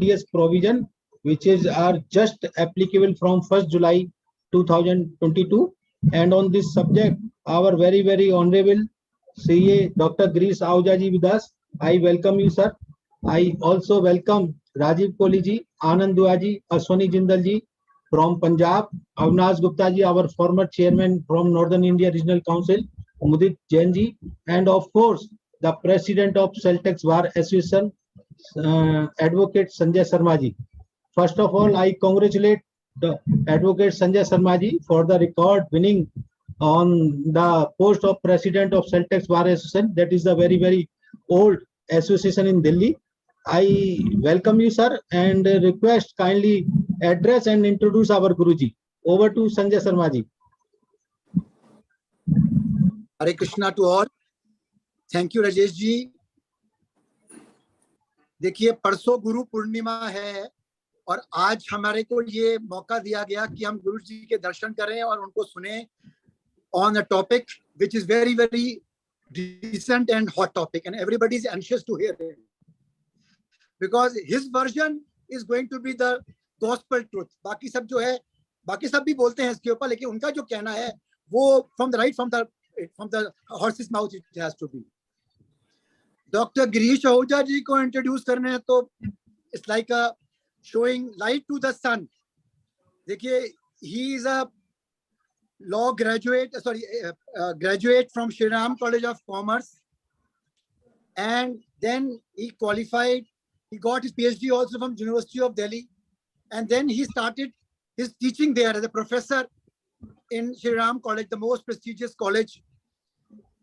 ODS provision, which are just applicable from 1st July 2022. And on this subject, our very honorable CA Dr. Girish Ahuja ji with us. I welcome you, sir. I also welcome Rajiv Kohli ji, Anand Dua ji, Ashwani Jindal ji from Punjab, Avinash Gupta ji, our former chairman from Northern India Regional Council, Mudit Jain ji, and of course the president of Celtex Bar Association, Advocate Sanjay Sharma ji. First of all, I congratulate the Advocate Sanjay Sharma ji for the record winning on the post of president of Celtex Bar Association. That is a very old association in Delhi. I welcome you, sir, and request kindly address and introduce our Guruji. Over to Sanjay Sharma ji. Hare Krishna to all. Thank you, Rajesh जी. देखिए, परसों गुरु पूर्णिमा है और आज हमारे को ये मौका दिया गया कि हम गुरु जी के दर्शन करें और उनको सुने on a topic which is very recent and hot topic, and everybody is anxious to hear it because his version is going to be the gospel truth. बाकी सब जो है, बाकी सब भी बोलते हैं इसके ऊपर, लेकिन उनका जो कहना है वो from the horse's mouth it has to be. Doctor Girish Ahuja ji को इंट्रोड्यूस करने हैं तो it's like a showing light to the sun. देखिए, he is a law graduate, graduate from Shri Ram College of Commerce, and then he qualified. He got his PhD also from University of Delhi, and then he started his teaching there as a professor in Shri Ram College, the most prestigious college.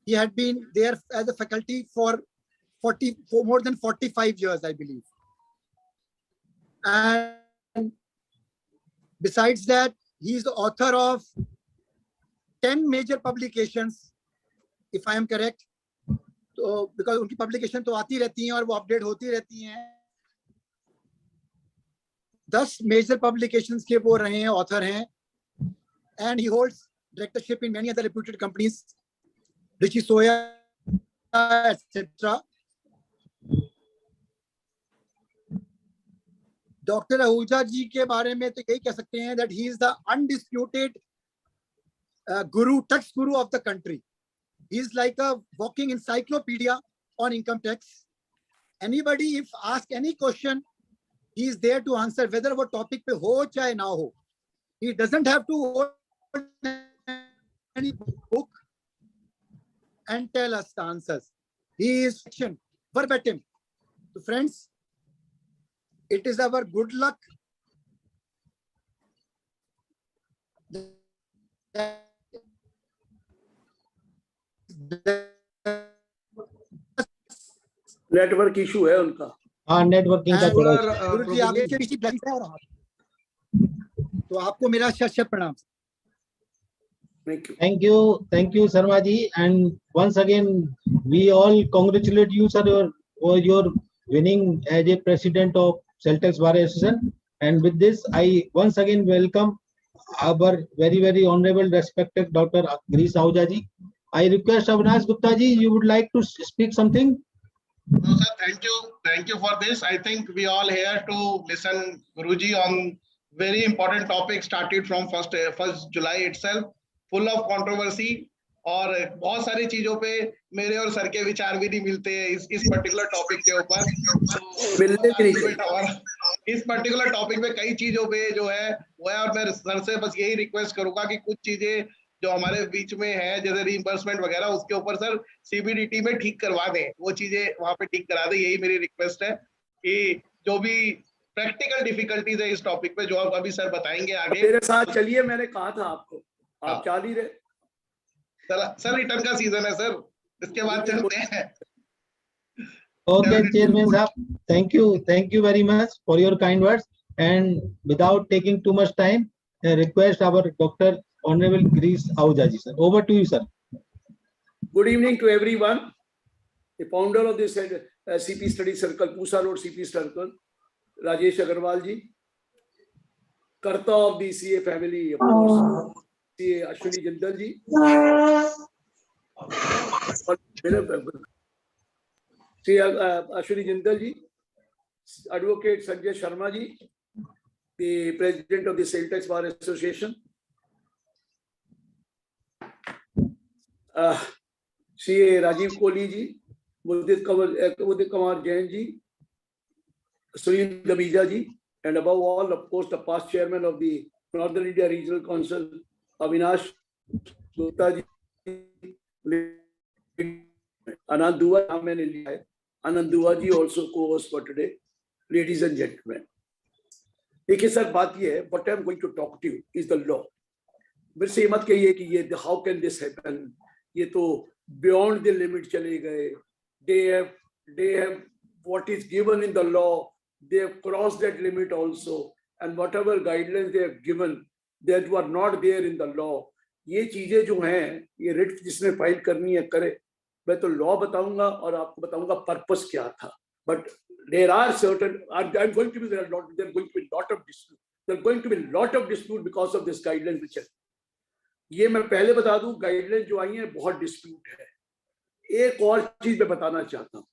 He had been there as a faculty for more than 45 years, I believe. And besides that, he is the author of 10 major publications, if I am correct. So, because उनकी publication तो आती रहती हैं और वो update होती रहती हैं. 10 major publications के वो रहे हैं, author हैं, and he holds directorship in many other reputed companies, Rishi Soya, etc. Doctor Ahuja ji के बारे में तो यही कह सकते हैं that he is the undisputed guru, tax guru of the country. He is like a walking encyclopedia on income tax. Anybody if ask any question, he is there to answer, whether वो topic पे हो चाहे ना हो. He doesn't have to hold any book and tell us the answers. He is verbatim. So friends, it is our good luck network issue है उनका. हाँ, networking का थोड़ा गुरु जी आगे से किसी ब्लेसिंग है और तो आपको मेरा शत प्रणाम. Thank you Sharma ji, and once again we all congratulate you, sir, for your winning as a president of Celtex Bar Association. And with this, I once again welcome our very honorable respected Dr. Girish Ahuja ji. I request Avinash Gupta ji, you would like to speak something? No, sir, thank you for this. I think we all here to listen Guruji on very important topic started from 1st July itself, full of controversy, और बहुत सारी चीजों पे मेरे और sir के विचार भी नहीं मिलते हैं इस पर्टिकुलर टॉपिक के ऊपर. इस पर्टिकुलर टॉपिक पे कई चीजों पे जो है वो है, और मैं सर से बस यही रिक्वेस्ट करूंगा कि कुछ चीजें जो हमारे बीच में है जैसे रीइंबर्समेंट वगैरह, उसके ऊपर सर सीबीडीटी में ठीक करवा दें, वो चीजें वहां पे ठीक करा दें. यही मेरी रिक्वेस्ट है कि जो भी प्रैक्टिकल डिफिकल्टीज है इस टॉपिक पे जो आप अभी सर बताएंगे आगे. मेरे साथ चलिए, मैंने कहा था आपको, आप चल ही रहे. सर रिटर्न का सीजन है सर, इसके बाद चलते हैं. Okay, Chairman Sahab, thank you very much for your kind words, and without taking too much time, I request our Dr. Honorable Girish Ahuja ji, sir. Over to you, sir. Good evening to everyone. The founder of this CP Study Circle, Pusa Road CP Circle, Rajesh Agarwal ji, Karta of the CA family, of course, CA Ashwani Jindal ji, CA Ashwani Jindal ji, Advocate Sanjay Sharma ji, the President of the Sale Tax Bar Association. CA Rajiv Kohli ji, Mudit Kumar Jain ji, Sunil Gamija ji, and above all, of course, the past chairman of the Northern India Regional Council, Avinash Gupta ji, Anand Dua, Anand Dua ji also co-host for today. Ladies and gentlemen, देखिए sir, बात ये है, what I'm going to talk to you is the law. मेरे से मत कहिए कि ये how can this happen? ये तो beyond the limit चले गए. They have what is given in the law. They have crossed that limit also, and whatever guidelines they have given that were not there in the law. ये चीजें जो हैं, ये writ जिसने file करनी है करे. मैं तो लॉ बताऊंगा और आपको बताऊंगा पर्पस क्या था. But there are certain. I'm going to be there are going to be lot of dispute. There are going to be lot of dispute because of this guideline which है. ये मैं पहले बता दूं, गाइडलाइन जो आई है बहुत डिस्प्यूट है. एक और चीज मैं बताना चाहता हूं.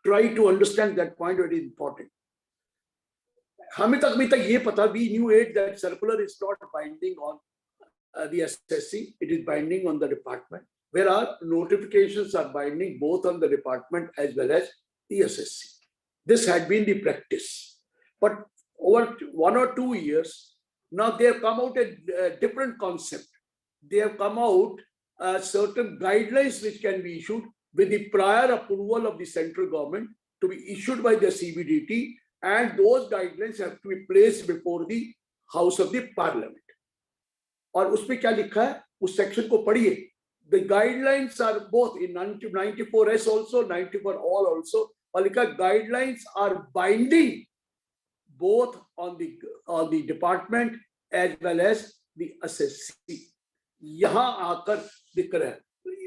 Try to understand that point, very important. हमें तक अभी तक ये पता, we knew it that circular is not binding on the SSC, it is binding on the department. Where our notifications are binding both on the department as well as the SSC. This had been the practice, but over 1 or 2 years now they have come out a different concept. They have come out certain guidelines which can be issued with the prior approval of the central government to be issued by the CBDT, and those guidelines have to be placed before the House of the Parliament. और उसमें क्या लिखा है, उस section को पढ़िए. The guidelines are both in 94S also, 94 all also. और लिखा guidelines are binding both on the department as well as the SSC. यहाँ आकर दिख रहा है.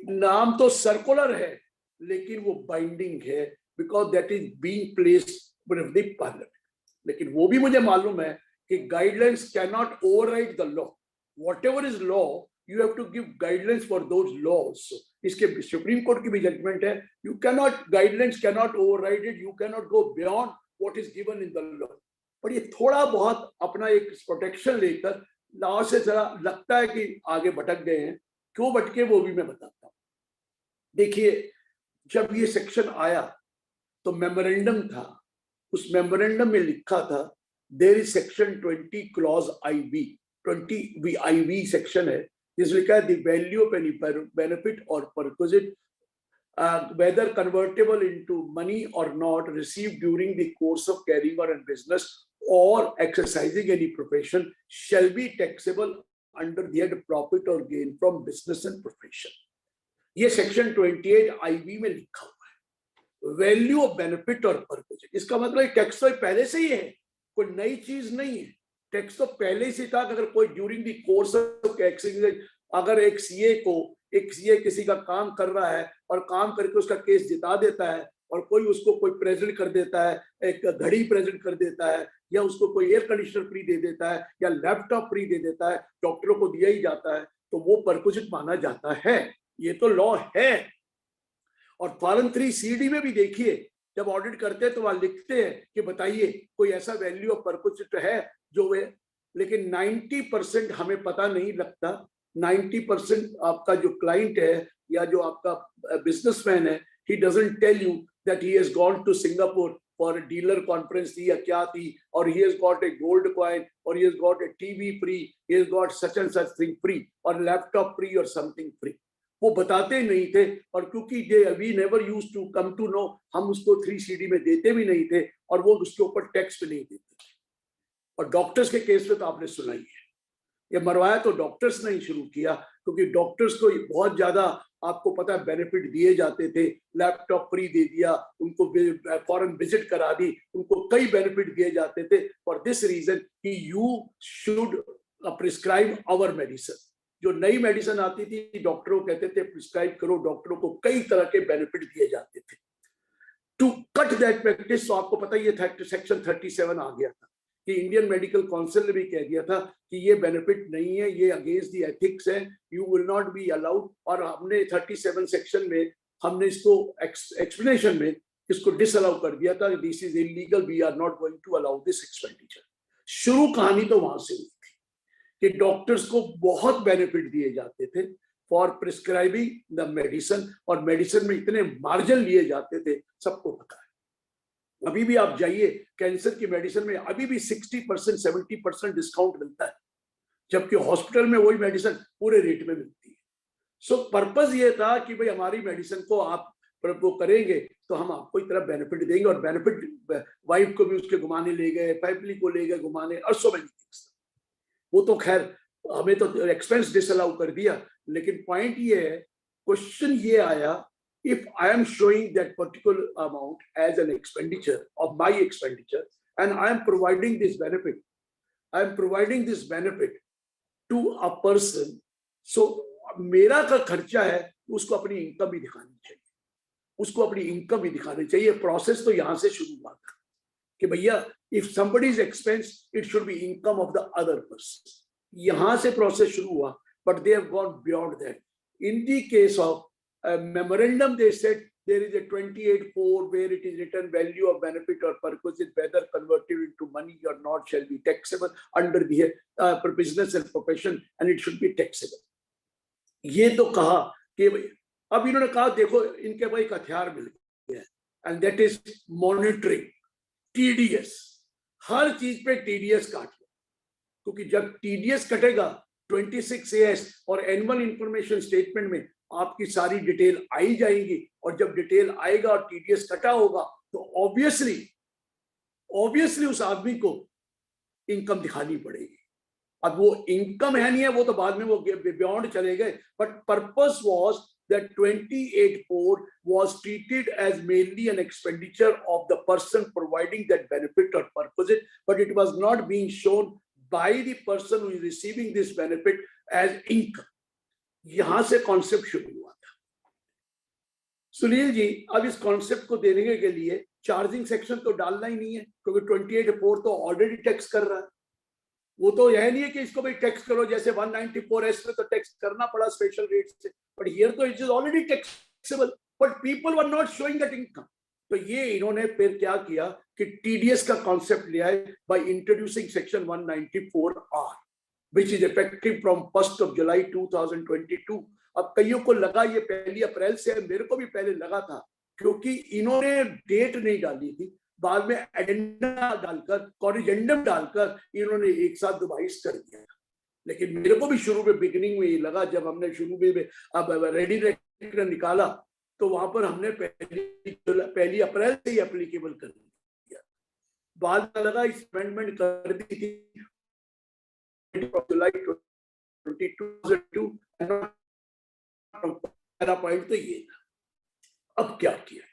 नाम तो सर्कुलर है लेकिन वो बाइंडिंग है because that is being placed with the parliament. लेकिन वो भी मुझे मालूम है कि guidelines cannot override the law. Whatever is law, you have to give guidelines for those laws. इसके सुप्रीम कोर्ट की भी जजमेंट है. You cannot, guidelines cannot override it. You cannot go beyond what is given in the law. पर ये थोड़ा बहुत अपना एक प्रोटेक्शन लेकर लॉ से जरा लगता है कि आगे भटक गए हैं. क्यों भटके वो भी मैं बताता हूँ. देखिए, जब ये सेक्शन आया तो मेमोरेंडम था. उस मेमोरेंडम में लिखा था there is section 20 clause IB. 20 IV section है जिसमें लिखा है the value of any benefit और perquisite whether convertible into money or not received during the course of carrying on a business or exercising any profession shall be taxable under the head of profit or gain from business and profession. ये section 28 IB में लिखा हुआ है. Value of benefit और perquisite, इसका मतलब tax तो पहले से ही है, कोई नई चीज नहीं है. टैक्स तो पहले से था. अगर कोई during the course of exercise, अगर एक सीए किसी का काम कर रहा है और काम करके उसका केस जिता देता है और कोई उसको कोई प्रेजेंट कर देता है, एक घड़ी प्रेजेंट कर देता है, या उसको कोई एयर कंडीशनर फ्री दे देता है या लैपटॉप फ्री दे देता है, डॉक्टरों को दिया ही जाता है, तो वो परक्विजिट माना जाता है. ये तो लॉ है. और फॉरन 3 CD में भी देखिए, जब ऑडिट करते हैं तो वहां लिखते हैं कि बताइए कोई ऐसा वैल्यू ऑफ परक्विजिट है जो वे, लेकिन 90% हमें पता नहीं लगता. 90% आपका जो क्लाइंट है या जो आपका बिजनेसमैन है, he doesn't tell you that he has gone to Singapore for a dealer conference थी या क्या थी, और he has got a gold coin, or he has got a TV free, he has got such and such thing free, और laptop free or something free. वो बताते नहीं थे. और क्योंकि we never used to come to know, हम उसको 3 CD में देते भी नहीं थे और वो उसके ऊपर टैक्स भी नहीं देते. और डॉक्टर्स के केस में तो आपने सुना ही है, ये मरवाया तो डॉक्टर्स ने ही शुरू किया, क्योंकि डॉक्टर्स को बहुत ज्यादा आपको पता है बेनिफिट दिए जाते थे. लैपटॉप फ्री दे दिया, उनको फॉरेन विजिट करा दी, उनको कई बेनिफिट दिए जाते थे. फॉर दिस रीजन कि you should prescribe our medicine. जो नई मेडिसिन आती थी डॉक्टरों कहते थे प्रिस्क्राइब करो, डॉक्टरों को कई तरह के बेनिफिट दिए जाते थे. टू कट दैट प्रैक्टिस, तो आपको पता ही था सेक्शन 37 आ गया था कि इंडियन मेडिकल काउंसिल ने भी कह दिया था कि ये बेनिफिट नहीं है, ये अगेंस्ट द एथिक्स है, you will not be allowed. और हमने 37 सेक्शन में हमने इसको एक्सप्लेनेशन में इसको डिसअलाउ कर दिया था, this is illegal, we are not going to allow this expenditure. शुरू कहानी तो वहां से हुई थी कि डॉक्टर्स को बहुत बेनिफिट दिए जाते थे फॉर प्रिस्क्राइबिंग द मेडिसिन, और मेडिसिन में इतने मार्जिन लिए जाते थे, सबको पता है। अभी भी आप जाइए कैंसर की मेडिसिन में अभी भी 60% 70% डिस्काउंट मिलता है, जबकि हॉस्पिटल में वही मेडिसिन पूरे रेट में मिलती है। सो पर्पस ये था कि भाई हमारी मेडिसिन को आप वो करेंगे तो हम आपको इतना बेनिफिट देंगे, और बेनिफिट वाइफ को भी उसके घुमाने ले गए, फैमिली को ले गए घुमाने, और सो मेनी थिंग्स। वो तो खैर हमें तो एक्सपेंस डिसअलाउ कर दिया, लेकिन पॉइंट ये है, क्वेश्चन ये आया, if I am showing that particular amount as an expenditure of my expenditure and I am providing this benefit, I am providing this benefit to a person, so मेरा का खर्चा है, उसको अपनी इनकम भी दिखानी चाहिए, उसको अपनी इनकम भी दिखानी चाहिए। प्रोसेस तो यहाँ से शुरू हुआ था कि भैया if somebody's expense, it should be income of the other person. यहाँ से प्रोसेस शुरू हुआ, but they have gone beyond that. In the case of memorandum, they said there is a 28(4) where it is written value of benefit or purpose, whether converted into money or not, shall be taxable under the business and profession, and it should be taxable. ये तो कहा कि अब इन्होंने कहा देखो इनके भाई एक हथियार मिल गया, and that is monitoring, TDS। हर चीज पे TDS काट लो, क्योंकि जब TDS कटेगा 26AS और एनुअल इंफॉर्मेशन स्टेटमेंट में आपकी सारी डिटेल आई जाएगी, और जब डिटेल आएगा और TDS कटा होगा तो ऑब्वियसली उस आदमी को इनकम दिखानी पड़ेगी। अब वो इनकम है नहीं है, वो तो बाद में वो बियॉन्ड चले गए, but purpose was that 28(4) was treated as mainly an expenditure of the person providing that benefit or purpose, but it was not being shown by the person who is receiving this benefit as income। यहां से concept शुरू हुआ था। सुनील जी, अब इस concept को देने के लिए चार्जिंग सेक्शन तो डालना ही नहीं है, क्योंकि 28(4) तो ऑलरेडी टैक्स कर रहा है। वो तो यह नहीं है कि इसको भी टैक्स करो, जैसे 194(s) में तो टैक्स करना पड़ा स्पेशल रेट से, बट हियर तो it is already taxable, but people were not showing that income. तो ये इन्होंने फिर क्या किया कि TDS का कॉन्सेप्ट ले आए by introducing section 194R, which is effective from 1st of July 2022। अब कईयों को लगा ये 1 अप्रैल से है, मेरे को भी पहले लगा था, क्योंकि इन्होंने डेट नहीं डाली थी, बाद में एडेंडा डालकर, कॉरिजेंडम डालकर इन्होंने एक साथ रिवाइज कर दिया। लेकिन मेरे को भी शुरू में बिगिनिंग में ये लगा, जब हमने शुरू में अब रेडी रेक्टर निकाला तो वहां पर हमने 1 अप्रैल से ही एप्लीकेबल कर दिया। बाद में लगा इस अमेंडमेंट कर दी थी जुलाई 2022। पहला पॉइंट तो ये था। अब क्या किया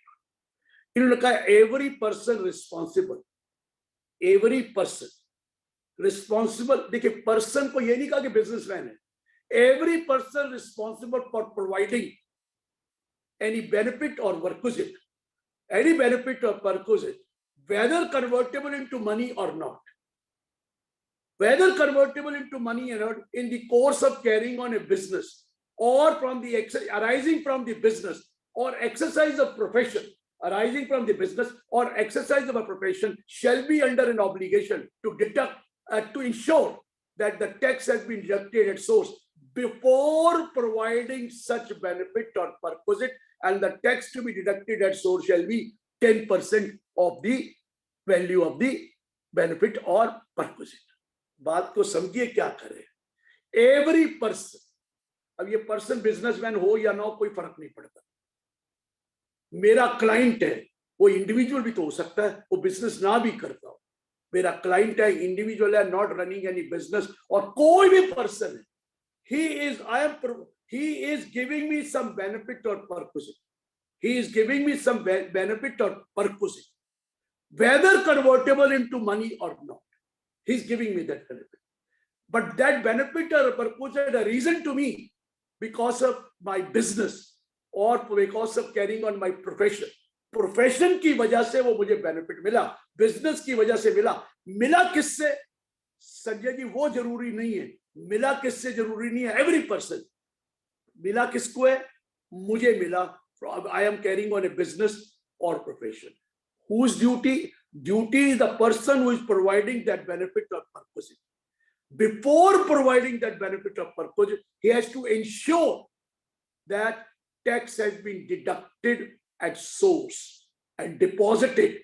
इन्होंने कहा, एवरी पर्सन रिस्पॉन्सिबल। देखिए पर्सन को ये नहीं कहा कि बिजनेसमैन है, every person responsible for providing any benefit और परक्विजिट, एनी बेनिफिट और perquisite, whether convertible into money or not, whether convertible into money or not, in the course of carrying on a business or from the arising from the business or exercise of profession, arising from the business or exercise of a profession, shall be under an obligation to deduct, to ensure that the tax has been deducted at source before providing such benefit or perquisite, and the tax to be deducted at source shall be 10% of the value of the benefit or perquisite। बात को समझिए क्या करें। Every person, अब ये person businessman हो या ना हो कोई फर्क नहीं पड़ता। मेरा क्लाइंट है, वो इंडिविजुअल भी तो हो सकता है, वो बिजनेस ना भी करता हो। मेरा क्लाइंट है, इंडिविजुअल है, नॉट रनिंग एनी बिजनेस, और कोई भी पर्सन है, he is giving me some benefit or perquisite, he is giving me some benefit or perquisite, whether convertible into money or not, he is giving me that benefit, but that benefit or perquisite a reason to me because of my business or because of carrying on my profession। Profession की वजह से वो मुझे benefit मिला, business की वजह से मिला किससे संजय जी, वो जरूरी नहीं है। मिला किससे जरूरी नहीं है, एवरी पर्सन। मिला किसको है, मुझे मिला, I am carrying on a business or profession. Whose duty? Duty is the person who is providing that benefit or perquisite. Before providing that benefit or perquisite, he has to ensure that tax has been deducted at source and deposited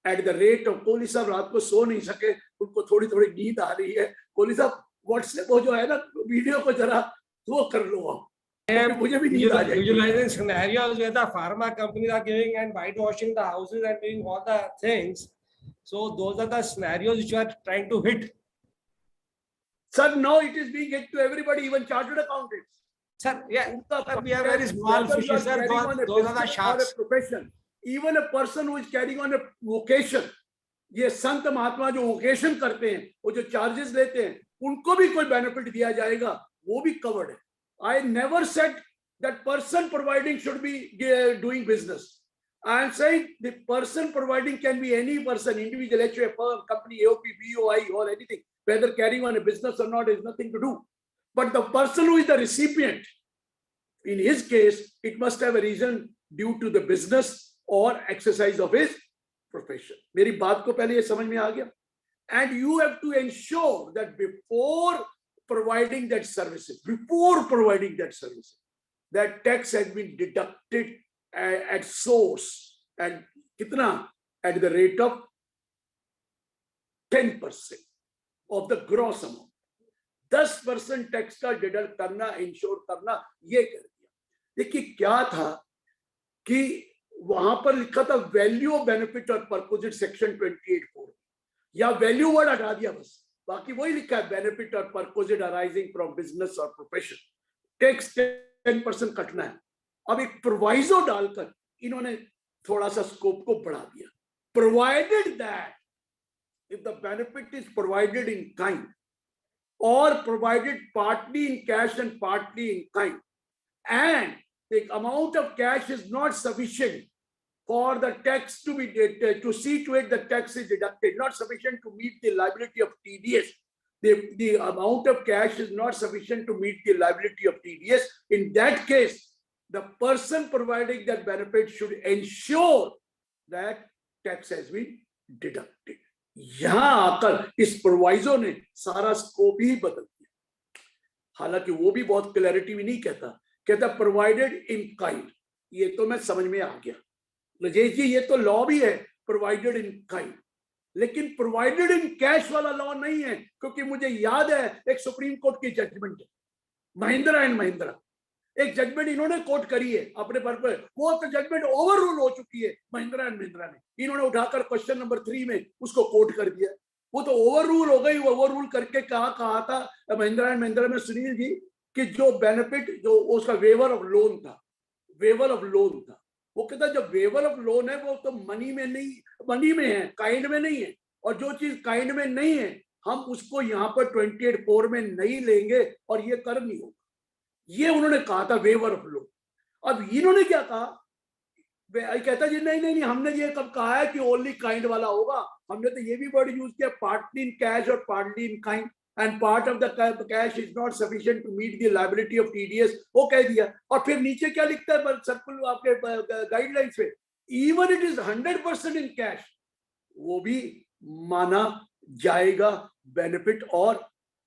at the rate of. Kohli साहब रात को सो नहीं सके, उनको थोड़ी थोड़ी नींद आ रही है. कोहली साहब व्हाट्सएप वो जो है ना वीडियो को जरा वो कर लो आप. मुझे भी नींद आ जाएगी. Visualizing scenarios where the pharma companies are giving and whitewashing the houses and doing all the things. So those are the scenarios which you are trying to hit. Sir, now it is being hit to everybody, even chartered accountants. Sir, yeah, sir, we are very small fishes, sir. Those are the sharks. Profession. Even a person who is carrying on a vocation, ये संत महात्मा जो vocation करते हैं, वो जो charges लेते हैं, उनको भी कोई बेनिफिट दिया जाएगा, वो भी कवर्ड है. I never said that person providing should be doing business. I am saying the person providing can be any person, individual, HUA, firm, company, AOP, BOI, or anything. Whether carrying on a business or not is nothing to do. But the person who is the recipient, in his case, it must have a reason due to the business or exercise of his profession. मेरी बात को पहले ये समझ में आ गया. And you have to ensure that before providing that services, that tax has been deducted at source, and kitna? At the rate of 10% of the gross amount. 10% tax का deduct करना, insure करना, ये कर दिया. देखिए क्या था कि वहां पर लिखा था वैल्यू ऑफ बेनिफिट और परक्विजिट सेक्शन 28(4), या वैल्यू वर्ड हटा दिया बस, बाकी वही लिखा है बेनिफिट और परक्विजिट अराइजिंग फ्रॉम बिजनेस और प्रोफेशन. टैक्स 10% कटना है. अब एक प्रोवाइजो डालकर इन्होंने थोड़ा सा स्कोप को बढ़ा दिया. Provided that if the benefit is provided in kind or provided partly in cash and partly in kind, and the amount of cash is not sufficient for the tax to be to see to it the tax is deducted, not sufficient to meet the liability of TDS. The amount of cash is not sufficient to meet the liability of TDS. In that case, the person providing that benefit should ensure that tax has been deducted. यहां आकर इस proviso ने सारा scope ही बदल दिया. हालांकि वो भी बहुत क्लैरिटी भी नहीं कहता प्रोवाइडेड इन काइंड. ये तो मैं समझ में आ गया राजेश जी, ये तो लॉ भी है प्रोवाइडेड इन काइंड, लेकिन प्रोवाइडेड इन कैश वाला लॉ नहीं है. क्योंकि मुझे याद है एक सुप्रीम कोर्ट की जजमेंट है, महिंद्रा एंड महिंद्रा, एक जजमेंट इन्होंने कोर्ट करी है अपने पर, वो तो जजमेंट ओवर रूल हो चुकी है महिंद्रा एंड महिंद्रा ने. इन्होंने उठाकर क्वेश्चन नंबर 3 में उसको कोर्ट कर दिया. वो तो ओवर रूल हो गई. ओवर रूल करके कहा था महिंद्रा एंड महिंद्रा में सुनील जी कि जो बेनिफिट जो उसका वेवर ऑफ लोन था, वो कहता जब वेवर ऑफ लोन है वो तो मनी में नहीं, मनी में है, काइंड में नहीं है. और जो चीज काइंड में नहीं है हम उसको यहाँ पर 28(4) में नहीं लेंगे और ये कर नहीं होगा. ये उन्होंने कहा था वेवर ऑफ लोन. अब इन्होंने क्या कहा, कहता जी नहीं हमने ये कब कहा है कि ओनली काइंड वाला होगा. हमने तो ये भी वर्ड यूज किया पार्टली इन कैश और partly in kind, and part of the cash is not sufficient to meet the liability of TDS. वो कह दिया. और फिर नीचे क्या लिखता है सर्कुलर आपके गाइडलाइंस पे, even it is 100% in cash, वो भी माना जाएगा बेनिफिट और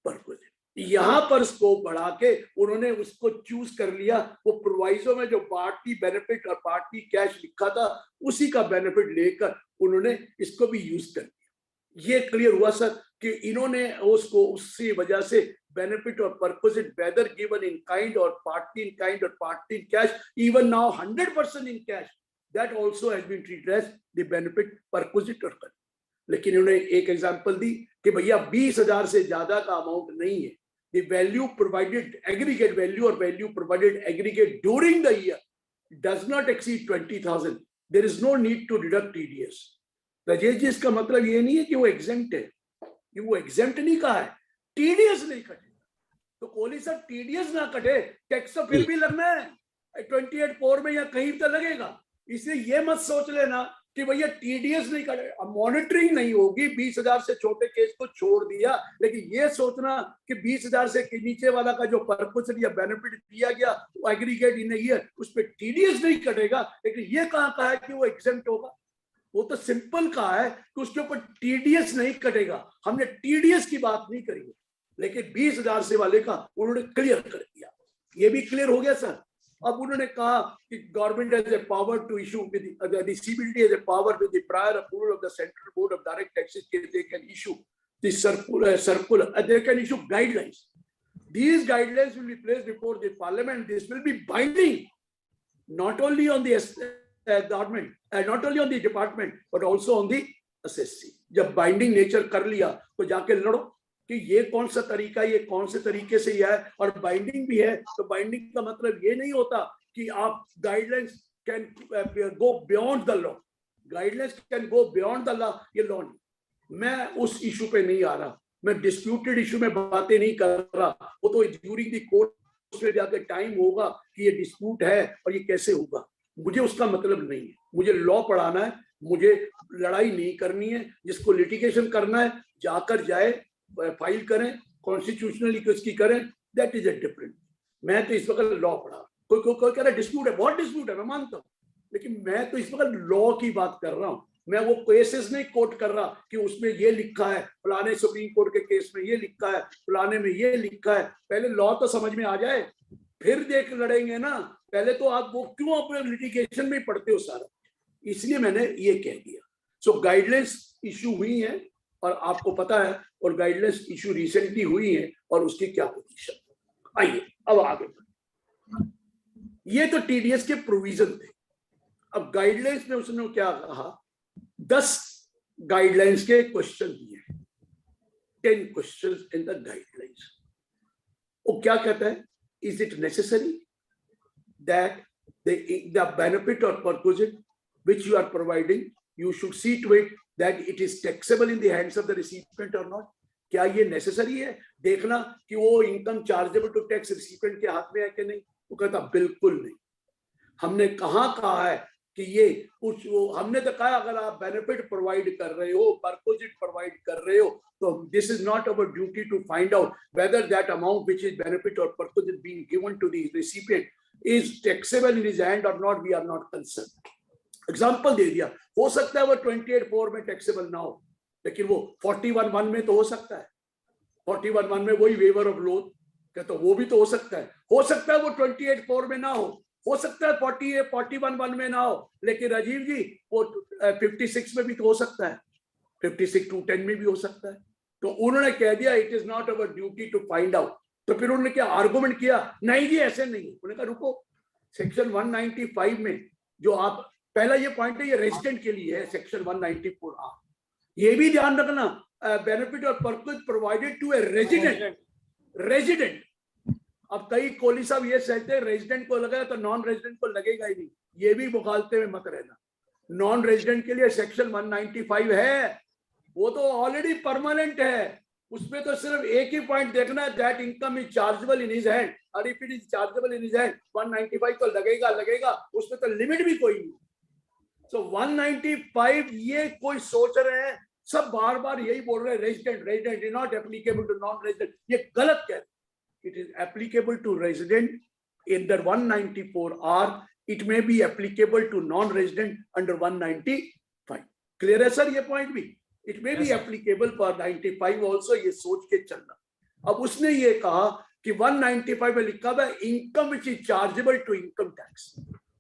परक्विजिट. यहां पर स्कोप बढ़ा के उन्होंने उसको चूज कर लिया. वो प्रोवाइजो में जो पार्टी बेनिफिट और पार्टी कैश लिखा था उसी का बेनिफिट लेकर उन्होंने इसको भी यूज कर दिया. ये क्लियर हुआ सर कि इन्होंने उसको उसी वजह से बेनिफिट और perquisite whether given in kind और पार्टी इन काइंड और partly in cash, even now 100% in cash, that also has been treated as the benefit perquisite और काइंड. लेकिन उन्होंने एक एग्जांपल दी कि भैया 20,000 से ज्यादा का अमाउंट नहीं है. The value provided, aggregate value or value provided aggregate during the year does not exceed 20,000. There is no need to deduct TDS. Rajesh ji इसका मतलब ये नहीं है कि वो exempt है, कि वो exempt नहीं कहा है, TDS नहीं कटेगा. तो कोहली सर TDS ना कटे, टैक्स तो फिर भी लगना है 28(4) में या कहीं तो लगेगा. इसलिए ये मत सोच लेना कि भैया टीडीएस नहीं करे, अब मॉनिटरिंग नहीं होगी, 20,000 से छोटे केस को छोड़ दिया, लेकिन ये सोचना कि 20,000 से नीचे वाला का जो पर्पस या बेनिफिट दिया गया वो एग्रीगेट इन ईयर उस पर टीडीएस नहीं कटेगा, लेकिन ये कहाँ कहा है कि वो एग्जेम्प्ट होगा? वो तो सिंपल कहा है कि उसके ऊपर टीडीएस नहीं कटेगा। हमने टीडीएस की बात नहीं करी है, लेकिन 20,000 से वाले का उन्होंने क्लियर कर दिया। ये भी क्लियर हो गया सर। अब उन्होंने कहा कि government has a power to issue with the CBDT has a power with the prior approval of the central board of direct taxes they can issue the circular they can issue guidelines. These guidelines will be placed before the parliament. This will be binding not only on the government, not only on the department, but also on the assessee. जब binding nature कर लिया तो जाके लड़ो कि ये कौन सा तरीका, ये कौन से तरीके से यह है, और बाइंडिंग भी है। तो बाइंडिंग का मतलब ये नहीं होता कि आप guidelines can go beyond the law, guidelines can go beyond the law, ये लॉ नहीं। मैं उस इशू पे नहीं आ रहा, मैं डिस्प्यूटेड इशू में बातें नहीं कर रहा। वो तो ड्यूरिंग द कोर्ट में जाकर टाइम होगा कि ये डिस्प्यूट है और ये कैसे होगा, मुझे उसका मतलब नहीं है। मुझे लॉ पढ़ाना है, मुझे लड़ाई नहीं करनी है। जिसको लिटिगेशन करना है जाकर जाए, फाइल करें, कॉन्स्टिट्यूशनली उसकी करें, दैट इज ए डिफरेंट। मैं तो इस वक्त लॉ पढ़ा, कोई कह रहा है डिस्प्यूट है, बहुत डिस्प्यूट है, मैं मानता हूँ, लेकिन मैं तो इस वक्त लॉ की बात कर रहा हूँ। मैं वो केसेस नहीं कोट कर रहा कि उसमें ये लिखा है, फलाने सुप्रीम कोर्ट के केस में ये लिखा है, फलाने में ये लिखा है। पहले लॉ तो समझ में आ जाए, फिर देख लड़ेंगे ना। पहले तो आप वो क्यों अपने लिटिगेशन में पढ़ते हो सारा, इसलिए मैंने ये कह दिया। सो गाइडलाइंस इशू हुई है और आपको पता है, और गाइडलाइंस इशू रिसेंटली हुई है और उसकी क्या पोजीशन। आइए अब आगे बढ़े। ये तो टीडीएस के प्रोविजन थे। अब गाइडलाइंस में उसने क्या कहा, 10 गाइडलाइंस के क्वेश्चन दिए, 10 क्वेश्चंस इन द गाइडलाइंस। वो क्या कहता है, is it necessary that the benefit और perquisite which you are providing, you should see to it that it is taxable in the hands of the recipient or not. क्या ये necessary है देखना कि वो income chargeable to tax recipient के हाथ में है कि नहीं? वो कहता बिल्कुल नहीं। हमने कहा है कि ये कुछ, हमने तो कहा अगर आप बेनिफिट प्रोवाइड कर रहे हो, परक्विजिट प्रोवाइड कर रहे हो, तो this is not our duty to find out whether that amount which is benefit और perquisite being given to the recipient is taxable in his hand और not. We are not concerned. Example दे दिया, हो सकता है वो 28(4) में taxable ना हो, लेकिन वो 41(1) में तो हो सकता है। 41(1) में वही वेवर ऑफ लोन क्या, तो वो भी तो हो सकता है। हो सकता है वो 28(4) में ना हो सकता है 41(1) में ना हो, लेकिन राजीव जी वो 56 में भी तो हो सकता है, 56(2)(10) में भी हो सकता है। तो उन्होंने कह दिया it is not our duty to find out. तो फिर उन्होंने क्या आर्गुमेंट किया, नहीं जी ऐसे नहीं। उन्होंने कहा रुको, सेक्शन 195 में जो आप पहला ये पॉइंट है, ये रेजिडेंट के लिए है, सेक्शन 194(a). ये भी ध्यान रखना, बेनिफिट और perquisite provided to a resident. अब कई कोहली साहब ये कहते हैं रेजिडेंट को लगाया तो नॉन रेजिडेंट को लगेगा ही नहीं, ये भी मुखालते में मत रहना। नॉन रेजिडेंट के लिए सेक्शन 195 है, वो तो ऑलरेडी परमानेंट है। उसमें तो सिर्फ एक ही पॉइंट देखना है, that income is chargeable in his hand, और if it is chargeable in his hand 195 तो लगेगा, उसमें तो लिमिट भी कोई नहीं। So 195 ये कोई सोच रहे हैं, सब बार बार यही बोल रहे हैं resident is not applicable to non resident, ये गलत कह रहे हैं। It is applicable to resident under 194(r), it may be applicable to non resident under 195। Clear है सर ये पॉइंट भी? It may be applicable for 95 also, ये सोच के चलना। अब उसने ये कहा कि 195 में लिखा हुआ है income which is chargeable to income tax.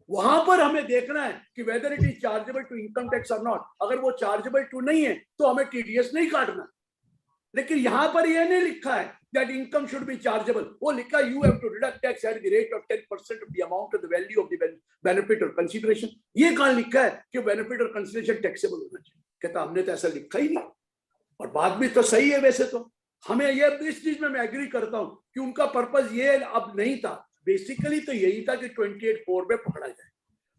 वहां पर हमें देखना है कि whether it is chargeable to income tax और नॉट। अगर वो चार्जेबल टू नहीं है तो हमें टीडीएस नहीं काटना, लेकिन यहां पर ये नहीं लिखा है that income should be chargeable. वो लिखा you have to deduct tax at the rate of 10% of the amount of the value of the benefit और कंसीडरेशन। ये कहां लिखा है कि बेनिफिट और कंसीडरेशन टैक्सेबल होना चाहिए? कहता हमने तो ऐसा लिखा ही नहीं, और बात भी तो सही है। वैसे तो हमें ये, इस चीज में मैं एग्री करता हूं कि उनका पर्पस ये अब नहीं था, बेसिकली तो यही था कि 28(4) में पकड़ा जाए,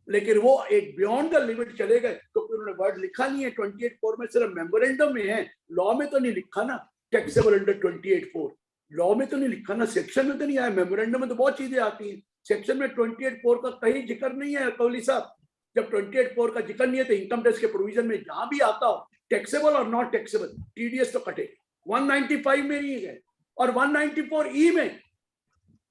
लेकिन वो एक बियॉन्ड द लिमिट चले गए। तो फिर उन्होंने वर्ड लिखा नहीं है 28(4) में, सिर्फ मेमोरेंडम में है, लॉ में तो नहीं लिखा ना टैक्सेबल अंडर 28(4). लॉ में तो नहीं लिखा ना, सेक्शन में तो नहीं आया। मेमोरेंडम में तो बहुत चीजें आती हैं, सेक्शन में 28(4) का कहीं जिक्र नहीं है कोहली साहब। जब 28(4) का जिक्र नहीं है तो इनकम टैक्स के प्रोविजन में जहां भी आता हो टैक्सेबल और नॉट टैक्सेबल टीडीएस तो कटेगा। 195 में नहीं है और 194E में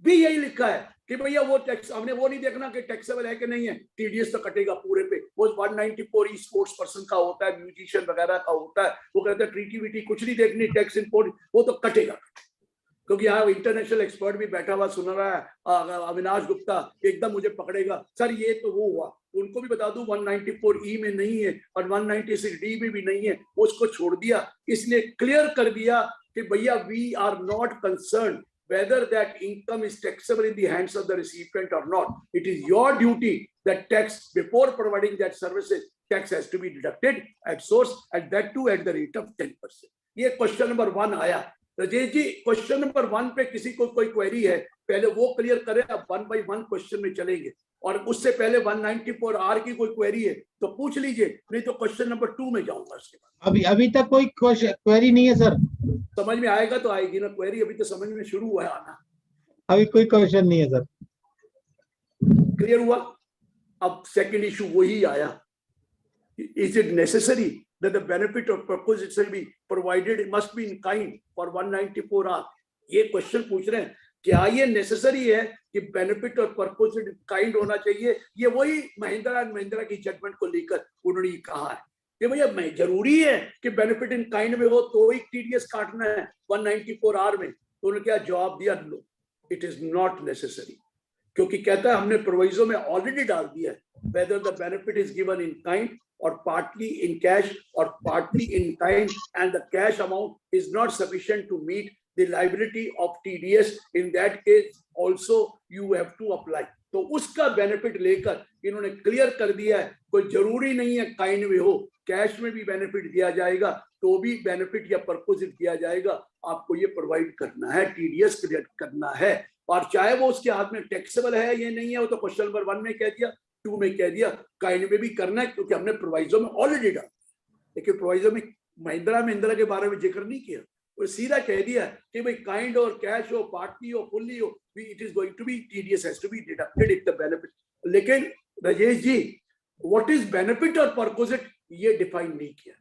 भी यही लिखा है कि भैया वो टैक्स, हमने वो नहीं देखना कि टैक्सेबल है कि नहीं है, टीडीएस तो कटेगा पूरे पे। वो 194E स्पोर्ट्स पर्सन का होता है, म्यूजिशियन वगैरह का होता है, वो कहते हैं ट्रीटी वीटी कुछ नहीं देखनी, टैक्स इम्पोर्ट वो तो कटेगा। क्योंकि यहाँ इंटरनेशनल एक्सपर्ट भी बैठा हुआ सुन रहा है, अविनाश गुप्ता एकदम मुझे पकड़ेगा सर ये तो वो हुआ। उनको भी बता दूं 194E में नहीं है और 196D में भी नहीं है, उसको छोड़ दिया, इसलिए क्लियर कर दिया कि भैया we are not concern whether that income is taxable in the hands of the recipient or not. It is your duty that tax, before providing that services, tax has to be deducted at source, and that too at the rate of 10%. ये question number 1 आया। Rajesh ji question number 1 पे किसी को कोई query है पहले वो clear करें, अब 1 by 1 क्वेश्चन में चलेंगे। और उससे पहले 194R की कोई क्वेरी है तो पूछ लीजिए, नहीं तो क्वेश्चन नंबर 2 में जाऊंगा। उसके बाद अभी तक कोई क्वेरी नहीं है सर। समझ में आएगा तो आएगी ना क्वेरी, अभी तो समझ में शुरू हुआ है आना। अभी कोई क्वेश्चन नहीं है सर। क्लियर हुआ। अब सेकंड इशू वही आया, is it necessary that the benefit or purpose it shall be provided must be in kind for 194R? ये क्वेश्चन पूछ रहे हैं, क्या ये नेसेसरी है कि बेनिफिट और पर्पस काइंड होना चाहिए? ये वही महिंद्रा एंड महिंद्रा की जजमेंट को लेकर उन्होंने कहा है कि भैया जरूरी है कि बेनिफिट इन काइंड में हो तो ही टीडीएस काटना है 194R में। तो उन्होंने क्या जवाब दिया? No, it is not necessary, क्योंकि कहता है हमने प्रोविजो में ऑलरेडी डाल दिया है whether the benefit is given in kind or partly in cash or partly in kind, and the cash amount is not sufficient to meet the liability of TDS. In that case also you have to apply. तो उसका benefit लेकर इन्होंने clear कर दिया है, कोई जरूरी नहीं है काइंड में हो, कैश में भी बेनिफिट दिया जाएगा तो भी बेनिफिट या परपोजिट दिया जाएगा, आपको ये प्रोवाइड करना है, टीडीएस क्लियर करना है। और चाहे वो उसके हाथ में टैक्सेबल है ये नहीं है, वो तो क्वेश्चन नंबर 1 में कह दिया, 2 में कह दिया, काइंड में भी करना है क्योंकि हमने प्रोवाइजो में ऑलरेडी डाला। लेकिन प्रोवाइजो में महिंद्रा के बारे में जिक्र नहीं किया, वो सीधा कह दिया कि भाई काइंड और कैश हो, पार्टी हो, फुल्ली हो, it is going to be TDS has to be deducted if the benefit. लेकिन Rajesh ji what is benefit और परपोजिट ये डिफाइन नहीं किया,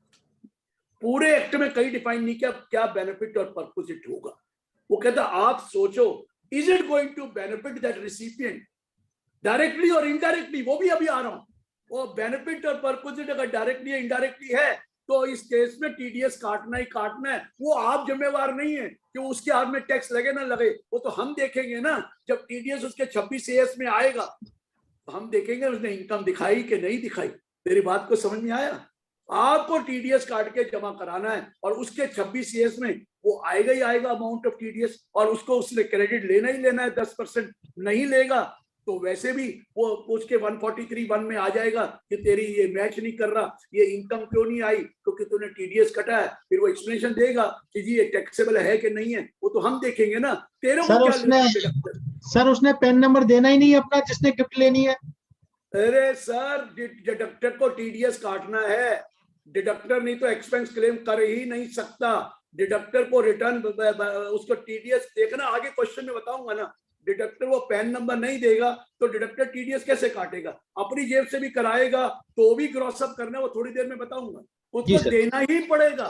पूरे एक्ट में कहीं डिफाइन नहीं किया क्या बेनिफिट और परपोजिट होगा। वो कहता आप सोचो, is it going to benefit that recipient directly और इनडायरेक्टली? वो भी अभी आ रहा हूं, वो बेनिफिट और परपोजिट अगर डायरेक्टली या इनडायरेक्टली है तो इस केस में टीडीएस काटना ही काटना है। वो आप जिम्मेवार नहीं है कि उसके हाथ में टैक्स लगे ना लगे, वो तो हम देखेंगे ना। जब टीडीएस उसके 26 AS में आएगा तो हम देखेंगे उसने इनकम दिखाई कि नहीं दिखाई। मेरी बात को समझ में आया? आपको टीडीएस काट के जमा कराना है और उसके 26 AS में वो आएगा ही आएगा अमाउंट ऑफ टीडीएस, और उसको उसने क्रेडिट लेना ही लेना है। 10% नहीं लेगा तो वैसे भी वो उसके 143(1) में आ जाएगा कि तेरी ये मैच नहीं कर रहा, ये इनकम क्यों नहीं आई, क्योंकि तूने टीडीएस कटा है। फिर वो एक्सप्लेनेशन देगा कि जी ये टैक्सेबल है कि नहीं है, वो तो हम देखेंगे ना। तेरे सर उसने पेन नंबर देना ही नहीं अपना जिसने गिफ्ट लेनी है। अरे सर डिडक्टर को टीडीएस काटना है, डिडक्टर नहीं तो एक्सपेंस क्लेम कर ही नहीं सकता। डिडक्टर को रिटर्न उसको टीडीएस देखना, आगे क्वेश्चन में बताऊंगा ना। डिडक्टर वो पैन नंबर नहीं देगा तो डिडक्टर टीडीएस कैसे काटेगा? अपनी जेब से भी कराएगा तो भी क्रॉस अप करना, वो थोड़ी देर में बताऊंगा। उसको देना ही पड़ेगा,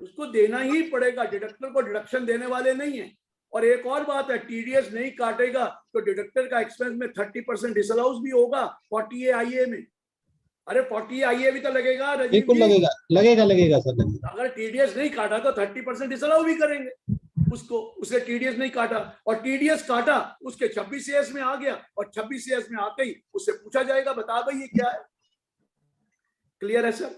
उसको देना ही पड़ेगा। डिडक्टर को डिडक्शन देने वाले नहीं है। और एक और बात है, टीडीएस नहीं काटेगा तो डिडक्टर का एक्सपेंस में 30% डिसअलाउंस भी होगा 40A IA में। अरे 40A IA भी तो लगेगा, बिल्कुल लगेगा सर। अगर टीडीएस नहीं काटा तो 30% डिसअलाउ भी करेंगे उसको। उसने टीडीएस नहीं काटा और टीडीएस काटा, उसके 26 AS में आ गया और 26 AS में आते ही उससे पूछा जाएगा बता भाई ये क्या है। क्लियर है सर?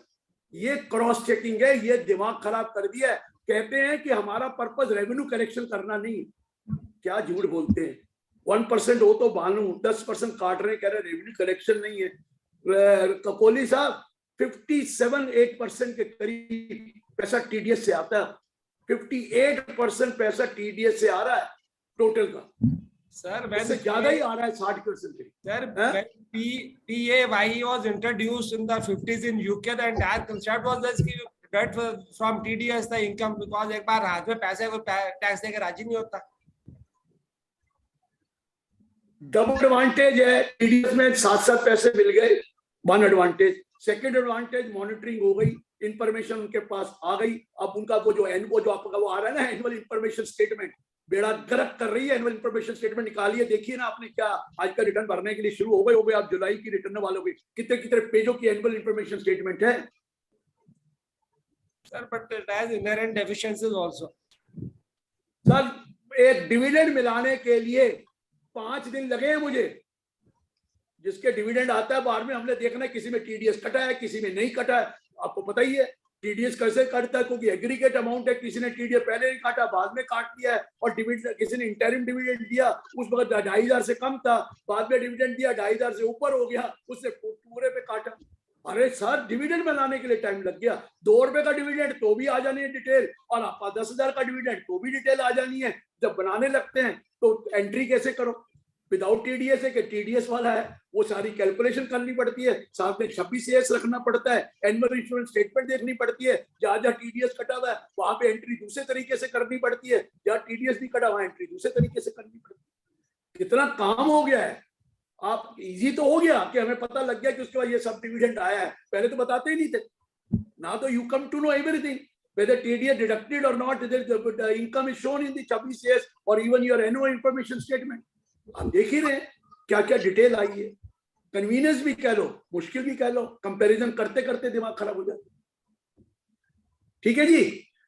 ये क्रॉस चेकिंग है, ये दिमाग खराब कर दिया है। कहते हैं कि हमारा पर्पस रेवेन्यू कलेक्शन करना नहीं, क्या झूठ बोलते हैं। 1% हो तो मालूम, 10% काट रहे, कह रहे रेवेन्यू कलेक्शन नहीं है। कोहली साहब 57-8% के करीब पैसा टीडीएस से आता है, 58% पैसा टीडीएस से आ रहा है टोटल का। सर वैसे ज्यादा ही आ रहा है 60%। Sir, when PAYE was introduced in the 50s in UK, the entire concept was that you get from TDS the income, because एक बार हाथ में पैसे को टैक्स देकर राजी नहीं होता। डबल एडवांटेज है, टीडीएस में 7 पैसे मिल गए one advantage. Second advantage, monitoring हो गई, इंफॉर्मेशन उनके पास आ गई। अब उनका वो जो आपका वो आ रहा है ना एनुअल इंफॉर्मेशन स्टेटमेंट, बेड़ा गर्क कर रही है। एनुअल इंफॉर्मेशन स्टेटमेंट निकालिए, देखिए ना आपने क्या आज का रिटर्न भरने के लिए शुरू हो गए आप जुलाई की रिटर्न वालों की, कितने कितने पेजों की एनुअल इंफॉर्मेशन स्टेटमेंट है Sir, but it has inherent deficiencies also. Sir. एक डिविडेंड मिलाने के लिए 5 दिन लगे हैं मुझे। जिसके डिविडेंड आता है बाद में हमने देखना है किसी में टीडीएस कटा है, किसी में नहीं कटा है। आपको पता ही है टीडीएस कैसे कटता है, क्योंकि एग्रीगेट अमाउंट है, किसी ने टीडीएस पहले नहीं काटा, बाद में काट दिया है। और डिविडेंड किसी ने इंटरिम डिविडेंड दिया, उस वक्त 2500 से कम था, बाद में डिविडेंड दिया 2500 से ऊपर हो गया, उससे पूरे पे काटा। अरे सर, डिविडेंड बनाने के लिए टाइम लग गया। 2 रुपए का डिविडेंड तो भी आ जानी है डिटेल, और आपका 10,000 का डिविडेंड तो भी डिटेल आ जानी है। जब बनाने लगते हैं तो एंट्री कैसे करो विदाउट टीडीएस है कि टीडीएस वाला है, वो सारी कैलकुलेशन करनी पड़ती है, साथ में 26 एस रखना पड़ता है, एनुअल इंश्योरेंस स्टेटमेंट देखनी पड़ती है, जहां जहां टीडीएस कटा हुआ है वहां पे एंट्री दूसरे तरीके से करनी पड़ती है, जहां टीडीएस नहीं कटा वहां एंट्री दूसरे तरीके से करनी पड़ती है। कितना काम हो गया है। आप इजी तो हो गया कि हमें पता लग गया कि उसके बाद ये सब डिविडेंड आया है, पहले तो बताते ही नहीं थे ना। तो you come to know everything whether TDS deducted or not, the income is shown in the 26 years or even your annual information statement. आप देख ही रहे हैं क्या क्या डिटेल आई है। कन्वीनियंस भी कह लो, मुश्किल भी कह लो, कंपैरिजन करते करते दिमाग खराब हो जाता। ठीक है जी,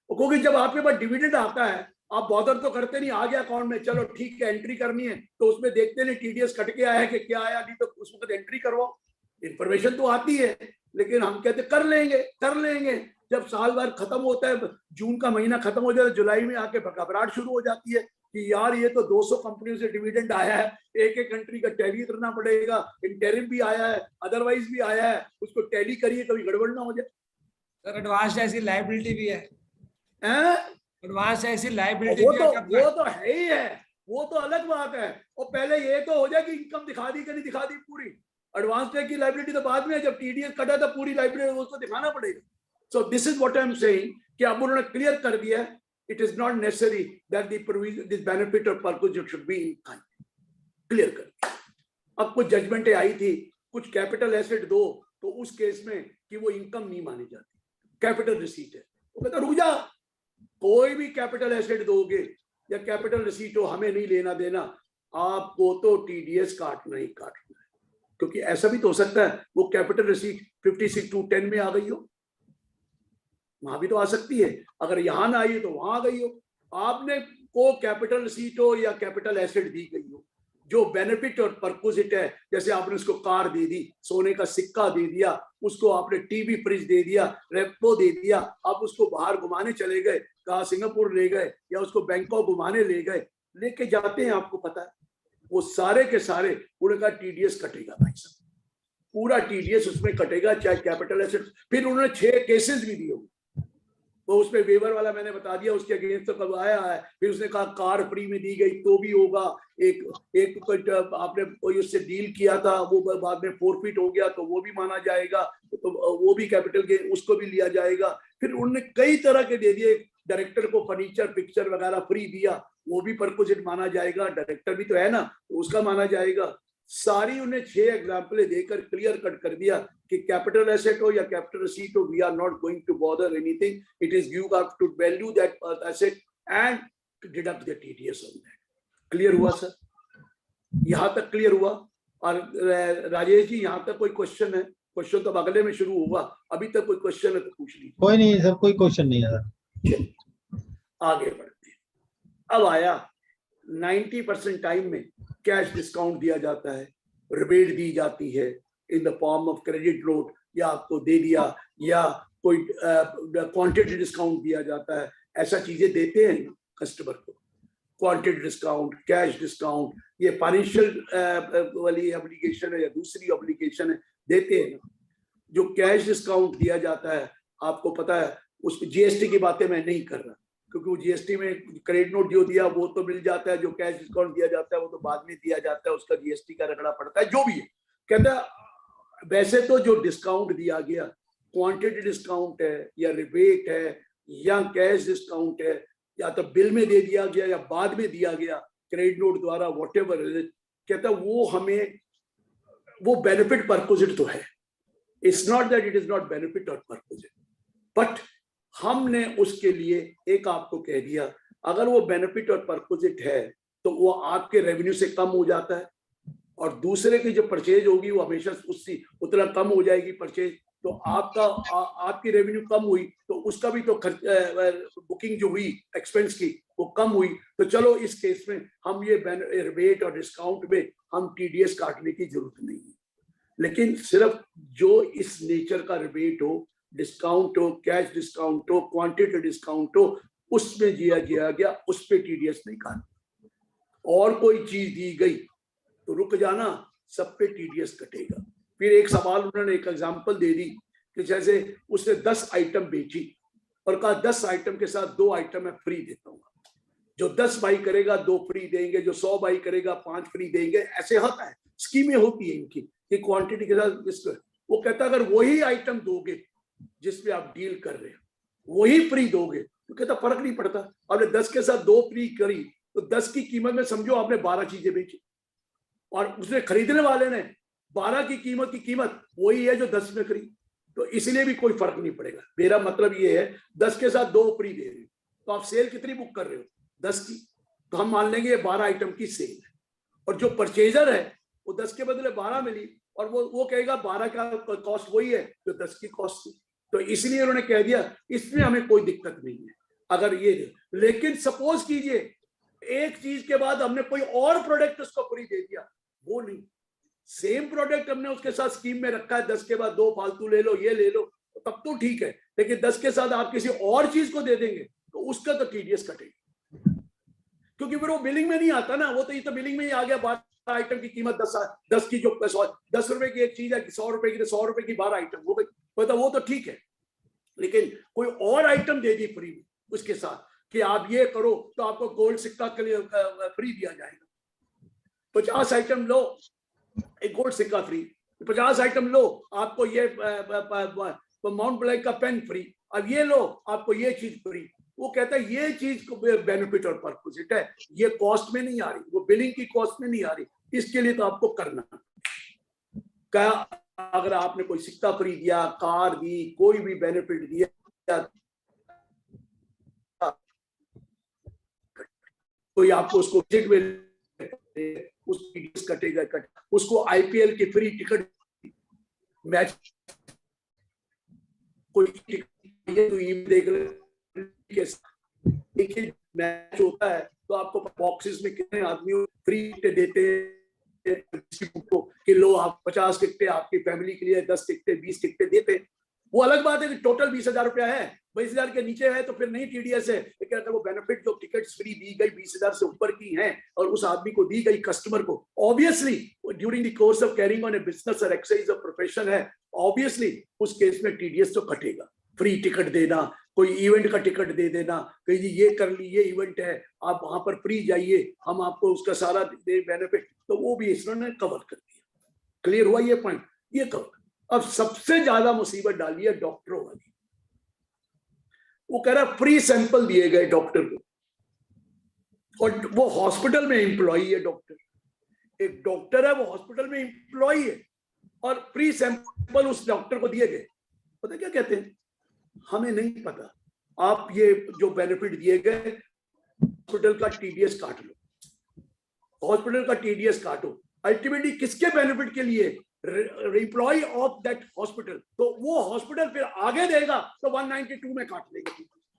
क्योंकि जब आपके पास डिविडेंड आता है आप बॉदर तो करते नहीं, आ गया अकाउंट में, चलो ठीक है एंट्री करनी है, तो उसमें देखते नहीं टीडीएस कट के आया है कि क्या आया, नहीं तो उस वक्त एंट्री करवाओ। इंफॉर्मेशन तो आती है, लेकिन हम कहते कर लेंगे। जब साल भर खत्म होता है, जून का महीना खत्म हो जाता है, जुलाई में आके घबराहट शुरू हो जाती है कि यार ये तो 200 कंपनियों से डिविडेंड आया है, एक एक कंट्री का टैली करना पड़ेगा, इंटरिम भी आया है, अदरवाइज भी आया है, उसको टैली करिए कभी गड़बड़ ना हो जाए। सर एडवांस ऐसी लायबिलिटी भी है, एडवांस ऐसी लायबिलिटी वो तो है ही है, वो तो अलग बात है। और पहले ये तो हो जाए कि इनकम दिखा दी कि नहीं दिखा दी पूरी, एडवांस पे की लायबिलिटी तो बाद में, जब टीडीएस कटा था पूरी लायबिलिटी उसको दिखाना पड़ेगा। So this is what I am saying कि अब उन्होंने क्लियर कर दिया, it is not necessary that this benefit और purpose should be in kind, clear कर दिया। अब कुछ जजमेंटें आई थी, कुछ कैपिटल एसेट दो तो उस केस में कि वो इनकम नहीं मानी जाती, कैपिटल रिसीट है, वो कहता रुक जा, कोई भी कैपिटल एसेट दोगे या कैपिटल रिसीट हो, हमें नहीं लेना देना, आपको तो टीडीएस काटना ही काटना है। क्योंकि ऐसा भी तो हो सकता है वो कैपिटल रिसीट 56(2)(10) में आ गई हो, वहां भी तो आ सकती है, अगर यहां ना आई तो वहां आ गई हो। आपने को कैपिटल रिसीट हो या कैपिटल एसेट दी गई हो, जो बेनिफिट और परक्विजिट है, जैसे आपने उसको कार दे दी, सोने का सिक्का दे दिया, उसको आपने टीवी फ्रिज दे दिया, रेपो दे दिया, आप उसको बाहर घुमाने चले गए, कहा सिंगापुर ले गए या उसको बैंकॉक घुमाने ले गए, लेके जाते हैं, आपको पता है वो सारे के सारे उनका टीडीएस कटेगा भाई साहब, पूरा टीडीएस उसमें कटेगा, चाहे कैपिटल एसेट। फिर उन्होंने 6 केसेस भी दिए, तो उसमें वेवर वाला मैंने बता दिया, उसके अगेंस्ट तो कब आया है। फिर उसने कहा कार फ्री में दी गई तो भी होगा, एक आपने कोई उससे डील किया था वो बाद में फोरफिट हो गया तो वो भी माना जाएगा, तो वो भी कैपिटल गेन, उसको भी लिया जाएगा। फिर उन्होंने कई तरह के दे दिए, डायरेक्टर को फर्नीचर पिक्चर वगैरह फ्री दिया, वो भी परक्विजिट माना जाएगा, डायरेक्टर भी तो है ना, तो उसका माना जाएगा। सारी उन्हें 6 एग्जाम्पलें देकर क्लियर कट कर दिया कि कैपिटल एसेट हो या कैपिटल रिसीट हो, we are not going to bother anything, it is you have to value that asset and deduct the TDS on that. Clear हुआ सर? यहां तक क्लियर हुआ? और राजेश जी यहाँ तक कोई क्वेश्चन है? क्वेश्चन तो अगले में शुरू होगा, अभी तक कोई क्वेश्चन है तो पूछ लीजिए। कोई नहीं सर, कोई क्वेश्चन नहीं है सर। आगे बढ़ते हैं। अब आया 90% टाइम में कैश डिस्काउंट दिया जाता है, रिबेट दी जाती है in the form of credit note, या आपको दे दिया, या कोई क्वांटिटी डिस्काउंट दिया जाता है, ऐसा चीजें देते हैं कस्टमर को। क्वांटिटी डिस्काउंट, कैश डिस्काउंट, ये फाइनेंशियल वाली एप्लीकेशन है या दूसरी एप्लीकेशन है, देते हैं। जो कैश डिस्काउंट दिया जाता है, आपको पता है उसमें जीएसटी की बातें मैं नहीं कर रहा, क्योंकि वो जीएसटी में क्रेडिट नोट जो दिया वो तो मिल जाता है, जो कैश डिस्काउंट दिया जाता है वो तो बाद में दिया जाता है, उसका जीएसटी का रगड़ा पड़ता है, जो भी है। कहता है वैसे तो जो डिस्काउंट दिया गया, क्वांटिटी डिस्काउंट है या रिबेट है या कैश डिस्काउंट है, या तो बिल में दे दिया गया या बाद में दिया गया क्रेडिट नोट द्वारा, व्हाटएवर, कहता है वो हमें वो बेनिफिट परक्विजिट तो है, it's not that it is not benefit और पर्पस, बट हमने उसके लिए एक आपको कह दिया, अगर वो बेनिफिट और पर्पोजिट है तो वो आपके रेवेन्यू से कम हो जाता है, और दूसरे की जो परचेज होगी वो हमेशा उससे उतना कम हो जाएगी परचेज, तो आपकी रेवेन्यू कम हुई तो उसका भी तो खर्च, बुकिंग जो हुई एक्सपेंस की वो कम हुई। तो चलो इस केस में हम ये रिबेट और डिस्काउंट में हम टीडीएस काटने की जरूरत नहीं है, लेकिन सिर्फ जो इस नेचर का रिबेट हो, डिस्काउंट हो, कैश डिस्काउंट हो, क्वांटिटी डिस्काउंट हो, उसमें दिया गया उस पे टीडीएस नहीं काटना। और कोई चीज दी गई तो रुक जाना, सब पे टीडीएस कटेगा। फिर एक सवाल उन्होंने एक एग्जांपल दे दी कि जैसे उसने 10 आइटम बेची और कहा 10 आइटम के साथ 2 आइटम मैं फ्री देता हूँ, जो 10 बाई करेगा 2 फ्री देंगे, जो 100 बाई करेगा 5 फ्री देंगे। ऐसे होता है, स्कीमें होती है इनकी कि क्वांटिटी के साथ। वो कहता अगर वही आइटम दोगे जिसपे आप डील कर रहे हो वही फ्री दोगे, तो कहता फर्क नहीं पड़ता। आपने 10 के साथ 2 फ्री करी तो 10 की कीमत में समझो आपने 12 चीजें बेची, और उसने खरीदने वाले ने 12 की कीमत वही है जो 10 में खरीद, तो इसलिए भी कोई फर्क नहीं पड़ेगा। मेरा मतलब ये है 10 के साथ 2 फ्री दे रहे हो तो आप सेल कितनी बुक कर रहे हो, 10 की, तो हम मान लेंगे ये 12 आइटम की सेल है, और जो परचेजर है वो 10 के बदले 12 मिली, और वो कहेगा 12 का कॉस्ट वही है जो 10 की कॉस्ट थी। तो इसलिए उन्होंने कह दिया इसमें हमें कोई दिक्कत नहीं है अगर ये। लेकिन सपोज कीजिए एक चीज के बाद हमने कोई और प्रोडक्ट उसको फ्री दे दिया, वो नहीं, सेम प्रोडक्ट हमने उसके साथ स्कीम में रखा है, 10 के बाद 2 फालतू ले लो, ये ले लो, तब तो ठीक है। लेकिन 10 के साथ आप किसी और चीज को दे देंगे तो उसका तो टीडीएस कटेगा, क्योंकि फिर वो बिलिंग में नहीं आता ना। वो तो ये तो बिलिंग में ही आ गया, 12 आइटम की कीमत 10 की, जो 10 रुपए की एक चीज है, 100 रुपए की, तो 100 रुपए की 12 आइटम, वो तो ठीक है। लेकिन कोई और आइटम दे दी फ्री उसके साथ कि आप ये करो तो आपको गोल्ड सिक्का के लिए फ्री दिया जाएगा, 50 आइटम लो एक गोल्ड सिक्का फ्री, 50 आइटम लो आपको ये माउंट ब्लैक का पेन फ्री, अब ये लो आपको ये चीज फ्री। वो कहता है ये चीज को बेनिफिट और पर्पस है, ये कॉस्ट में नहीं आ रही, वो बिलिंग की कॉस्ट में नहीं आ रही, इसके लिए तो आपको करना। क्या अगर आपने कोई सिक्का फ्री दिया, कार दी, कोई भी बेनिफिट दिया, कोई आपको उसको विजिट में उसकी कटेगा, उसको आईपीएल की फ्री टिकट, मैच कोई देख देखिए मैच होता है तो आपको बॉक्सेस में कितने आदमी फ्री टिकट देते हैं कि लो आप 50 टिकटें आपकी फैमिली के लिए, 10 टिकटें 20 टिकटें देते हैं। वो अलग बात है कि टोटल 20,000 रुपया है, 20,000 के नीचे है तो फिर नहीं टीडीएस है। लेकिन अगर वो बेनिफिट जो टिकट्स फ्री दी गई 20,000 से ऊपर की हैं और उस आदमी को दी गई कस्टमर को, obviously during the course of carrying on a business और एक्सरसाइज ऑफ प्रोफेशन है, ऑब्वियसली उस केस में टीडीएस तो कटेगा। फ्री टिकट देना, कोई इवेंट का टिकट दे देना, कहीं जी ये कर ली, ये इवेंट है आप वहां पर फ्री जाइए, हम आपको उसका सारा दे बेनिफिट, तो वो भी इसने कवर कर दिया। क्लियर हुआ ये पॉइंट, ये कवर। अब सबसे ज्यादा मुसीबत डाली है डॉक्टरों वाली। वो कह रहा फ्री सैंपल दिए गए डॉक्टर को, और वो हॉस्पिटल में एम्प्लॉई है डॉक्टर, एक डॉक्टर है वो हॉस्पिटल में एम्प्लॉई है, और फ्री सैंपल उस डॉक्टर को दिए गए। पता क्या कहते हैं, हमें नहीं पता, आप ये जो बेनिफिट दिए गए हॉस्पिटल का टीडीएस काट लो, हॉस्पिटल का टीडीएस काटो। अल्टीमेटली किसके बेनिफिट के लिए, एम्प्लॉय ऑफ दैट हॉस्पिटल। तो वो हॉस्पिटल फिर आगे देगा तो 192 में काट लेगा,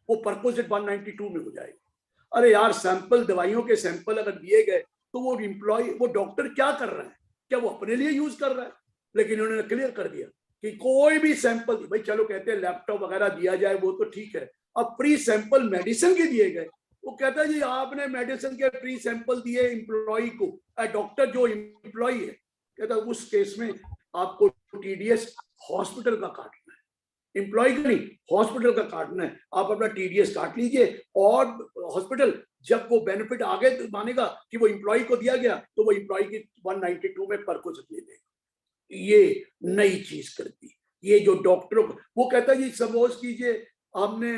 वो परपोजिट 192 में हो जाएगा। अरे यार सैंपल, दवाइयों के सैंपल अगर दिए गए तो वो एम्प्लॉय, वो डॉक्टर क्या कर रहा है, क्या वो अपने लिए यूज कर रहा है? लेकिन उन्होंने क्लियर कर दिया कि कोई भी सैंपल, भाई चलो कहते हैं लैपटॉप वगैरह दिया जाए वो तो ठीक है, अब फ्री सैंपल मेडिसिन के दिए गए, वो कहता है जी आपने मेडिसिन के फ्री सैंपल दिए एम्प्लॉय को, डॉक्टर जो एम्प्लॉय है, कहता है उस केस में आपको टीडीएस हॉस्पिटल का काटना है, एम्प्लॉय का नहीं, हॉस्पिटल का काटना है। आप अपना टीडीएस काट लीजिए, और हॉस्पिटल जब वो बेनिफिट आगे मानेगा कि वो एम्प्लॉय को दिया गया तो वो एम्प्लॉय की 192 में परकोजिट ले देगा। ये नई चीज करती, ये जो डॉक्टरों को, वो कहता है जी सपोज कीजिए हमने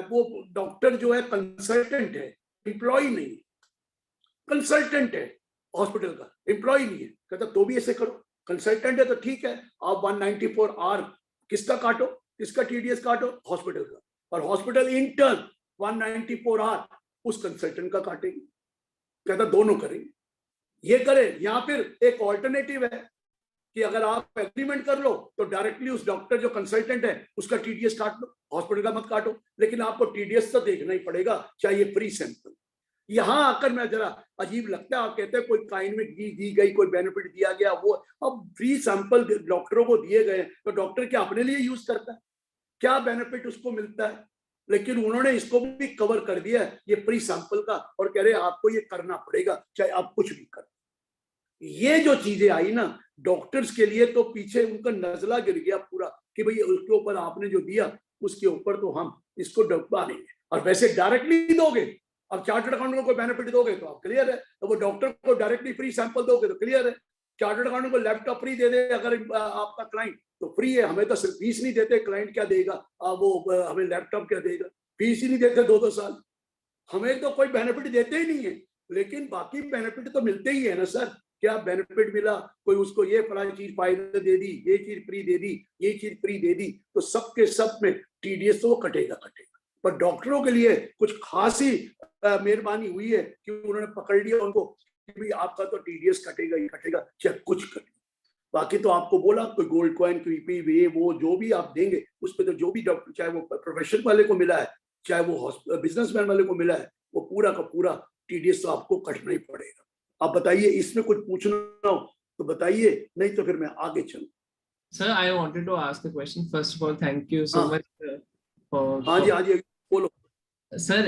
वो डॉक्टर जो है कंसल्टेंट है, एम्प्लॉय नहीं, कंसल्टेंट है हॉस्पिटल का, एम्प्लॉय नहीं है, कहता तो भी ऐसे करो, कंसल्टेंट है तो ठीक है, आप 194 आर किसका काटो, किसका टीडीएस काटो, हॉस्पिटल का, और हॉस्पिटल इंटर्न 194 आर उस कंसल्टेंट का काटेंगे, कहता दोनों करेंगे, ये करें। या फिर एक ऑल्टरनेटिव है कि अगर आप एग्रीमेंट कर लो तो डायरेक्टली उस डॉक्टर जो कंसल्टेंट है उसका टीडीएस काट लो, हॉस्पिटल का मत काटो, लेकिन आपको टीडीएस तो देखना ही पड़ेगा, चाहिए फ्री सैंपल। यहां आकर मैं जरा अजीब लगता है, आप कहते हैं कोई काइन में दी गई, कोई बेनिफिट दिया गया, वो अब फ्री सैंपल डॉक्टरों को दिए गए तो डॉक्टर क्या अपने लिए यूज करता है, क्या बेनिफिट उसको मिलता है? लेकिन उन्होंने इसको भी कवर कर दिया है ये फ्री सैंपल का, और कह रहे आपको ये करना पड़ेगा चाहे आप कुछ भी कर। ये जो चीजें आई ना डॉक्टर्स के लिए, तो पीछे उनका नजला गिर गया पूरा कि भाई उसके ऊपर आपने जो दिया उसके ऊपर तो हम इसको डब्बा नहीं है। और वैसे डायरेक्टली दोगे, अब चार्टर्ड अकाउंटेंट को कोई बेनिफिट दोगे तो आप क्लियर है, तो वो डॉक्टर को डायरेक्टली फ्री सैंपल दोगे तो क्लियर है। चार्टर्ड अकाउंटेंट को लैपटॉप फ्री दे दे अगर आपका क्लाइंट तो फ्री है, हमें तो सिर्फ फीस नहीं देते, क्लाइंट क्या देगा, वो हमें लैपटॉप क्या देगा, फीस ही नहीं देते 2-2 साल, हमें तो कोई बेनिफिट देते ही नहीं है, लेकिन बाकी बेनिफिट तो मिलते ही है ना सर। क्या बेनिफिट मिला, कोई उसको ये फलानी चीज फायदा दे दी, ये चीज फ्री दे दी, ये चीज फ्री दे दी, तो सबके सब में टीडीएस तो वो कटेगा। पर डॉक्टरों के लिए कुछ खास ही मेहरबानी हुई है कि उन्होंने पकड़ लिया उनको कि भाई आपका तो टीडीएस कटेगा ही कटेगा, चाहे कुछ कटे। बाकी तो आपको बोला कोई गोल्ड कॉइन, कोई वे वो जो भी आप देंगे उस पर तो जो भी डॉक्टर, चाहे वो प्रोफेशन वाले को मिला है चाहे वो बिजनेसमैन वाले को मिला है, वो पूरा का पूरा टीडीएस तो आपको कटना ही पड़ेगा। आप बताइए, इसमें कुछ पूछना हो तो बताइए, नहीं तो फिर मैं आगे चलूं। Sir, I wanted to ask a question. First of all, thank you so much for. हाँ जी बोलो। सर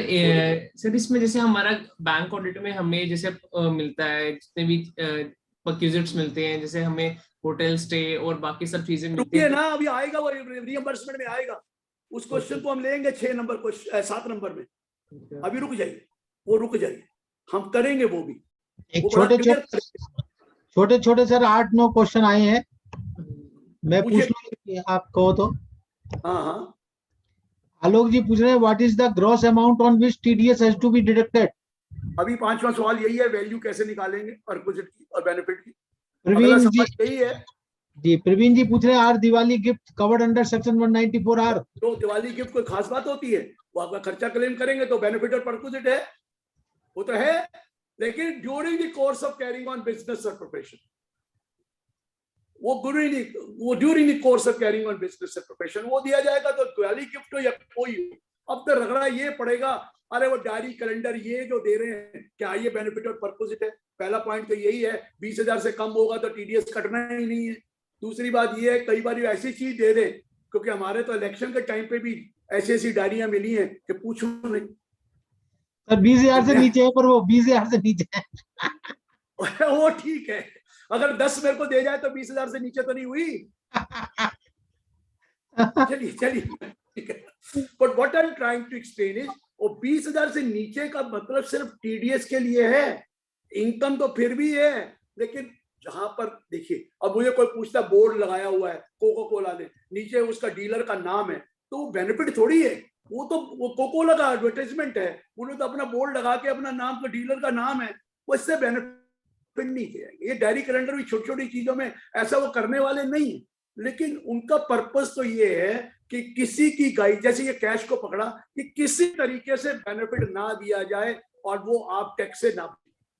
सर इसमें जैसे हमारा बैंक ऑडिट में हमें जैसे मिलता है जितने भी परक्यूजिट्स मिलते हैं, जैसे हमें होटल स्टे और बाकी सब चीजें मिलती है हैं ना, अभी आएगा वो रिइंबर्समेंट में आएगा, उस क्वेश्चन को हम लेंगे 6 नंबर क्वेश्चन 7 नंबर में। अभी रुक जाइए, वो रुक जाइए, हम करेंगे वो भी। एक छोटे छोटे सर 8-9 क्वेश्चन आए हैं, मैं पूछ लूं आप कहो तो। हाँ आलोक जी पूछ रहे हैं what is the gross amount on which TDS has to be deducted. अभी 5वां सवाल यही है, वैल्यू कैसे निकालेंगे परक्विजिट की और बेनिफिट की। प्रवीण जी यही है जी, प्रवीण जी पूछ रहे हैं are Diwali gift covered under section 194 R. तो दिवाली गिफ्ट कोई खास बात होती है, वो आपका खर्चा क्लेम करेंगे तो बेनिफिट और परक्विजिट है, वो तो है, लेकिन during the course of carrying on business और प्रोफेशन, वो during the course of carrying on business और प्रोफेशन वो दिया जाएगा। तो दिवाली गिफ्ट हो या कोई हो, अब तो रगड़ा ये पड़ेगा, अरे वो डायरी कैलेंडर ये जो दे रहे हैं क्या ये बेनिफिट और परक्विजिट है? पहला पॉइंट तो यही है, 20,000 से कम होगा तो टीडीएस कटना ही नहीं है। दूसरी बात ये है, कई बार ऐसी चीज दे दे, क्योंकि हमारे तो इलेक्शन के टाइम पे भी ऐसी ऐसी डायरियां मिली हैं कि पूछो नहीं। सर 20,000 से नीचे है, पर वो 20,000 से नीचे है। वो ठीक है, अगर 10 मेरे को दे जाए तो 20,000 से नीचे तो नहीं हुई। चलिए ठीक है, but what I am trying to explain is वो 20,000 से नीचे का मतलब सिर्फ टीडीएस के लिए है, इनकम तो फिर भी है। लेकिन जहां पर देखिए, अब मुझे कोई पूछता बोर्ड लगाया हुआ है कोका कोला ने, नीचे उसका डीलर का नाम है, तो वो बेनिफिट थोड़ी है, वो कोका कोला का एडवर्टाइजमेंट है, उन्होंने तो अपना बोर्ड लगा के अपना नाम तो डीलर का नाम है, वो इससे बेनिफिट नहीं किया। ये डायरी कैलेंडर भी छोटी छोटी चीजों में ऐसा वो करने वाले नहीं है, लेकिन उनका पर्पस तो ये है कि किसी की गाइड, जैसे ये कैश को पकड़ा, कि किसी तरीके से बेनिफिट ना दिया जाए और वो आप टैक्स से ना,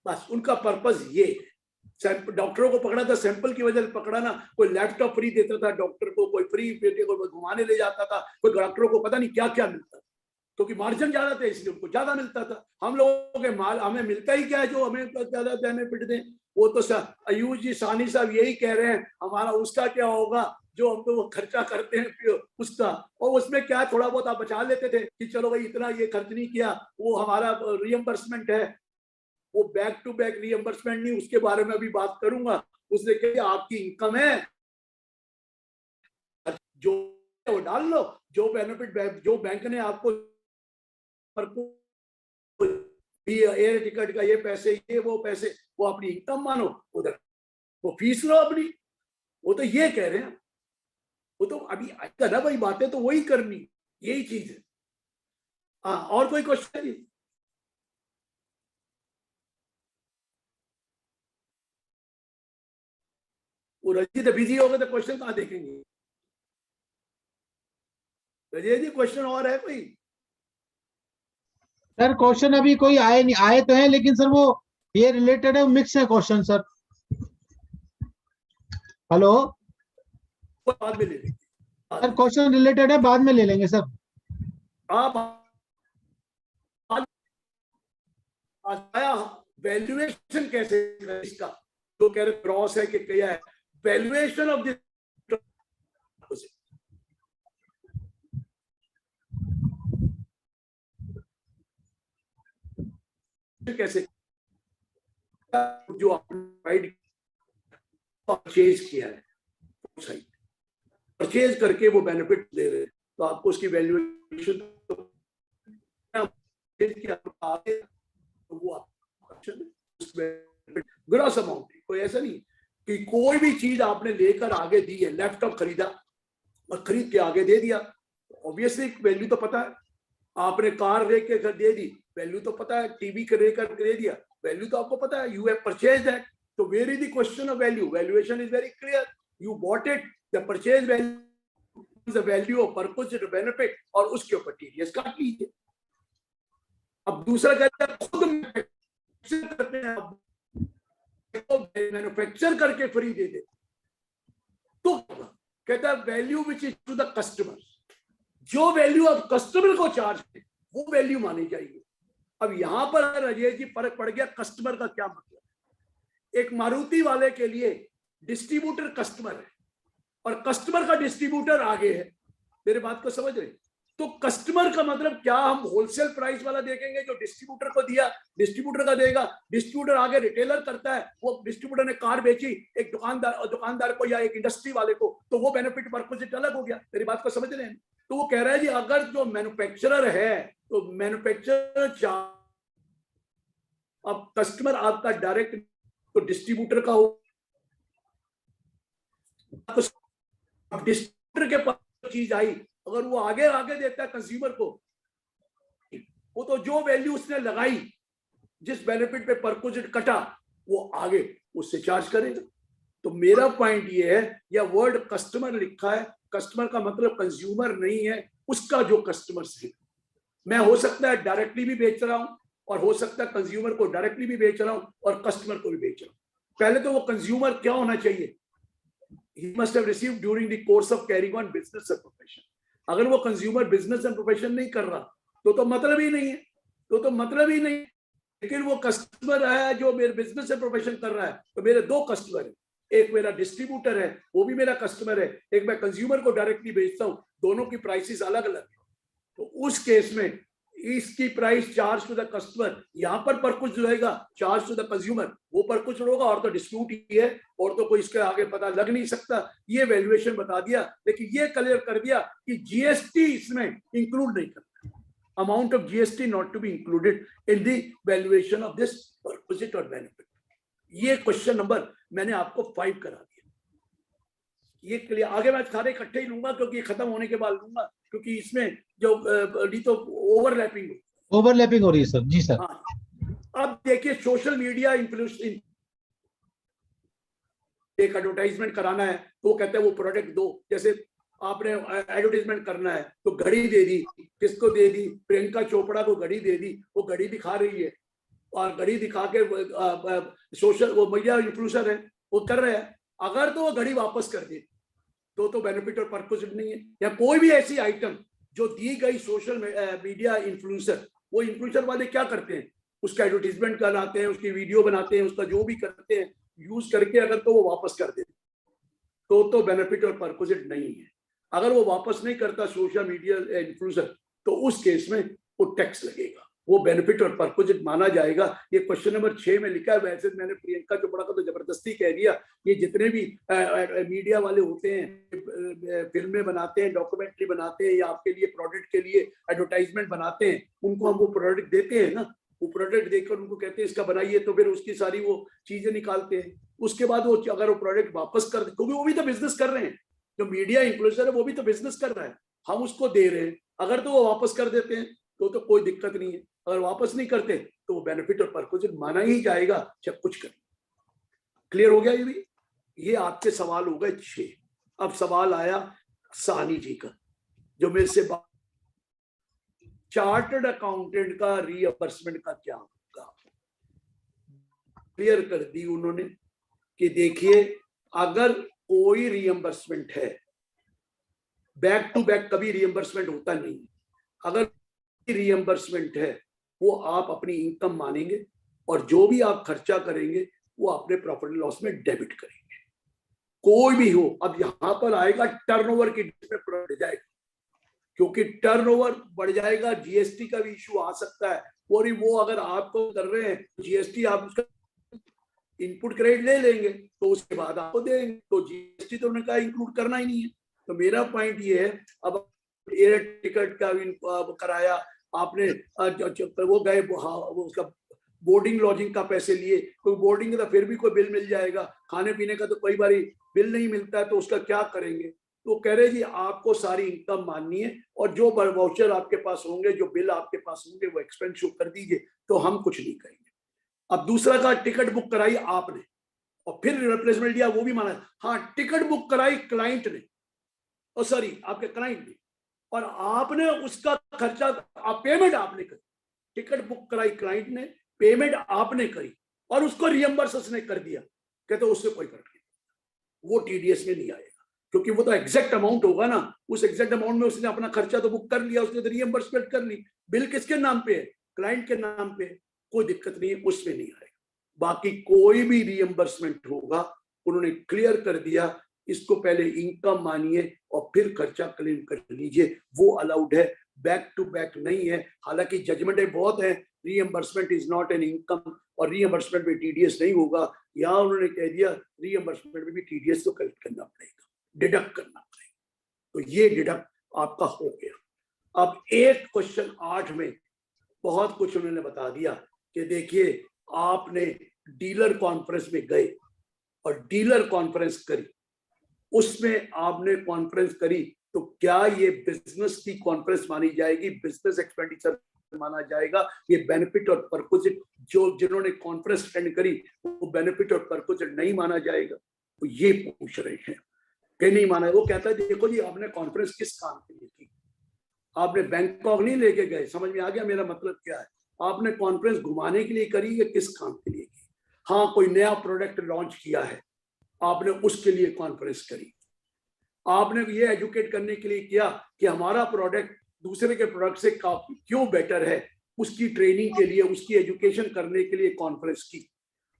बस उनका पर्पस ये है। डॉक्टरों को पकड़ा था सैंपल की वजह से पकड़ा ना, कोई लैपटॉप फ्री देता था डॉक्टर को, कोई फ्री बेटे को घुमाने ले जाता था, कोई डॉक्टरों को पता नहीं क्या क्या मिलता था, क्योंकि मार्जिन ज्यादा था इसलिए उनको ज्यादा मिलता था। हम लोगों के माल हमें मिलता ही क्या है जो हमें ज्यादा बेनिफिट दे, वो तो अयूब जी सानी साहब यही कह रहे हैं, हमारा उसका क्या होगा जो हम तो वो खर्चा करते हैं उसका, और उसमें क्या थोड़ा बहुत आप बचा लेते थे कि चलो भाई इतना ये खर्च नहीं किया, वो हमारा रिइंबर्समेंट है, वो बैक टू बैक रिइंबर्समेंट नहीं, उसके बारे में अभी बात करूंगा। उसने कहा आपकी इनकम है जो वो डाल लो, जो बेनिफिट जो बैंक ने आपको एयर टिकट का ये पैसे, ये वो पैसे, वो अपनी इनकम मानो, उधर वो फीस लो अपनी, वो तो ये कह रहे हैं, वो तो अभी आएगा ना भाई, बातें तो वही करनी, यही चीज है। हाँ, और कोई क्वेश्चन? वो रजित बिजी हो गए तो क्वेश्चन कहाँ देखेंगे? रजित जी क्वेश्चन और है कोई? सर क्वेश्चन अभी कोई आए नहीं, आए तो हैं लेकिन सर वो ये रिलेटेड है, मिक्स है क्वेश्चन सर। हेलो बाद में ले लेंगे। सर, क्वेश्चन रिलेटेड है, बाद में ले लेंगे सर। आप आया वैल्यूएशन कैसे है इसका, तो कह रहे क्रॉस है कि क्या है वैल्यूएशन ऑफ दिस, कैसे जो आपने परचेज किया है, परचेज करके वो बेनिफिट दे रहे हैं, तो आपको उसकी वैल्यूएशन वो ग्रॉस अमाउंट है। कोई ऐसा नहीं कि कोई भी चीज आपने लेकर आगे दी है, लैपटॉप खरीदा और खरीद के आगे दे दिया, ऑब्वियसली वैल्यू तो पता है। आपने कार लेकर दे दी, वैल्यू तो पता है। टीवी लेकर दे दिया, वैल्यू तो आपको पता है, यू हैव परचेज दैट। तो where is the question of value? Valuation is very clear, you bought it, the purchase value the value of purchase benefit, और उसके ऊपर टीडीएस काट लीजिए। अब दूसरा कहता है खुद करते हैं, मैन्युफैक्चर करके फ्री दे दे, तो कहता है value which is to the customer, जो वैल्यू आप कस्टमर को चार्ज है वो वैल्यू मानी जाएगी। अब यहां पर अजय जी फर्क पड़ गया, कस्टमर का क्या मतलब? एक मारुति वाले के लिए डिस्ट्रीब्यूटर कस्टमर है और कस्टमर का डिस्ट्रीब्यूटर आगे है। मेरे बात को समझ रहे? तो कस्टमर का मतलब क्या, हम होलसेल प्राइस वाला देखेंगे जो डिस्ट्रीब्यूटर को दिया, डिस्ट्रीब्यूटर का देगा, डिस्ट्रीब्यूटर आगे रिटेलर करता है, वो डिस्ट्रीब्यूटर ने कार बेची एक दुकानदार को या एक इंडस्ट्री वाले को, तो वो बेनिफिट परपोजिट अलग हो गया। मेरी बात को समझ रहे हैं? तो वो कह रहा है जी अगर जो मैन्युफैक्चरर है तो मैन्युफैक्चरर, अब कस्टमर आपका डायरेक्ट तो डिस्ट्रीब्यूटर का हो, अब डिस्ट्रीब्यूटर के पास चीज आई, अगर वो आगे देता है कंज्यूमर को, वो तो जो वैल्यू उसने लगाई, जिस बेनिफिट पे परपोजिट कटा, वो आगे उससे चार्ज करेगा। तो मेरा पॉइंट ये है, या वर्ड कस्टमर लिखा है, कस्टमर का मतलब कंज्यूमर नहीं है, उसका जो कस्टमर है। मैं हो सकता है डायरेक्टली भी बेच रहा हूं और हो सकता है कंज्यूमर को डायरेक्टली भी बेच रहा हूं और कस्टमर को भी बेच रहा हूं। पहले तो वो कंज्यूमर क्या होना चाहिए? He must have received during the course of carrying on business and profession. अगर वो कंज्यूमर बिजनेस एंड प्रोफेशन नहीं कर रहा तो मतलब ही नहीं है, तो मतलब ही नहीं। लेकिन वो कस्टमर है जो मेरे बिजनेस एंड प्रोफेशन कर रहा है, तो मेरे दो कस्टमर है, एक मेरा डिस्ट्रीब्यूटर है, वो भी मेरा कस्टमर है, एक मैं कंज्यूमर को डायरेक्टली बेचता हूँ, दोनों की प्राइसेस अलग अलग है। तो उस केस में इसकी price charge to the customer, यहाँ पर कुछ रहेगा चार्ज टू द कंज्यूमर, वो पर कुछ होगा, और तो डिस्प्यूट ही है और तो कोई इसके आगे पता लग नहीं सकता। ये वैल्यूएशन बता दिया, लेकिन ये क्लियर कर दिया कि जीएसटी इसमें इंक्लूड नहीं करता, amount of GST not to be included in the valuation of this perquisite और बेनिफिट। ये क्वेश्चन नंबर मैंने आपको 5 करा दिया। ये क्लियर, आगे मैं सारे इकट्ठे ही लूंगा क्योंकि खत्म होने के बाद लूंगा, क्योंकि इसमें जो तो ओवरलैपिंग हो रही है सर। जी सर। हाँ। अब देखिए सोशल मीडिया इन्फ्लुएंस, एक एडवर्टाइजमेंट कराना है तो वो कहते हैं वो प्रोडक्ट दो, जैसे आपने एडवर्टाइजमेंट करना है तो घड़ी दे दी, किसको दे दी? प्रियंका चोपड़ा को घड़ी दे दी, वो घड़ी दिखा रही है और घड़ी दिखा के सोशल वो मीडिया इन्फ्लुएंसर है वो कर रहे हैं, अगर तो वो घड़ी वापस कर दे तो बेनिफिट और पर्पस नहीं है। या कोई भी ऐसी आइटम जो दी गई सोशल मीडिया इन्फ्लुएंसर, वो इन्फ्लुएंसर वाले क्या करते हैं? उसका एडवर्टीजमेंट बनाते हैं, उसकी वीडियो बनाते हैं, उसका जो भी करते हैं यूज करके, अगर तो वो वापस कर देते तो बेनिफिट और पर्पस नहीं है। अगर वो वापस नहीं करता सोशल मीडिया इन्फ्लुएंसर, तो उस केस में वो टैक्स लगेगा, वो बेनिफिट और पर्पस माना जाएगा। ये क्वेश्चन नंबर 6 में लिखा है। वैसे मैंने प्रियंका चोपड़ा को तो जबरदस्ती कह दिया, ये जितने भी मीडिया वाले होते हैं, फिल्में बनाते हैं, डॉक्यूमेंट्री बनाते हैं या आपके लिए प्रोडक्ट के लिए एडवर्टाइजमेंट बनाते हैं, उनको हम वो प्रोडक्ट देते हैं ना, वो प्रोडक्ट देकर उनको कहते हैं इसका बनाइए, तो फिर उसकी सारी वो चीजें निकालते हैं। उसके बाद वो अगर वो प्रोडक्ट वापस कर, क्योंकि वो भी तो बिजनेस कर रहे हैं, जो मीडिया इन्फ्लुएंसर है वो भी तो बिजनेस कर रहा है, हम उसको दे रहे हैं, अगर तो वो वापस कर देते हैं तो कोई दिक्कत नहीं है, अगर वापस नहीं करते तो वो बेनिफिट और पर्पस माना ही जाएगा, चाहे कुछ करें। क्लियर हो गया ये भी? ये आपके सवाल हो गए 6। अब सवाल आया साहनी जी का, जो मेरे से चार्टर्ड अकाउंटेंट का रीइंबर्समेंट का क्या होगा। क्लियर कर दी उन्होंने कि देखिए अगर कोई रीइंबर्समेंट है, बैक टू बैक कभी रीइंबर्समेंट होता नहीं, अगर रीइंबर्समेंट है वो आप अपनी इनकम मानेंगे और जो भी आप खर्चा करेंगे वो अपने प्रॉफिट एंड लॉस में डेबिट करेंगे, कोई भी हो। अब यहां पर आएगा टर्नओवर की बढ़ जाएगा, क्योंकि टर्नओवर बढ़ जाएगा, जीएसटी का भी इशू आ सकता है। और वो अगर आपको कर रहे हैं जीएसटी, आप उसका इनपुट क्रेडिट ले लेंगे तो उसके बाद आपको देंगे, तो जीएसटी तो उन्होंने कहा इंक्लूड करना ही नहीं है। तो मेरा पॉइंट ये है, अब एयर टिकट का कराया आपने, वो गए उसका बोर्डिंग लॉजिंग का पैसे लिए, कोई बोर्डिंग का फिर भी कोई बिल मिल जाएगा, खाने पीने का तो कई बार बिल नहीं मिलता है, तो उसका क्या करेंगे। तो कह रहे जी आपको सारी इनकम माननी है और जो वाउचर आपके पास होंगे, जो बिल आपके पास होंगे वो एक्सपेंस शो कर दीजिए, तो हम कुछ नहीं करेंगे। अब दूसरा का टिकट बुक कराई आपने और फिर रिप्लेसमेंट दिया, वो भी माना। हाँ, टिकट बुक कराई क्लाइंट ने, और सॉरी आपके क्लाइंट ने, और आपने उसका खर्चा, पेमेंट आपने करी, टिकट बुक कराई क्लाइंट ने, पेमेंट आपने करी और उसको रियम्बर्स उसने कर दिया, कहते उससे कोई फर्क नहीं, वो टीडीएस में नहीं आएगा, क्योंकि वो तो एग्जैक्ट अमाउंट होगा ना, उस एग्जैक्ट अमाउंट में उसने अपना खर्चा तो बुक कर लिया, उसने तो रियम्बर्समेंट कर ली, बिल किसके नाम पे है, क्लाइंट के नाम पे, कोई दिक्कत नहीं है, उसमें नहीं आएगा। बाकी कोई भी रियम्बर्समेंट होगा, उन्होंने क्लियर कर दिया, इसको पहले इनकम मानिए और फिर खर्चा क्लेम कर लीजिए, वो अलाउड है, बैक टू बैक नहीं है। हालांकि जजमेंटें बहुत है, reimbursement is not an income और रीइंबर्समेंट में टीडीएस नहीं होगा। यहाँ उन्होंने कह दिया रीइंबर्समेंट में भी टीडीएस तो कलेक्ट करना पड़ेगा, डिडक्ट करना पड़ेगा, तो ये डिडक्ट आपका हो गया। अब एक क्वेश्चन 8 में बहुत कुछ उन्होंने बता दिया कि देखिए आपने डीलर कॉन्फ्रेंस में गए और डीलर कॉन्फ्रेंस करी, उसमें आपने कॉन्फ्रेंस करी, तो क्या ये बिजनेस की कॉन्फ्रेंस मानी जाएगी, बिजनेस एक्सपेंडिचर माना जाएगा, ये बेनिफिट और परक्विजिट जो जिन्होंने कॉन्फ्रेंस अटेंड करी वो बेनिफिट और परक्विजिट नहीं माना जाएगा, तो ये पूछ रहे हैं कि नहीं माना है। वो कहता है देखो जी आपने कॉन्फ्रेंस किस काम के लिए की, आपने बैंकॉक नहीं लेके गए, समझ में आ गया मेरा मतलब क्या है, आपने कॉन्फ्रेंस घुमाने के लिए करी या किस काम के लिए की। हाँ, कोई नया प्रोडक्ट लॉन्च किया है, आपने उसके लिए कॉन्फ्रेंस करी, आपने ये एजुकेट करने के लिए किया कि हमारा प्रोडक्ट दूसरे के प्रोडक्ट से क्यों बेटर है, उसकी ट्रेनिंग के लिए, उसकी एजुकेशन करने के लिए कॉन्फ्रेंस की।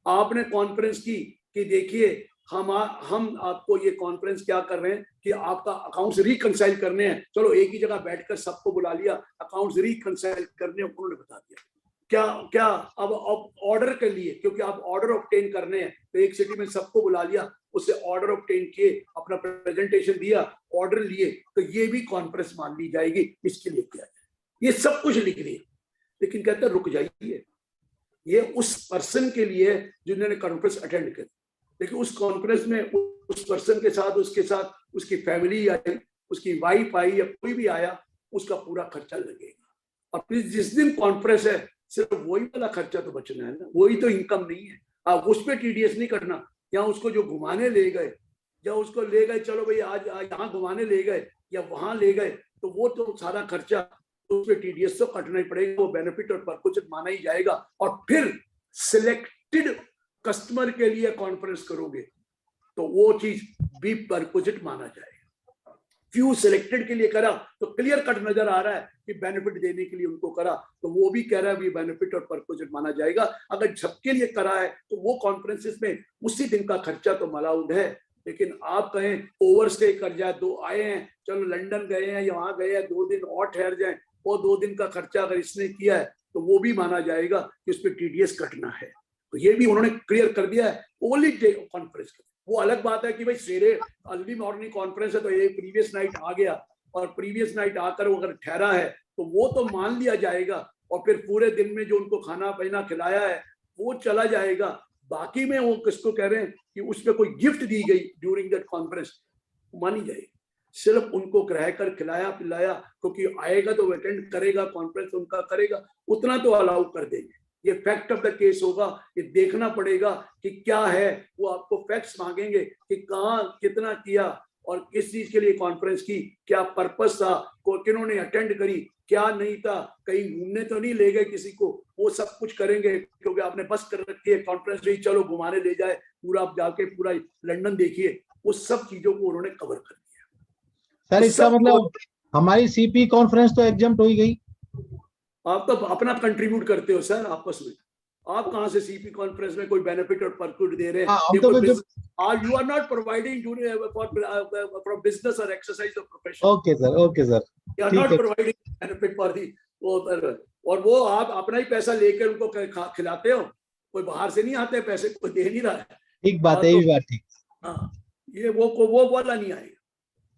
आपने कॉन्फ्रेंस की कि देखिए हम आपको ये कॉन्फ्रेंस क्या कर रहे हैं कि आपका अकाउंट्स रिकंसाइल करने हैं, चलो एक ही जगह बैठकर सबको बुला लिया, अकाउंट्स रिकंसाइल करने उन्होंने बता दिया। क्या अब ऑर्डर के लिए, क्योंकि आप ऑर्डर ऑब्टेन करने हैं, तो एक सिटी में सबको बुला लिया, उससे ऑर्डर ऑब्टेन किए, अपना प्रेजेंटेशन दिया, ऑर्डर लिए, तो ये भी कॉन्फ्रेंस मान ली जाएगी, इसके लिए किया जाए, ये सब कुछ लिख दिए। लेकिन कहते हैं रुक जाइए, ये उस पर्सन के लिए जिन्होंने कॉन्फ्रेंस अटेंड करी, लेकिन उस कॉन्फ्रेंस में उस पर्सन के साथ, उसके साथ उसकी फैमिली आई, उसकी वाइफ आई या कोई भी आया, उसका पूरा खर्चा लगेगा। और फिर जिस दिन कॉन्फ्रेंस है सिर्फ वही वाला खर्चा तो बचना है ना, वही तो इनकम नहीं है, आप उस पर टीडीएस नहीं करना। या उसको जो घुमाने ले गए, या उसको ले गए, चलो भाई आज यहाँ घुमाने ले गए या वहां ले गए, तो वो तो सारा खर्चा उस पर टीडीएस तो कटना ही पड़ेगा, वो बेनिफिट और परक्विजिट माना ही जाएगा। और फिर सिलेक्टेड कस्टमर के लिए कॉन्फ्रेंस करोगे तो वो चीज भी परक्विजिट माना जाएगा। फ्यू सिलेक्टेड के लिए करा तो क्लियर कट नजर आ रहा है कि बेनिफिट देने के लिए उनको करा, तो वो भी कह रहा है बेनिफिट और परक्विजिट माना जाएगा। अगर सबके लिए करा है तो वो कॉन्फ्रेंसेस में उसी दिन का खर्चा तो अलाउड है। लेकिन आप कहें ओवर स्टे कर जाए, 2 आए हैं, चलो लंदन गए हैं या वहां गए हैं, 2 दिन और ठहर जाए, और 2 दिन का खर्चा अगर इसने किया है तो वो भी माना जाएगा कि उस पर टीडीएस कटना है। तो ये भी उन्होंने क्लियर कर दिया है। ओनली डे कॉन्फ्रेंस, वो अलग बात है कि भाई सवेरे अर्ली मॉर्निंग कॉन्फ्रेंस है तो ये प्रीवियस नाइट आ गया और प्रीवियस नाइट आकर वो अगर ठहरा है तो वो तो मान लिया जाएगा, और फिर पूरे दिन में जो उनको खाना पीना खिलाया है वो चला जाएगा। बाकी में वो किसको कह रहे हैं कि उसमें कोई गिफ्ट दी गई ड्यूरिंग दैट कॉन्फ्रेंस, मानी जाएगी। सिर्फ उनको रहकर खिलाया पिलाया, क्योंकि आएगा तो अटेंड करेगा, कॉन्फ्रेंस उनका करेगा, उतना तो अलाउ कर देंगे। ये फैक्ट ऑफ द केस होगा, ये देखना पड़ेगा कि क्या है। वो आपको फैक्ट्स मांगेंगे कि कहाँ कितना किया और किस चीज के लिए कॉन्फ्रेंस की, क्या पर्पस था, किन्होंने अटेंड करी, क्या नहीं था, कहीं घूमने तो नहीं ले गए किसी को, वो सब कुछ करेंगे। क्योंकि आपने बस कर रखी है कॉन्फ्रेंस रही, चलो घुमाने ले जाए, पूरा आप जाके पूरा लंदन देखिए, वो सब चीजों को उन्होंने कवर कर दिया। सर इसका मतलब हमारी सीपी कॉन्फ्रेंस तो एग्जम्प्ट हो ही गई। आप तो अपना कंट्रीब्यूट करते हो सर आपस में, आप कहां से सीपी कॉन्फ्रेंस में कोई बेनिफिट और परक्यूट दे रहे हैं? You are not providing for business और exercise of profession. Okay sir, okay sir, you are not providing benefit for the, और वो आप अपना ही पैसा लेकर उनको खिलाते हो, कोई बाहर से नहीं आते पैसे, कोई दे नहीं रहा है। ठीक बात है, ये बात ठीक। हाँ, ये वो वाला नहीं आएगा।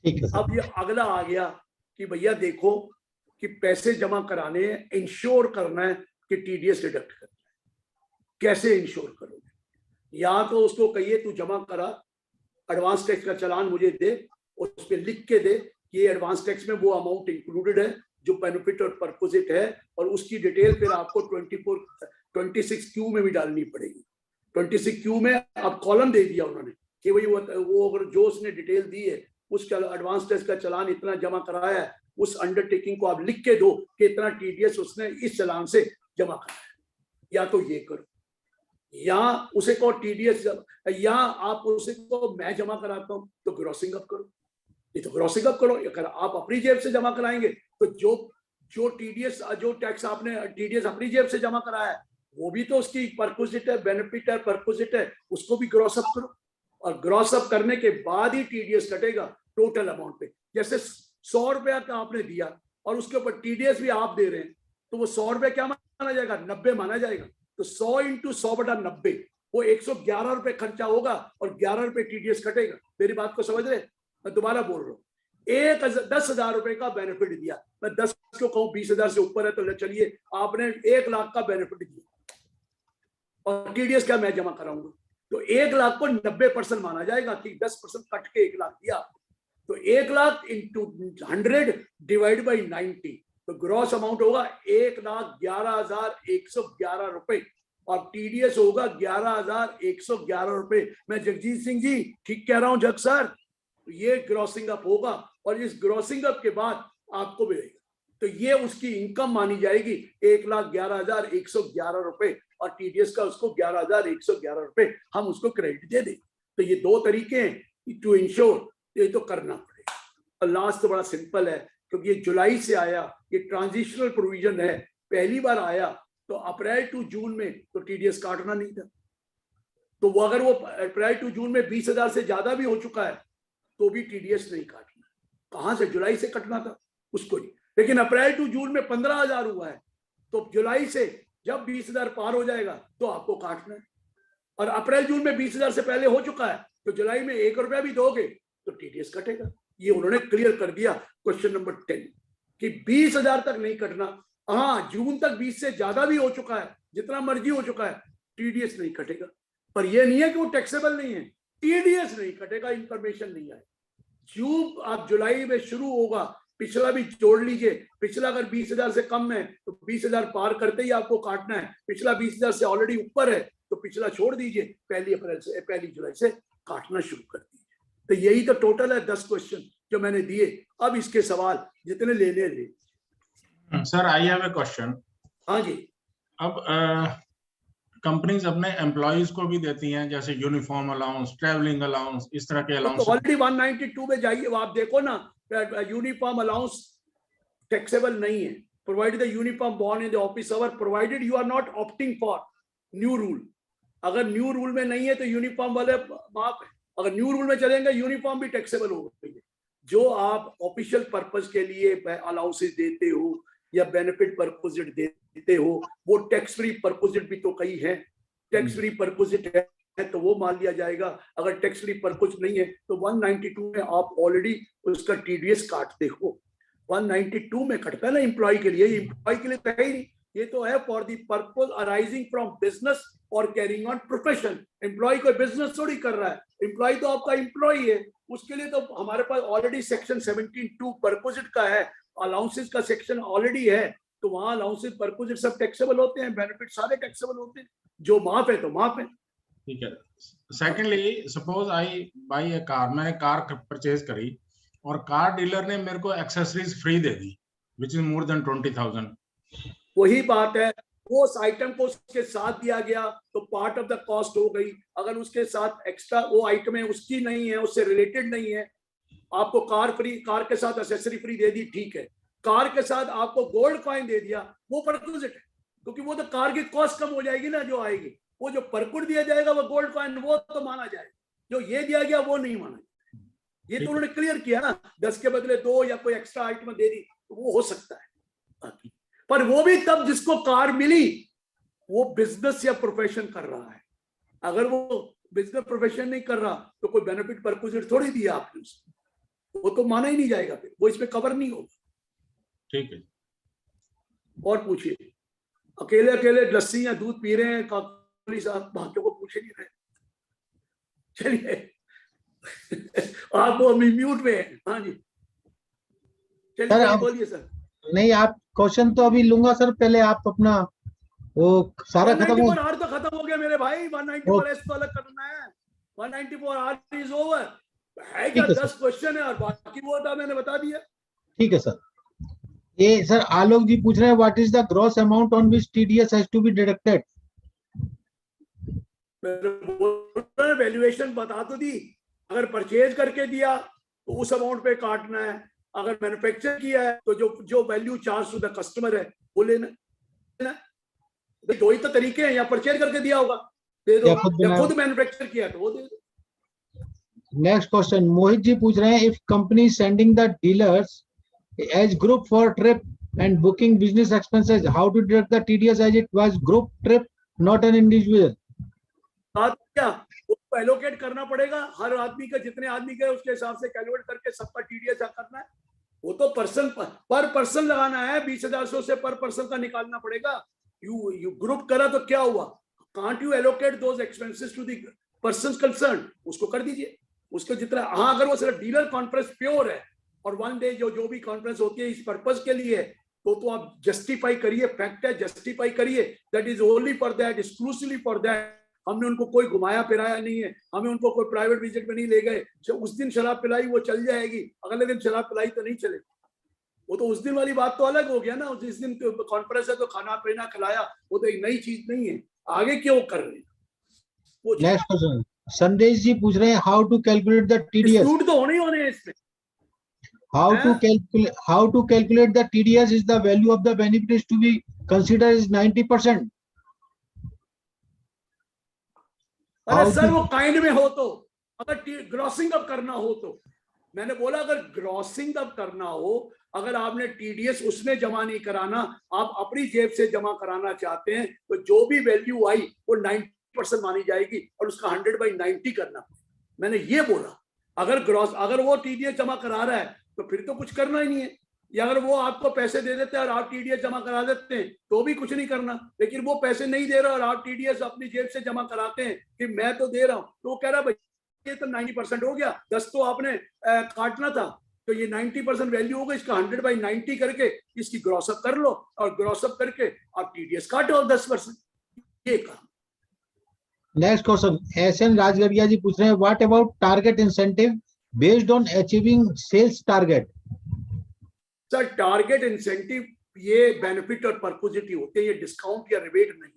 ठीक है सर। अब ये अगला आ गया कि भैया देखो कि पैसे जमा कराने हैं, इंश्योर करना है कि टीडीएस डिडक्ट करना है। कैसे इंश्योर करोगे? या तो उसको कहिए तू जमा करा, एडवांस टैक्स का चालान मुझे दे, और उस पर लिख के दे कि ये एडवांस टैक्स में वो अमाउंट इंक्लूडेड है जो बेनिफिट और परपोजिट है, और उसकी डिटेल फिर आपको 26Q में भी डालनी पड़ेगी। 26Q में अब कॉलम दे दिया उन्होंने कि भाई वो अगर जो उसने डिटेल दी है, उसका एडवांस टैक्स का चालान इतना जमा कराया है, उस अंडरटेकिंग को आप लिख के दो कि इतना टीडीएस उसने इस चालान से जमा कराया। या तो ये करो, या उसे को टीडीएस, या आप उसे को मैं जमा कराता हूं तो ग्रॉसिंग अप करो। ये तो ग्रॉसिंग अप करो। अगर आप अपनी जेब से जमा कराएंगे तो जो टीडीएस, जो टैक्स आपने टीडीएस अपनी जेब से जमा कराया है, वो भी तो उसकी परक्विजिट है, बेनिफिट है, परक्विजिट है, उसको भी ग्रॉस अप करो। और ग्रॉस अप करने के बाद ही टीडीएस कटेगा टोटल अमाउंट पे। जैसे 100 रुपया का आपने दिया और उसके ऊपर टीडीएस भी आप दे रहे हैं, तो वो 100 रुपया क्या माना जाएगा? 90 माना जाएगा। तो 100 × 100/90, वो 111 रुपए खर्चा होगा और 11 रुपए टीडीएस कटेगा। मेरी बात को समझ रहे? मैं दोबारा बोल रहा हूँ, 10,000 रुपए का बेनिफिट दिया, मैं 10 क्यों कहूँ, 20,000 से ऊपर है तो चलिए, आपने 1 लाख का बेनिफिट दिया और टीडीएस क्या मैं जमा कराऊंगा, तो 1 लाख को 90% माना जाएगा कि 10% कट के 1 लाख दिया। तो 1 लाख × 100 डिवाइड बाई 90, तो ग्रॉस अमाउंट होगा 1,11,111 रुपए और टीडीएस होगा 11,111 रुपए। मैं जगजीत सिंह जी ठीक कह रहा हूं जग सर? ये ग्रॉसिंग अप होगा और इस ग्रॉसिंग अप के बाद आपको मिलेगा, तो ये उसकी इनकम मानी जाएगी 1,11,111 रुपए और टीडीएस का उसको 11,111 रुपए हम उसको क्रेडिट दे दें। तो ये 2 तरीके हैं टू इंश्योर, ये तो करना पड़ेगा। और लास्ट तो बड़ा सिंपल है, क्योंकि ये जुलाई से आया, ये ट्रांजिशनल प्रोविजन है, पहली बार आया, तो अप्रैल टू जून में तो टीडीएस काटना नहीं था। तो वो अगर वो अप्रैल टू जून में 20,000 से ज्यादा भी हो चुका है तो भी टीडीएस नहीं काटना। कहां से? जुलाई से कटना था उसको नहीं, लेकिन अप्रैल टू जून में 15,000 हुआ है, तो जुलाई से जब 20,000 पार हो जाएगा तो आपको काटना है। और अप्रैल जून में 20,000 से पहले हो चुका है तो जुलाई में 1 रुपया भी दोगे तो टीडीएस कटेगा। ये उन्होंने क्लियर कर दिया क्वेश्चन नंबर 10 कि 20,000 तक नहीं कटना। हाँ, जून तक 20 से ज्यादा भी हो चुका है, जितना मर्जी हो चुका है, टीडीएस नहीं कटेगा। पर यह नहीं है कि वो टैक्सेबल नहीं है, टीडीएस नहीं कटेगा, इंफॉर्मेशन नहीं आए। जो आप जुलाई में शुरू होगा, पिछला भी जोड़ लीजिए, पिछला अगर 20,000 से कम है तो 20,000 पार करते ही आपको काटना है। पिछला 20,000 से ऑलरेडी ऊपर है तो पिछला छोड़ दीजिए, 1 जुलाई से काटना शुरू कर दीजिए। तो यही तो टोटल है 10 क्वेश्चन जो मैंने दिए। अब इसके सवाल जितने लेने ले। Sir I have a question. हाँ जी। अब कंपनीज अपने एम्प्लॉइज को भी देती हैं, जैसे यूनिफॉर्म अलाउंस, ट्रैवलिंग अलाउंस, इस तरह के अलाउंस। तो ऑलरेडी 192 में जाइए, आप देखो ना, यूनिफॉर्म अलाउंस टैक्सेबल नहीं है। Provided the uniform born in the office hour, provided you are not opting for new rule. अगर न्यू रूल में नहीं है तो यूनिफॉर्म वाले माफ है, अगर न्यू रूल में चलेंगे यूनिफॉर्म भी टैक्सेबल होगा। जो आप ऑफिशियल पर्पस के लिए अलाउंसेस देते हो या बेनिफिट परपोजिट देते हो, वो टैक्स फ्री परपोजिट भी तो कई है। टैक्स फ्री परपोजिट है तो वो मान लिया जाएगा, अगर टैक्स फ्री परपोजिट नहीं है तो 192 में आप ऑलरेडी उसका टीडीएस काटते हो। 192 में कटता है ना एम्प्लॉय के लिए, एम्प्लॉय के लिए तो है ही नहीं, ये तो है for the purpose arising from business और कैरिंग ऑन प्रोफेशन। एम्प्लॉय कोई बिजनेस थोड़ी कर रहा है, एम्प्लॉय तो आपका एम्प्लॉय है, उसके लिए तो हमारे पास ऑलरेडी सेक्शन 17(2) परपोजिट का है, अलाउंसेस का सेक्शन ऑलरेडी है तो वहां अलाउंसेस परक्विजिट सब टैक्सेबल होते हैं, बेनिफिट सारे टैक्सेबल होते हैं, जो माफ है तो माफ है। ठीक है। Secondly, suppose I by A car, मैंने कार परचेज करी और कार डीलर ने मेरे को accessories free they the which is more than 20,000। वही बात है, वो उस आइटम को उसके साथ दिया गया तो पार्ट ऑफ द कॉस्ट हो गई। अगर उसके साथ एक्स्ट्रा वो आइटम है, उसकी नहीं है, उससे रिलेटेड नहीं है, आपको कार फ्री, कार के साथ एक्सेसरी फ्री दे दी, ठीक है। कार के साथ आपको गोल्ड कॉइन दे दिया, वो परक्विजिट है, क्योंकि वो तो कार की कॉस्ट कम हो जाएगी ना जो आएगी। वो जो परकुट दिया जाएगा वो गोल्ड कॉइन, वो तो माना जाएगा, जो ये दिया गया वो नहीं माना जाएगा। ये तो उन्होंने क्लियर किया ना, 10 के बदले 2 या कोई एक्स्ट्रा आइटम दे दी तो वो हो सकता है, पर वो भी तब जिसको कार मिली वो बिजनेस या प्रोफेशन कर रहा है। अगर वो बिजनेस प्रोफेशन नहीं कर रहा तो कोई बेनिफिट परक्विजिट थोड़ी दिया आपने उसको, वो तो माना ही नहीं जाएगा, फिर वो इसमें कवर नहीं होगा। ठीक है। और पूछिए, अकेले अकेले लस्सी या दूध पी रहे हैं काकोली साहब, बाकियों को पूछे नहीं रहे। चलिए आप वो म्यूट में हैं। हाँ जी चलिए बोलिए सर। नहीं, आप क्वेश्चन तो अभी लूंगा सर, पहले आप अपना वो सारा खत्म हो। 194 आर तो खत्म हो गया मेरे भाई, 194 एस तो अलग करना है, 194 आर इज ओवर है क्या? 10 क्वेश्चन है और बाकी वो था मैंने बता दिया। ठीक है सर। ये सर आलोक जी पूछ रहे हैं what is the gross amount on which TDS has to be deducted. Valuation बता तो दी, अगर परचेज करके दिया तो उस अमाउंट पे काटना है, अगर मैन्युफैक्चर किया है तो जो value charge to the customer है वो लेना। दो ही तो तरीके हैं, या परचेज करके दिया होगा दे दो, या खुद मैन्युफैक्चर किया तो वो दे दो। नेक्स्ट क्वेश्चन मोहित जी पूछ रहे हैं if company sending the dealers as group for trip and booking business expenses, how to deduct the TDS as it was group trip not an individual. क्या उसको एलोकेट करना पड़ेगा, हर आदमी का जितने आदमी गए उसके हिसाब से कैलकुलेट करके सबका टीडीएस करना है। वो तो पर्सन पर पर्सन लगाना है, 20,000 से पर पर्सन का निकालना पड़ेगा। यू ग्रुप करा तो क्या हुआ, can't you allocate those expenses to the person concern, उसको कर दीजिए उसको जितना। हाँ अगर वो सिर्फ डीलर कॉन्फ्रेंस प्योर है और वन डे जो भी कॉन्फ्रेंस होती है इस पर्पज के लिए, तो आप जस्टिफाई करिए, फैक्ट है जस्टिफाई करिए, that is only for that, exclusively for that. हमने उनको कोई घुमाया फिराया नहीं है, हमें उनको कोई प्राइवेट विजिट में नहीं ले गए। उस दिन शराब पिलाई वो चल जाएगी, अगले दिन शराब पिलाई तो नहीं चलेगी। वो तो उस दिन वाली बात तो अलग हो गया ना, जिस दिन कॉन्फ्रेंस है तो खाना पीना खिलाया, वो तो एक नई चीज नहीं है। आगे क्यों कर रहे हैं। नेक्स्ट क्वेश्चन संदेश जी पूछ रहे हैं how to calculate the TDS. Dispute तो होने ही होने हैं इसमें। how to calculate the TDS is the value of the benefit is to be considered is 90%. अरे सर वो काइंड में हो तो, अगर ग्रॉसिंग अप करना हो तो, मैंने बोला अगर ग्रॉसिंग अप करना हो, अगर आपने टीडीएस उसमें जमा नहीं कराना, आप अपनी जेब से जमा कराना चाहते हैं, तो जो भी वैल्यू आई वो 90% मानी जाएगी और उसका 100/90 करना। मैंने ये बोला अगर वो टीडीएस जमा करा रहा है तो फिर तो कुछ करना ही नहीं है, या अगर वो आपको पैसे दे देते हैं और आप टीडीएस जमा करा देते हैं तो भी कुछ नहीं करना। लेकिन वो पैसे नहीं दे रहा और आप टीडीएस अपनी जेब से जमा कराते हैं कि मैं तो दे रहा हूं, तो वो कह रहा भाई ये तो 90% हो गया, 10 तो आपने काटना था, तो ये 90% वैल्यू होगा, इसका 100/90 करके इसकी ग्रॉसअप कर लो और ग्रॉसअप करके आप टीडीएस काटो 10%। ये कहा। Next question S N Rajgarhia ji पूछ रहे हैं what about target incentive based on achieving sales target. Sir target incentive ये बेनिफिट और परक्विजिटी होते हैं, ये डिस्काउंट या रिबेट नहीं,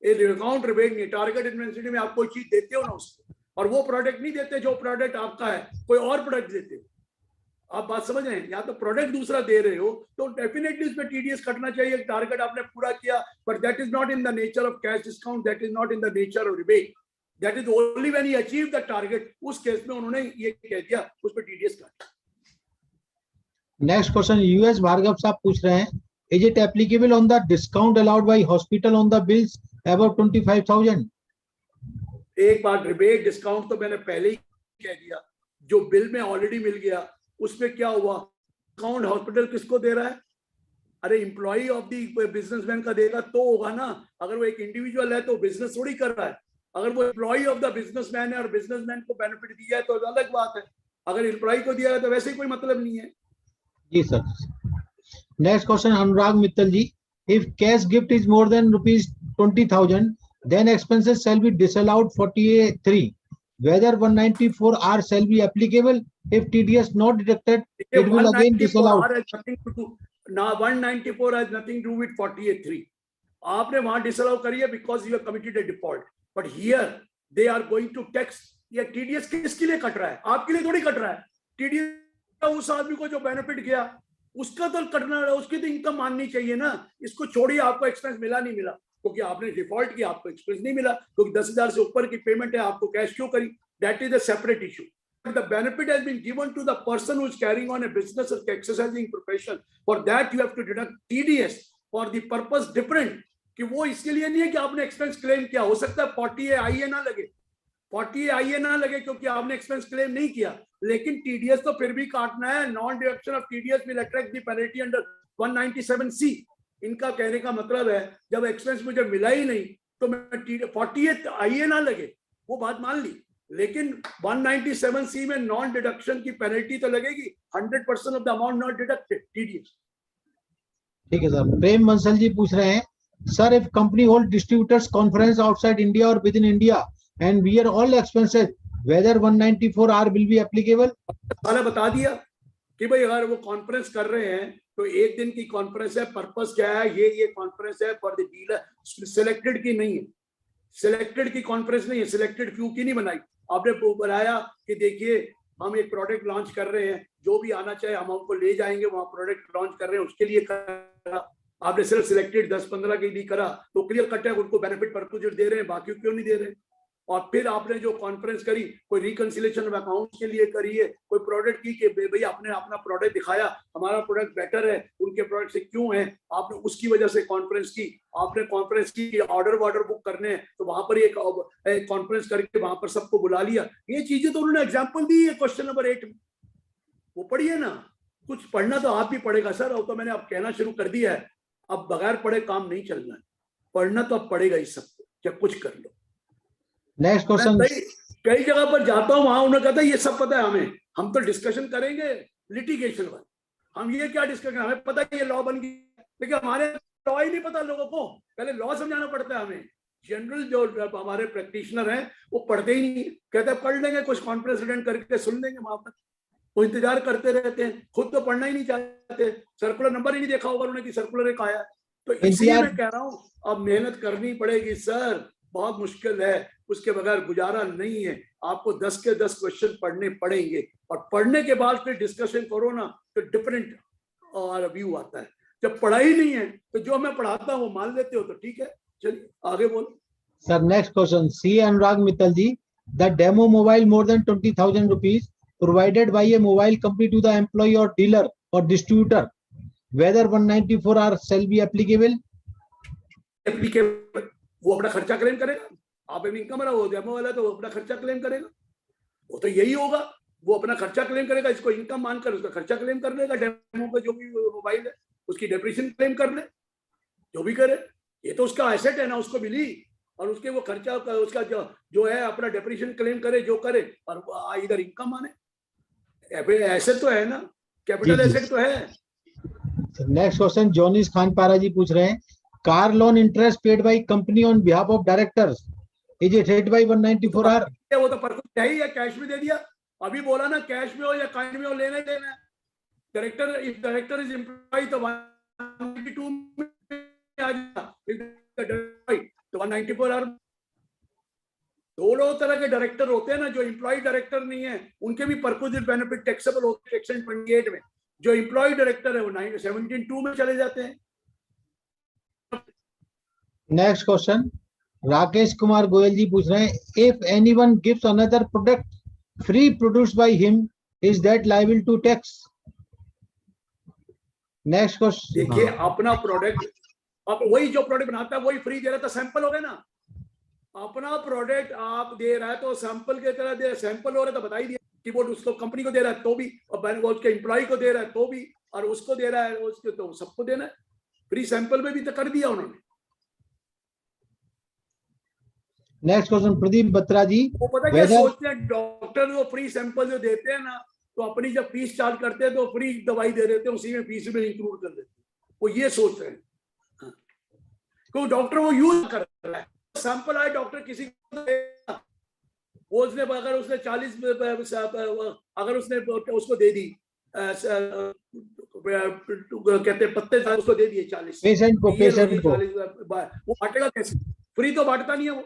ये डिस्काउंट रिबेट नहीं। टारगेट इंसेंटिव में आप कोई चीज देते हो ना उसको, और वो प्रोडक्ट नहीं देते जो प्रोडक्ट आपका है, कोई और प्रोडक्ट देते हो। आप बात समझ रहे हैं, या तो प्रोडक्ट दूसरा दे रहे हो तो डेफिनेटली उसमें टीडीएस कटना चाहिए, टारगेट आपने पूरा किया, but that is not in the nature of cash discount, that is not in the nature of rebate, that is only when he achieve the target. उस केस में उन्होंने ये कह दिया उस पर टीडीएस काटा। नेक्स्ट क्वेश्चन यूएस भार्गव साहब पूछ रहे हैं is it applicable on the discount allowed by hospital on the bills above 25,000। एक बार रिबेट डिस्काउंट तो मैंने पहले ही कह दिया, जो बिल में ऑलरेडी मिल गया उसमें क्या हुआ, डिस्काउंट हॉस्पिटल किसको दे रहा है? अरे एम्प्लॉय ऑफ द बिजनेसमैन का देगा तो होगा ना, अगर वो एक इंडिविजुअल है तो बिजनेस थोड़ी कर रहा है। अगर वो एम्प्लॉय ऑफ द बिजनेसमैन है और बिजनेसमैन को बेनिफिट दिया है तो अलग बात है, अगर एम्प्लॉय को दिया है तो वैसे ही कोई मतलब नहीं है। जी sir. Next question, Anurag Mittal ji. If cash gift is more than rupees 20,000, then expenses shall be disallowed 48(3). Whether 194R shall be applicable. If TDS not deducted, it will again disallowed. 194R has nothing to do. Now 194 has nothing to do with 48(3). आपने वहां disallow करी है because you have committed a default. But here they are going to tax. ये TDS किसके लिए cut रहा है? आपके लिए थोड़ी कट रहा है. TDS उस आदमी को जो बेनिफिट गया उसका तो कटना है, उसकी तो इनकम माननी चाहिए ना. इसको छोड़िए, आपको एक्सपेंस मिला नहीं मिला क्योंकि आपने डिफॉल्ट किया, आपको एक्सपेंस नहीं मिला क्योंकि 10,000 से ऊपर की पेमेंट है, आपको कैश क्यों करी? That is a separate issue. The benefit has been given to the person who is carrying on a business or exercising profession. For that you have to deduct TDS for the purpose different. कि वो इसके लिए नहीं है कि आपने expense claim किया. हो सकता है 40A ना लगे, 40A ना लगे क्योंकि आपने एक्सपेंस क्लेम नहीं किया, लेकिन TDS तो फिर भी काटना है. Non deduction of TDS will attract the penalty under 197C. इनका कहने का मतलब है जब एक्सपेंस मुझे मिला ही नहीं तो मैं 40A ना लगे, वो बात मान ली, लेकिन 197C में नॉन डिडक्शन की पेनल्टी तो लगेगी. 100% of the amount not deducted TDS. ठीक है सर. प्रेम बंसल जी पूछ रहे हैं, sir if company hold distributors conference outside India और within India and bear all expenses, whether 194R will be applicable. मैंने बता दिया कि भाई अगर वो कॉन्फ्रेंस कर रहे हैं तो एक दिन की कॉन्फ्रेंस है. पर्पस क्या है? ये कॉन्फ्रेंस है फॉर द डीलर. सिलेक्टेड की नहीं है, सिलेक्टेड की कॉन्फ्रेंस नहीं है, सिलेक्टेड फ्यू की नहीं बनाई. आपने बनाया कि देखिए हम एक प्रोडक्ट लॉन्च कर रहे हैं, जो भी आना चाहे हम उनको ले जाएंगे, वहां प्रोडक्ट लॉन्च कर रहे हैं उसके लिए करा. आपने सिर्फ सिलेक्टेड 10-15 के लिए करा तो क्लियर कट है, उनको बेनिफिट परपोजिट दे रहे हैं, बाकी क्यों नहीं दे रहे. और फिर आपने जो कॉन्फ्रेंस करी, कोई रिकंसिलेशन ऑफ अकाउंट्स के लिए करी है, कोई प्रोडक्ट की कि भाई आपने अपना प्रोडक्ट दिखाया, हमारा प्रोडक्ट बेटर है, उनके प्रोडक्ट से क्यों है, आपने उसकी वजह से कॉन्फ्रेंस की. आपने कॉन्फ्रेंस की कि ऑर्डर बुक करने हैं तो वहां पर एक कॉन्फ्रेंस करके वहां पर सबको बुला लिया. ये चीजें तो उन्होंने एग्जाम्पल दी है क्वेश्चन नंबर 8 में, वो पढ़िए ना. कुछ पढ़ना तो आप ही पड़ेगा सर, और तो मैंने अब कहना शुरू कर दिया है. अब बगैर पढ़े काम नहीं चलना है, पढ़ना तो अब पड़ेगा ही सबको, क्या कुछ कर लो. Next question. कई जगह पर जाता हूँ, वहां उन्होंने कहता है ये सब पता है हमें, हम तो डिस्कशन करेंगे लिटिगेशन पर. हम ये क्या डिस्कशन, हमें पता है ये लॉ बन गया, लेकिन हमारे लॉ ही नहीं पता लोगों को. पहले लॉ समझाना पड़ता है हमें. जनरल जो हमारे प्रैक्टिशनर हैं वो पढ़ते ही नहीं, कहते हैं पढ़ लेंगे, कुछ कॉन्फ्रेंस अटेंड करके सुन लेंगे वहां पर. वो इंतजार करते रहते हैं, खुद तो पढ़ना ही नहीं चाहते. सर्कुलर नंबर ही नहीं देखा होगा उन्होंने कि सर्कुलर एक आया. तो इसलिए मैं कह रहा हूँ अब मेहनत करनी पड़ेगी सर, बहुत मुश्किल है, उसके बगैर गुजारा नहीं है. आपको 10 के 10 क्वेश्चन पढ़ने पड़ेंगे, और पढ़ने के बाद फिर डिस्कशन करो ना तो डिफरेंट व्यू आता है. जब पढ़ाई नहीं है तो जो मैं पढ़ाता हूँ वो मान लेते हो तो ठीक है. चलिए आगे बोलो sir. Next question, C Anurag Mittal ji. The demo mobile more than 20,000 rupees provided by a mobile company to the employee or dealer or distributor, whether 194R shall be applicable. वो अपना खर्चा क्लेम करेगा. आप इनकम रहा हो डेमो वाला तो वो अपना खर्चा क्लेम करेगा. वो तो यही होगा, वो अपना खर्चा क्लेम करेगा, इसको इनकम मानकर उसका खर्चा क्लेम कर लेगा. डेमो का जो भी मोबाइल है उसकी डेप्रिसिएशन क्लेम कर ले, जो भी करे. ये तो उसका एसेट है ना, उसको मिली, और उसके वो खर्चा उसका जो है अपना डेप्रिसिएशन क्लेम करे, जो करे, और इधर इनकम माने. एसेट तो है ना, कैपिटल एसेट तो है. नेक्स्ट क्वेश्चन, जोनिस खान पारा जी पूछ रहे हैं, car loan interest paid by company on behalf of directors is it rate by 194R. वो तो पर क्या ही है, कैश में दे दिया. अभी बोला ना कैश में हो या काइंड में हो, लेना ही देना है. Director if director is employ तो 192 में आ जाएगा, तो 194R. दोनों तरह के डायरेक्टर होते हैं ना, जो एम्प्लॉय डायरेक्टर नहीं है उनके भी परक्विजिट बेनिफिट टैक्सेबल होते हैं सेक्शन 28 में. जो एम्प्लॉय डायरेक्टर है वो 17(2) में चले जाते हैं. नेक्स्ट क्वेश्चन, राकेश कुमार गोयल जी पूछ रहे हैं, if anyone gives another product free produced by him is that liable to tax. Next question, देखिए अपना प्रोडक्ट, अब वही जो प्रोडक्ट बनाता है वही फ्री दे रहा था, सैंपल हो गए ना. अपना प्रोडक्ट आप दे रहा है तो सैंपल की तरह दे रहा है. सैंपल हो रहा है तो बता ही दिया कि वो उसको कंपनी को दे रहा है तो भी, और वो उसके एम्प्लॉय को दे रहा है तो भी, और उसको दे रहा है उसको, तो सबको देना है. फ्री सैंपल में भी तो कर दिया उन्होंने. नेक्स्ट क्वेश्चन, प्रदीप बत्रा जी. वो पता क्या सोचते हैं डॉक्टर, वो फ्री सैंपल जो देते हैं ना, तो अपनी जब फीस चार्ज करते हैं तो फ्री दवाई दे देते हैं, उसी में फीस में इंक्लूड कर देते हैं. वो ये सोच रहे हैं। हाँ। क्योंकि डॉक्टर वो यूज कर रहा है, सैंपल आए डॉक्टर किसी को देगा, वो उसने अगर उसने 40 अगर उसने उसको दे दी कहते हैं पत्ते उसको दे दिए 40, पेशेंट को 40 वो बांटेगा कैसे? फ्री तो बांटता नहीं है वो,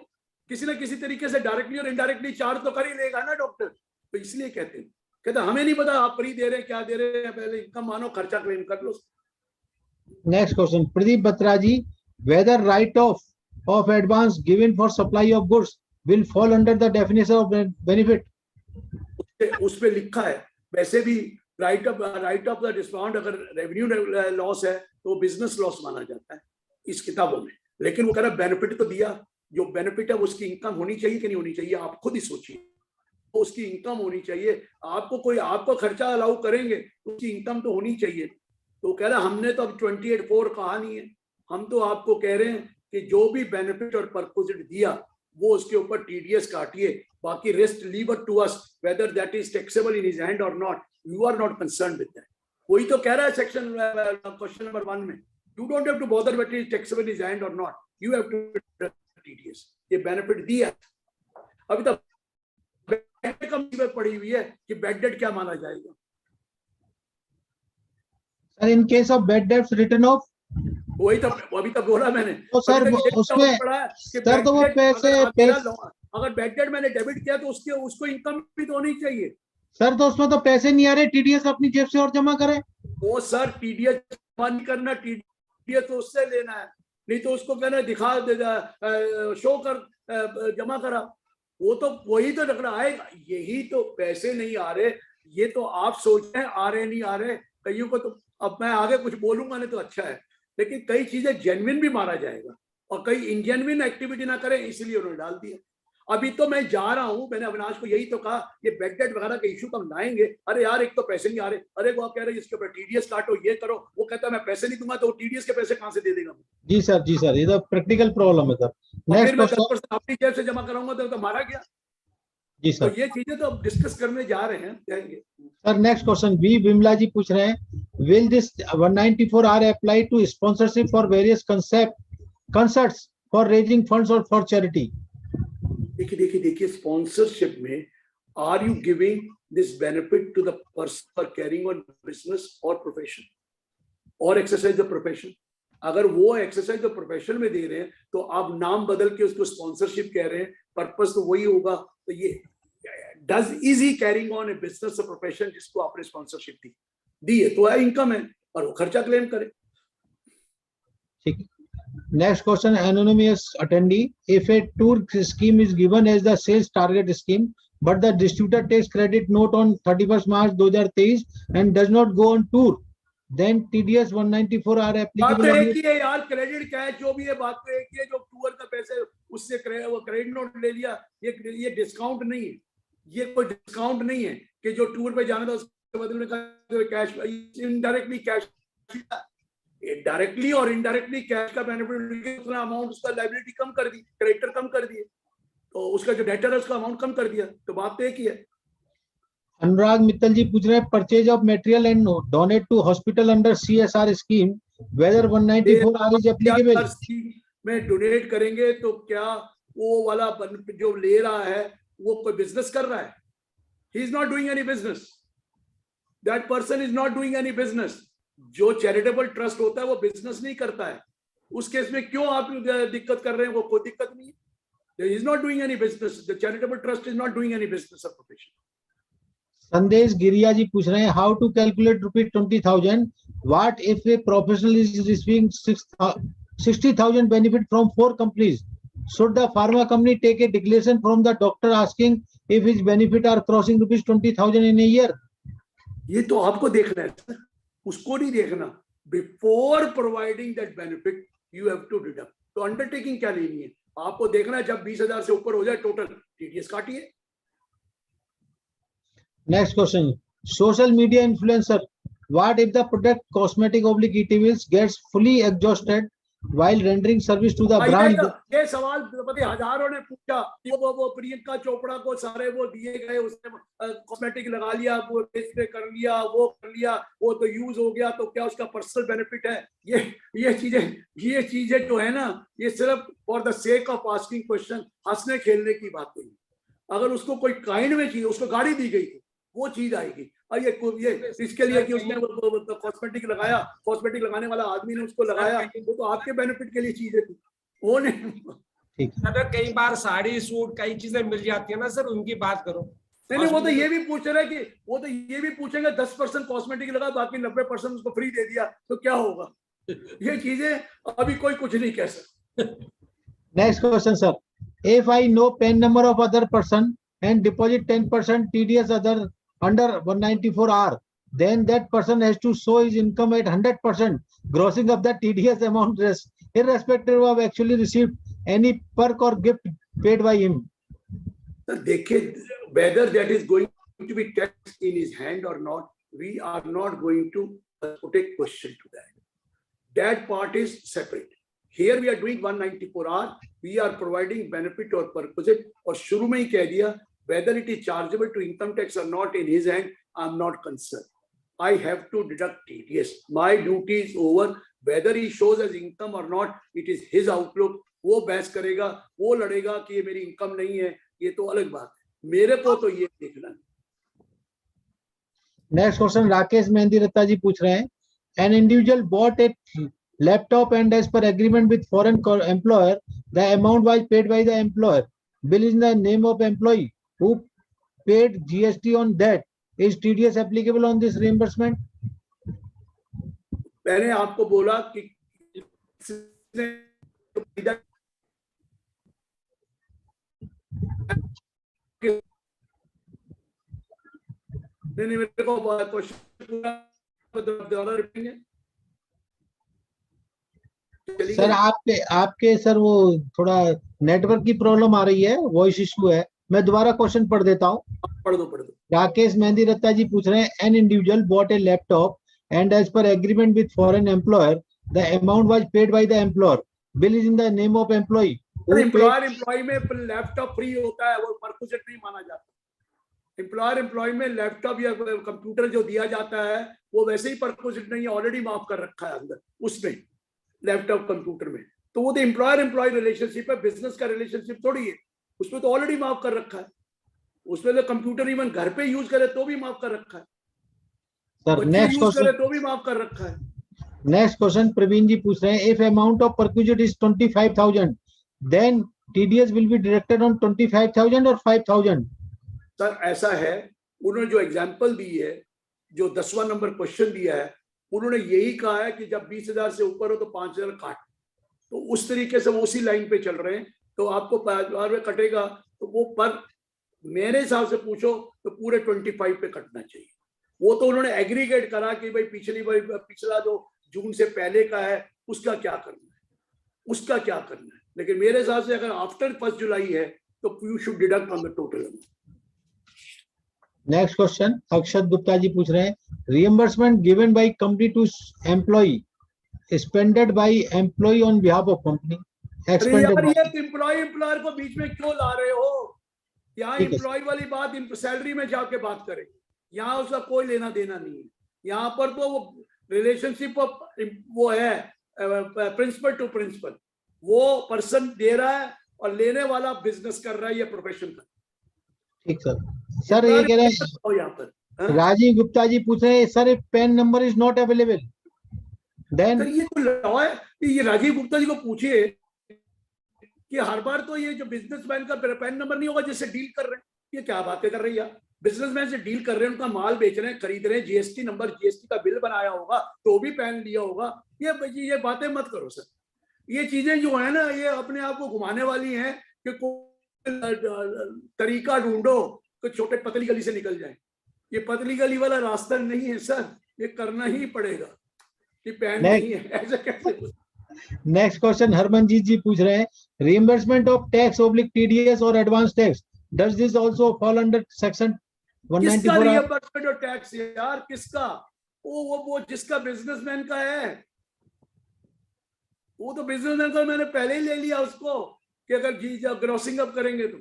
किसी ना किसी तरीके से डायरेक्टली और इनडायरेक्टली चार्ज तो कर ही लेगा ना डॉक्टर। तो इसलिए कहते हैं हमें नहीं पता आप फ्री दे रहे हैं क्या दे रहे हैं, पहले इनकम मानो, खर्चा क्लेम कर लो। Next question, Pradeep Batraji, whether write-off of advance given for supply of goods will fall under the definition of benefit? उस पे लिखा है वैसे भी राइट ऑफ द डिस्काउंट अगर रेवेन्यू लॉस है तो बिजनेस लॉस माना जाता है इस किताबों में। लेकिन वो कह रहा बेनिफिट तो दिया, जो बेनिफिट है उसकी इनकम होनी चाहिए कि नहीं होनी चाहिए, आप खुद ही सोचिए। उसकी इनकम होनी चाहिए, आपको खर्चा अलाउ करेंगे तो उसकी इनकम तो होनी चाहिए। तो कह रहा हमने तो अब 28(4) कहा नहीं है, हम तो आपको कह रहे हैं कि जो भी बेनिफिट और परक्विजिट दिया वो उसके ऊपर टीडीएस काटिए, बाकी rest leave it to us whether that is taxable in his hand और not, you are not concern with that. वही तो कह रहा है सेक्शन क्वेश्चन नंबर 1 में, you don't have to bother whether it is taxable in his hand और not, you have to TDS. ये benefit दिया, अभी तक बेड कम पड़ी हुई है कि बेड डेट क्या माना जाएगा। Sir, in case of bad debts written off, वही तो अभी तक बोला मैंने। तो सर उसमें सर तो वो पैसे अगर बैड डेट मैंने डेबिट किया तो उसको इनकम भी तो होनी चाहिए। सर तो उसमें तो पैसे नहीं आ रहे, टीडीएस अपनी जेब से और जमा करें। वो सर टीडीएस जमा नहीं करना, टीडीएस तो उससे लेना है, नहीं तो उसको कहना दिखा शो कर जमा करा, वो तो वही तो रखना आएगा। यही तो पैसे नहीं आ रहे, ये तो आप सोच रहे हैं आ रहे नहीं आ रहे, कईयों को तो अब मैं आगे कुछ बोलूंगा नहीं तो अच्छा है, लेकिन कई चीजें जेन्युइन भी माना जाएगा और कई इनजेन्युइन एक्टिविटी ना करें, इसलिए उन्होंने डाल दिया। अभी तो मैं जा रहा हूं, मैंने अविनाश को यही तो कहा ये बेड डेट वगैरह के इशू तो हम लाएंगे। अरे यार एक तो पैसे नहीं आ रहे, अरे वो आप कह रहे हैं इसके ऊपर टीडीएस काटो ये करो, वो कहता है मैं पैसे नहीं दूंगा, तो टीडीएस के पैसे कहां से दे देगा? जी सर ये तो प्रैक्टिकल प्रॉब्लम है सर। नेक्स्ट क्वेश्चन, अपनी जेब से जमा कराऊंगा तो मारा गया। जी सर, तो ये चीजें तो अब डिस्कस करने जा रहे हैं, जाएंगे। Sir next question B Vimala ji पूछ रहे हैं, will this 194 are apply to sponsorship for various concerts for raising funds or for charity? देखिए स्पॉन्सरशिप में are you giving this benefit to the person for carrying on business और profession or exercise the profession? अगर वो exercise the profession में दे रहे हैं तो आप नाम बदल के उसको स्पॉन्सरशिप कह रहे हैं, पर्पस तो वही होगा। तो ये is he carrying on a business और प्रोफेशन जिसको आपने स्पॉन्सरशिप दी है, तो इनकम है और वो खर्चा क्लेम करे। ठीक। Next question, anonymous attendee, if a tour scheme is given as the sales target scheme but the distributor takes credit note on 31st March 2023 and does not go on tour, then TDS 194 are applicable? बात एक ही है यार, credit cash जो भी है बात तो एक ही है। जो टूर का पैसे उससे वो क्रेडिट नोट ले लिया, ये डिस्काउंट नहीं है, ये कोई डिस्काउंट नहीं है कि जो टूर पे जाना था उसके बदले में कैश, इनडायरेक्टली कैश, डायरेक्टली और इनडायरेक्टली कैश का बेनिफिट, उतना अमाउंट उसका लायबिलिटी कम कर दी, क्रेडिटर कम कर दिए, तो उसका जो डेटर है उसका अमाउंट कम कर दिया, तो बात तो एक ही है। अनुराग मित्तल जी पूछ रहे हैं, purchase of material and donate to hospital under CSR scheme, whether 194 R is applicable? में डोनेट करेंगे तो क्या वो वाला जो ले रहा है वो कोई बिजनेस कर रहा है? He is not doing any business, that person is not doing any business. जो चैरिटेबल ट्रस्ट होता है वो बिजनेस नहीं करता है, उस केस में क्यों आप दिक्कत कर रहे हैं? वो कोई दिक्कत नहीं है, he is not doing any business, the charitable trust is not doing any business or profession. संदेश गिरिया जी पूछ रहे हैं, how to calculate ₹20,000, what if a professional is receiving 60,000 benefit from 4 companies, should the pharma company take a declaration from the doctor asking if his benefit are crossing ₹20,000 in a year? ये तो आपको देखना है, उसको नहीं देखना। Before providing that benefit you have to deduct. तो undertaking क्या लेनी है आपको देखना है, जब 20,000 से ऊपर हो जाए टोटल टीडीएस काटिए। Next question, social media influencer, what if the product cosmetic /e-bills gets fully exhausted while rendering service to the भाई brand. ये सवाल पति हजारों ने पूछा कि वो प्रियंका चोपड़ा को सारे वो दिए गए, उसने कॉस्मेटिक लगा लिया, वो स्प्रे कर लिया, वो कर लिया, वो तो यूज हो गया, तो क्या उसका पर्सनल बेनिफिट है? ये चीजें जो है ना, ये सिर्फ for the sake of asking question, हंसने खेलने की बात नहीं। अगर उसको कोई काइंड में चीज, उसको गाड़ी दी गई थी, वो चीज आएगी। और ये इसके लिए कि उसने कॉस्मेटिक लगाया, कॉस्मेटिक लगाने वाला आदमी ने उसको लगाया, वो तो आपके बेनिफिट के लिए चीजें थी, वो नहीं। ठीक है सर, कई बार साड़ी सूट कई चीजें मिल जाती है ना सर, उनकी बात करो। नहीं, वो तो ये भी पूछ रहे हैं कि वो तो ये भी पूछेंगे 10% कॉस्मेटिक लगा, बाकी 90% उसको फ्री दे दिया, तो क्या होगा? ये चीजें अभी कोई कुछ नहीं कह सकता। Next question, sir. If I know PAN number of other person and deposit 10% TDS other under 194R, then that person has to show his income at 100%, grossing up the TDS amount irrespective of actually received any perk or gift paid by him. देखिए, whether that is going to be taxed in his hand or not, we are not going to put a question to that. That part is separate. Here we are doing 194R, we are providing benefit or perquisite, और शुरू में ही कह दिया, whether it is chargeable to income tax or not in his hand, I am not concerned. I have to deduct TDS. My duty is over. Whether he shows as income or not, it is his outlook. वो बहस करेगा, वो लड़ेगा कि ये मेरी income नहीं है, ये तो अलग बात है। मेरे को तो ये देखना। Next question, राकेश मेहंदी रत्ता जी पूछ रहे हैं, an individual bought a laptop and as per agreement with foreign employer, the amount was paid by the employer. Bill is in the name of employee who paid GST on that. Is TDS applicable on this reimbursement? मैंने आपको बोला कि नहीं, मेरे को question पूरा repeat. Sir आपके sir वो थोड़ा नेटवर्क की प्रॉब्लम आ रही है, वॉइस इशू है। मैं दोबारा क्वेश्चन पढ़ देता हूँ। पढ़ दो। राकेश मेहंदी रत्ता जी पूछ रहे हैं, an individual bought a laptop and as per agreement with foreign employer the amount was paid by the employer, bill is in the name of employ. Employ में लैपटॉप फ्री होता है, वो परक्विजिट नहीं माना जाता। एम्प्लॉय में laptop या computer जो दिया जाता है वो वैसे ही परक्विजिट नहीं है, ऑलरेडी माफ कर रखा है अंदर उसमें, लैपटॉप कंप्यूटर में। तो वो तो एम्प्लॉयर रिलेशनशिप है, बिजनेस का रिलेशनशिप थोड़ी है, उसमें तो ऑलरेडी माफ कर रखा है। उसमें तो कंप्यूटर इवन घर पे यूज करे तो भी माफ कर रखा है, सर नेक्स्ट यूज करे तो भी माफ कर रखा है। नेक्स्ट क्वेश्चन प्रवीण जी पूछ रहे हैं, if amount of perquisite is 25,000 then TDS will be deducted on 25,000 और 5,000। सर ऐसा है, उन्होंने जो एग्जांपल दी है, जो 10वां नंबर क्वेश्चन दिया है, उन्होंने यही कहा है कि जब 20,000 से ऊपर हो तो 5,000 काट। तो उस तरीके से वो उसी लाइन पे चल रहे हैं, तो आपको 5,000 में कटेगा, तो वो पर मेरे हिसाब से पूछो तो पूरे 25 पे कटना चाहिए। वो तो उन्होंने एग्रीगेट करा कि भाई पिछला जो जून से पहले का है उसका क्या करना है, लेकिन मेरे हिसाब से अगर आफ्टर 1 जुलाई है तो you should deduct on the total amount. Next question Akshat Gupta ji पूछ रहे हैं, reimbursement given by company to employ expended by employ on behalf of company. Employer को बीच में क्यों ला रहे हो? यहाँ एम्प्लॉय वाली बात सैलरी में जाके बात करें, यहाँ उसका कोई लेना देना नहीं है। यहाँ पर तो वो रिलेशनशिप वो है प्रिंसिपल टू प्रिंसिपल, वो पर्सन दे रहा है और लेने वाला बिजनेस कर रहा है या प्रोफेशन कर। ठीक सर ये कह रहे हैं, यहाँ पर राजीव गुप्ता जी पूछ रहे हैं, sir if PAN number is not available then. ये तो लॉ है, ये राजीव गुप्ता जी को पूछिए कि हर बार तो ये जो बिजनेसमैन का पैन नंबर नहीं होगा जिससे डील कर रहे हैं, ये क्या बातें कर रही है? बिजनेसमैन से डील कर रहे हैं, उनका माल बेच रहे हैं, खरीद रहे हैं, जीएसटी नंबर, जीएसटी का बिल बनाया होगा तो भी पैन लिया होगा। ये बातें मत करो सर, ये चीजें जो है ना, ये अपने आप को घुमाने वाली हैं कि तरीका ढूंढो कि छोटे पतली गली से निकल जाए। ये पतली गली वाला रास्ता नहीं है सर, ये करना ही पड़ेगा कि पैन नहीं है, ऐसा कैसे? नेक्स्ट क्वेश्चन हरमनजीत जी पूछ रहे हैं, reimbursement of tax oblique TDS और advance tax, does this also fall under section 194? किसका रिइंबर्समेंट ऑफ टैक्स यार, किसका? वो जिसका बिजनेसमैन का है, वो तो बिजनेस अंकल मैंने पहले ही ले लिया उसको कि अगर जी ग्रॉसिंग अप करेंगे तो।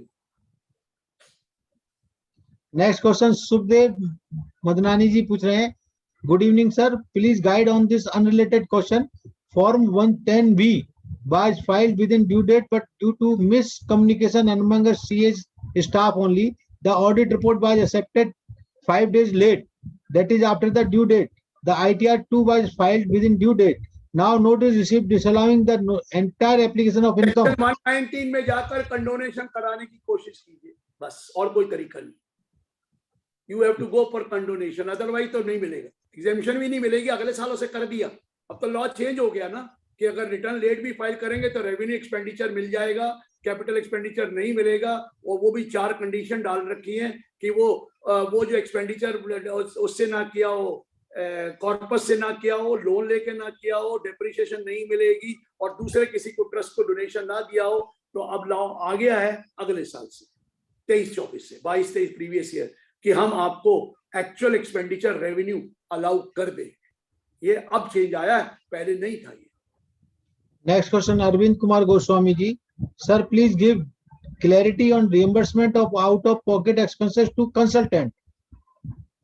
नेक्स्ट क्वेश्चन सुखदेव मदनानी जी पूछ रहे हैं, good evening sir, please guide on this unrelated question. Form 110B was filed within due date, but due to miscommunication among CA's staff only, the audit report was accepted 5 days late. That is after the due date. The ITR 2 was filed within due date. Now notice received disallowing the entire application of income. 119 में जाकर condonation कराने की कोशिश कीजिए, बस, और कोई तरीका नहीं. You have to go for condonation, otherwise तो नहीं मिलेगा. एग्जेम्पशन भी नहीं मिलेगी. अगले सालों से कर दिया, अब तो लॉ चेंज हो गया ना कि अगर रिटर्न लेट भी फाइल करेंगे तो रेवेन्यू एक्सपेंडिचर मिल जाएगा, कैपिटल एक्सपेंडिचर नहीं मिलेगा. और वो भी 4 कंडीशन डाल रखी हैं कि वो जो एक्सपेंडिचर उससे ना किया हो, कॉर्पस से ना किया हो, लोन लेके ना किया हो, डेप्रिसिएशन नहीं मिलेगी, और दूसरे किसी को ट्रस्ट को डोनेशन ना दिया हो. तो अब लॉ आ गया है अगले साल से 23-24 से 22-23 प्रीवियस ईयर कि हम आपको एक्चुअल एक्सपेंडिचर रेवेन्यू अलाउ कर दे. ये अब चेंज आया है, पहले नहीं था ये. Next question Arvind Kumar Goswami ji, sir please give clarity on reimbursement of out of pocket expenses to consultant.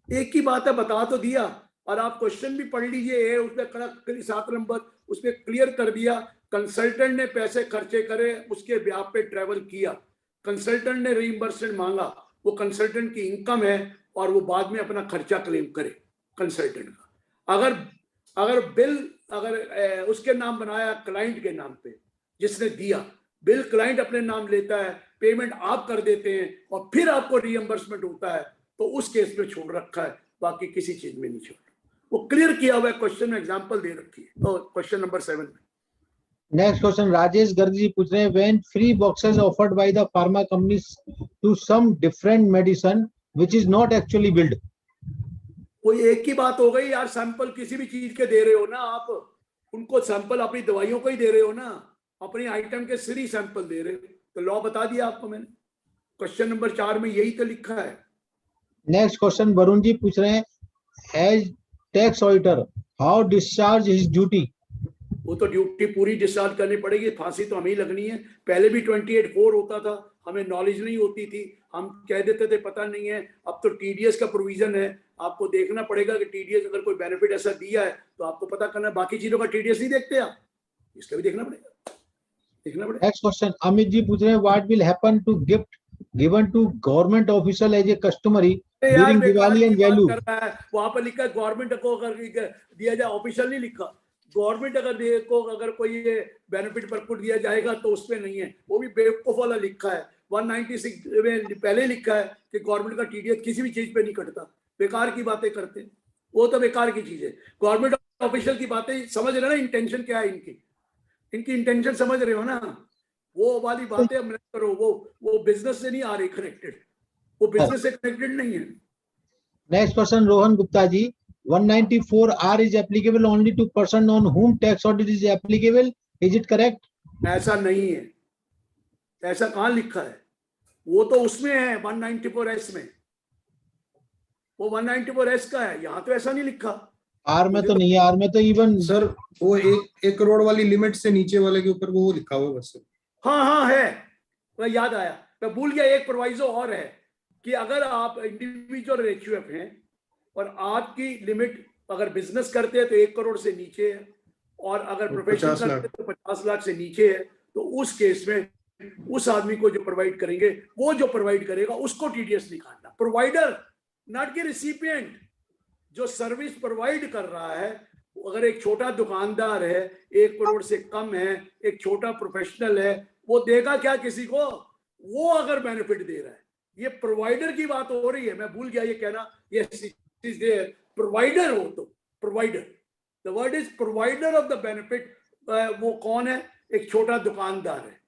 एक ही बात है, बता तो दिया, और आप क्वेश्चन भी पढ़ लीजिए, उसमें 7 नंबर उसमें क्लियर कर दिया. कंसल्टेंट ने पैसे खर्चे करे, उसके ब्याह पे ट्रेवल किया, कंसल्टेंट ने रिएम्बर्समेंट मांगा, वो कंसल्टेंट की इनकम है और वो बाद में अपना खर्चा क्लेम करे कंसल्टेंट का. अगर बिल उसके नाम बनाया क्लाइंट के नाम पे, जिसने दिया बिल क्लाइंट अपने नाम लेता है, पेमेंट आप कर देते हैं और फिर आपको रिएम्बर्समेंट होता है, तो उस केस में छोड़ रखा है, बाकी किसी चीज में नहीं छोड़. वो क्लियर किया हुआ है, क्वेश्चन में एग्जांपल दे रखी है. तो क्वेश्चन नंबर 7 में. नेक्स्ट क्वेश्चन राजेश गर्ग जी पूछ रहे हैं, when free boxes offered by the pharma companies to some different medicine which is not actually billed. कोई एक ही बात हो गई यार, सैंपल किसी भी चीज के दे रहे हो ना आप, उनको सैंपल अपनी दवाइयों को ही दे रहे हो ना, अपनी आइटम के सिर्फ सैंपल दे रहे हो. तो लॉ बता दिया आपको मैंने, क्वेश्चन नंबर 4 में यही तो लिखा है. नेक्स्ट क्वेश्चन वरुण जी पूछ रहे हैं, as tax auditor how discharge his duty. वो तो ड्यूटी पूरी डिस्चार्ज करनी पड़ेगी, फांसी तो हमें ही लगनी है. पहले भी 28(4) होता था, हमें नॉलेज नहीं होती थी, हम कह देते थे पता नहीं है. अब तो टीडीएस का प्रोविजन है, आपको देखना पड़ेगा कि टीडीएस अगर कोई बेनिफिट ऐसा दिया है तो आपको पता करना है. बाकी चीजों का टीडीएस नहीं देखते आप, इसका भी देखना पड़ेगा. नेक्स्ट क्वेश्चन अमित जी पूछ रहे हैं, what will happen to gift given to government official as a customary during Diwali and value. वहां पर लिखा गवर्नमेंट को अगर दिया जाए, ऑफिशियल नहीं लिखा. गवर्नमेंट अगर कोई बेनिफिट पर कुछ दिया जाएगा तो उसमें नहीं है, वो भी बेवकूफ वाला लिखा है. 196 में पहले लिखा है कि गवर्नमेंट का टीडीएस किसी भी चीज पे नहीं कटता. बेकार की बातें करते हैं, वो तो बेकार की चीज है. गवर्नमेंट ऑफिशियल की बातें समझ रहे हो ना, इंटेंशन क्या है इनकी इंटेंशन समझ रहे हो ना. वो वाली बातें मत करो, वो बिजनेस से नहीं आ रही कनेक्टेड, वो बिजनेस से कनेक्टेड नहीं है. Next question Rohan Gupta ji, 194R is applicable only to person on whom tax audit is applicable. Is it correct? ऐसा नहीं है, ऐसा कहाँ लिखा है? वो तो उसमें है 194S में, वो 194S का है, यहाँ तो ऐसा नहीं लिखा. आर में तो नहीं है, आर में तो इवन सर वो 1 करोड़ वाली लिमिट से नीचे वाले के ऊपर वो लिखा हुआ बस. हाँ है, मैं याद आया, मैं भूल गया. एक प्रोवाइजो और है कि अगर आप इंडिविजुअल रेशियोएफ हैं और आपकी लिमिट अगर बिजनेस करते हैं तो 1 करोड़ से नीचे है, और अगर प्रोफेशनल करते हैं तो 50 लाख से नीचे है, तो उस केस में उस आदमी को जो प्रोवाइड करेंगे, वो जो प्रोवाइड करेगा उसको टीडीएस नहीं काटना. प्रोवाइडर, नॉट के रिसिपिएंट. जो सर्विस प्रोवाइड कर रहा है, अगर एक छोटा दुकानदार है, 1 करोड़ से कम है, एक छोटा प्रोफेशनल है, वो देगा क्या किसी को? वो अगर बेनिफिट दे रहा है, ये प्रोवाइडर की बात हो रही है. मैं भूल गया ये कहना, ये प्रोवाइडर हो तो provider, the word is provider of the benefit. वो कौन है? एक छोटा दुकानदार है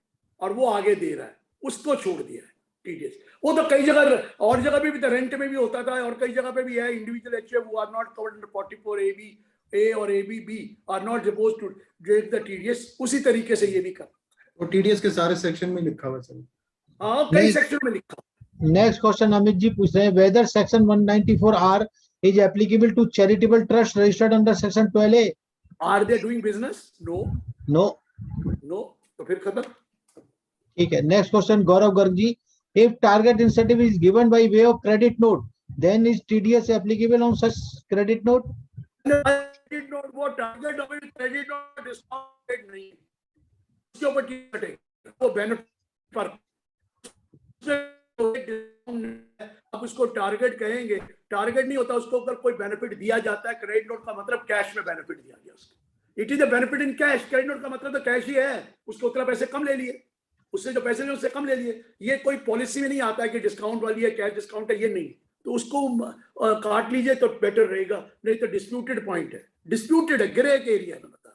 और वो आगे दे रहा है, उसको छोड़ दिया है टीडीएस. वो तो कई जगह और जगह पे भी तो रेंट में भी होता था, और कई जगह पे भी है. Individual HUF who are not covered under 44AB A और ABB are not supposed to deduct the TDS. उसी तरीके से ये भी कर, और टीडीएस के सारे सेक्शन में लिखा हुआ सर. हाँ, कई सेक्शन में लिखा. नेक्स्ट क्वेश्चन अमित जी पूछ रहे हैं, whether section 194R is applicable to charitable trust registered under section 12A. Are they doing business? No. No. No, तो फिर खत्म। ठीक है, next question Gaurav Garg ji, if target incentive is given by way of credit note, then is TDS applicable on such credit note? Credit note, वो target credit note discount नहीं, उसके ऊपर कटेगा वो बेनिफिट पर। आप उसको टारगेट कहेंगे, टारगेट नहीं होता, उसको अगर कोई बेनिफिट दिया जाता है, क्रेडिट नोट का मतलब कैश में बेनिफिट दिया गया उसको, it is a benefit in cash. Credit note का मतलब तो कैश ही है, उसके उतना पैसे कम ले लिए, उससे जो पैसे लिए उससे कम ले लिए। ये कोई पॉलिसी में नहीं आता है कि डिस्काउंट वाली है, कैश डिस्काउंट है, ये नहीं। तो उसको काट लीजिए तो बेटर रहेगा, नहीं तो डिस्प्यूटेड पॉइंट है, डिस्प्यूटेड है, ग्रे के एरिया में बता।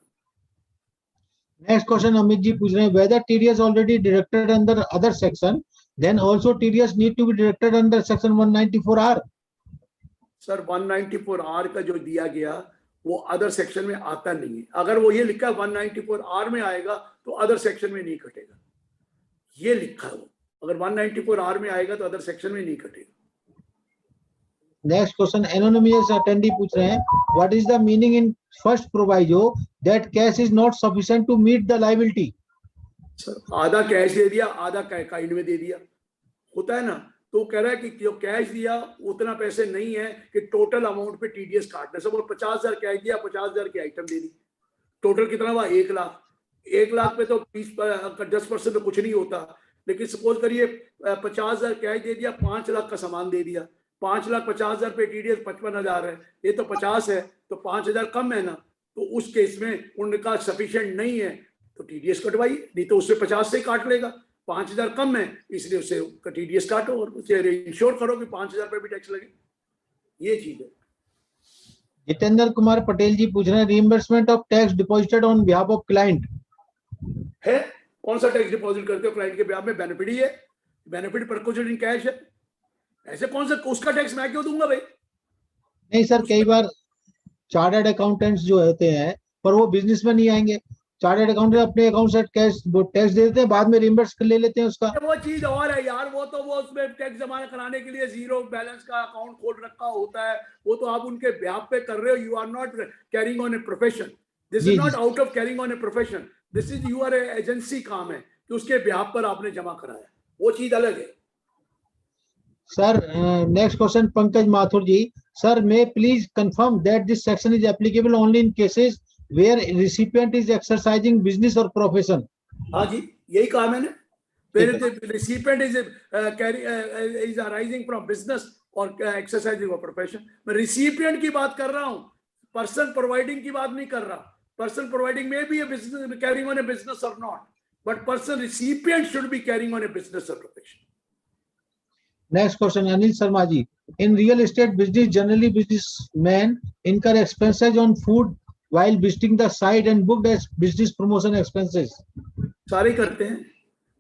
नेक्स्ट क्वेश्चन अमित जी पूछ रहे हैं, whether TDS already directed under other section, then also TDS need to be directed under section 194R? Sir 194R का जो दिया गया वो अदर सेक्शन में आता नहीं है। अगर वो ये लिखा 194R में आएगा तो अदर सेक्शन में नहीं कटेगा, ये लिखा है वो। अगर 194R में आएगा तो अदर सेक्शन में नहीं कटेगा। नेक्स्ट क्वेश्चन एनोनिमस अटेंडी पूछ रहे हैं, what is the meaning in first proviso that cash is not sufficient to meet the liability? Sir आधा कैश दे दिया, आधा काइंड में दे दिया, होता है ना। तो कह रहा है कि जो कैश दिया उतना पैसे नहीं है कि टोटल अमाउंट पे टीडीएस काटना। सब 50,000 कैश दिया, 50,000 की आइटम दे दी, टोटल कितना हुआ 1 लाख। 1 लाख पे तो 10% में कुछ नहीं होता, लेकिन सपोज करिए 50,000 कैश दे दिया, 5 लाख का सामान दे दिया, 5 लाख 50,000 पे टीडीएस 55,000 है, ये तो 50 है, तो 5,000 कम है ना। तो उस केस में उनका सफिशिएंट नहीं है तो टीडीएस कटवाइए, नहीं तो उससे 50 से ही काट लेगा। 5,000 कम है इसलिए उसे टीडीएस काटो और उसे इंश्योर करो कि 5,000 पे भी टैक्स लगे, ये चीज है। जितेंद्र कुमार पटेल जी पूछ रहे हैं, reimbursement of tax deposited on behalf of client है, कौन सा टैक्स डिपॉजिट करते हो क्लाइंट के बिहाफ में? बेनिफिट ही है, बेनिफिट परक्यूटेड इन कैश है, ऐसे कौन सा उसका टैक्स मैं क्यों दूंगा भाई? नहीं सर, कई बार चार्टर्ड अकाउंटेंट्स जो होते हैं पर वो बिजनेस में नहीं आएंगे, चार्टर्ड अकाउंटेंट अपने अकाउंट से कैश टैक्स दे देते हैं, बाद में रिइंबर्स कर ले लेते हैं उसका। वो चीज और है यार, वो तो वो उसमें टैक्स जमा कराने के लिए जीरो बैलेंस का अकाउंट खोल रखा होता है, वो तो आप उनके बिहाफ पे कर रहे हो। You are not carrying on a profession, this is not out of carrying on a profession, this is you are agency काम है कि उसके बिहाफ पर आपने जमा कराया, वो चीज अलग है। Sir next question Pankaj Mathur ji, sir may please confirm that this section is applicable only in cases where recipient is exercising business और प्रोफेशन? हाँ जी, यही कहा मैंने, recipient is arising from business और एक्सरसाइजिंग ऑफ प्रोफेशन। मैं रिसिपिएंट की बात कर रहा हूँ, पर्सन प्रोवाइडिंग की बात नहीं कर रहा। पर्सन प्रोवाइडिंग में भी business carrying on a business or not, but person recipient should be carrying on a business और profession. Next question, Anil Sharma ji. In real estate business, generally businessmen incur expenses on food while visiting the site and booked as business promotion expenses. सारे करते हैं,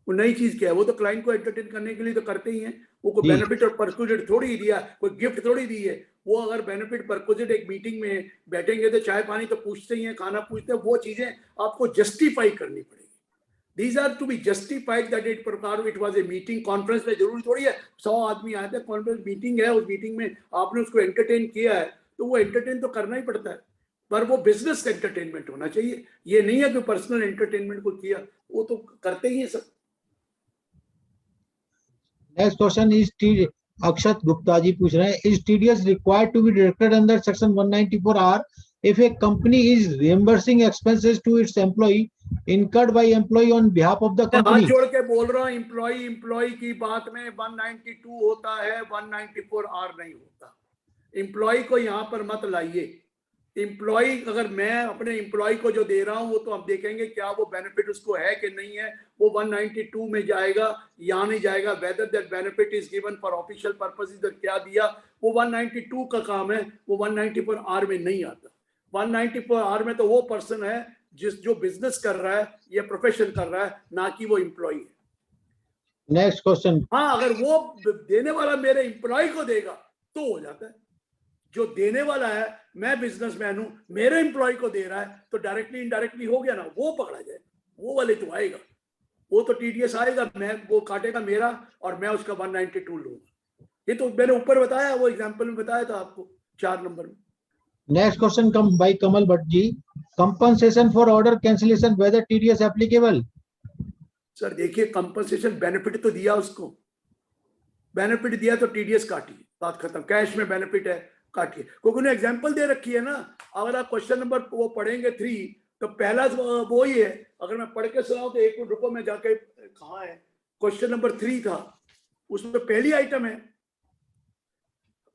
वो नई चीज क्या है, वो तो क्लाइंट को एंटरटेन करने के लिए तो करते ही हैं। वो कोई बेनिफिट और परक्यूजेट थोड़ी दिया, कोई गिफ्ट थोड़ी दी है। वो अगर बेनिफिट परक्यूजेट एक मीटिंग में बैठेंगे तो चाय पानी तो पूछते ही हैं, खाना पूछते हैं, वो चीजें आपको जस्टिफाई करनी पड़ेगी। These are to be justified that it was a meeting, conference में जरूरी थोड़ी है 100 आदमी आए थे, कॉन्फ्रेंस मीटिंग है, उस मीटिंग में आपने उसको एंटरटेन किया है तो वो एंटरटेन तो करना ही पड़ता है, पर वो बिजनेस एंटरटेनमेंट होना चाहिए। ये नहीं है कि पर्सनल एंटरटेनमेंट को किया, वो तो करते ही है सब। Next question is अक्षत गुप्ता जी पूछ रहे हैं, is TDS required to be directed under section 194R if a company is reimbursing expenses to its employee incurred by employee on behalf of the company? हाथ जोड़ के बोल रहा हूँ, एम्प्लॉय की बात में 192 होता है, 194R नहीं होता। एम्प्लॉय को यहाँ पर मत लाइए। एम्प्लॉय, अगर मैं अपने एम्प्लॉय को जो दे रहा हूँ वो तो हम देखेंगे क्या वो बेनिफिट उसको है कि नहीं है, वो 192 में जाएगा या नहीं जाएगा। Whether that benefit is given for official purposes, क्या दिया वो 192 का काम है, वो 194R में नहीं आता। 194R में तो वो पर्सन है जो बिजनेस कर रहा है या प्रोफेशन कर रहा है, ना कि वो एम्प्लॉय है। नेक्स्ट क्वेश्चन, हाँ, अगर वो देने वाला मेरे एम्प्लॉय को देगा तो हो जाता है। जो देने वाला है, मैं बिजनेसमैन हूं, मेरे एम्प्लॉय को दे रहा है, तो डायरेक्टली इनडायरेक्टली हो गया ना, वो पकड़ा जाए, वो वाले तो आएगा, वो तो टीडीएस आएगा, मैं वो काटेगा मेरा और मैं उसका 192 लूंगा। ये तो मैंने ऊपर बताया, वो एग्जांपल में बताया था आपको 4 नंबर में। Next question come by Kamal Bhatt ji. Compensation for order cancellation, whether TDS applicable? Sir देखिए, कंपनसेशन बेनिफिट तो दिया उसको, बेनिफिट दिया तो टीडीएस काटिए, बात खत्म। कैश में बेनिफिट है, काटिए, क्योंकि उन्हें एग्जांपल दे रखी है ना। अगर आप क्वेश्चन नंबर वो पढ़ेंगे 3, तो पहला वो ही है। अगर मैं पढ़ के सुनाऊं तो एक मिनट रुको, मैं जाके कहाँ है, क्वेश्चन नंबर 3 था, उसमें पहली आइटम है,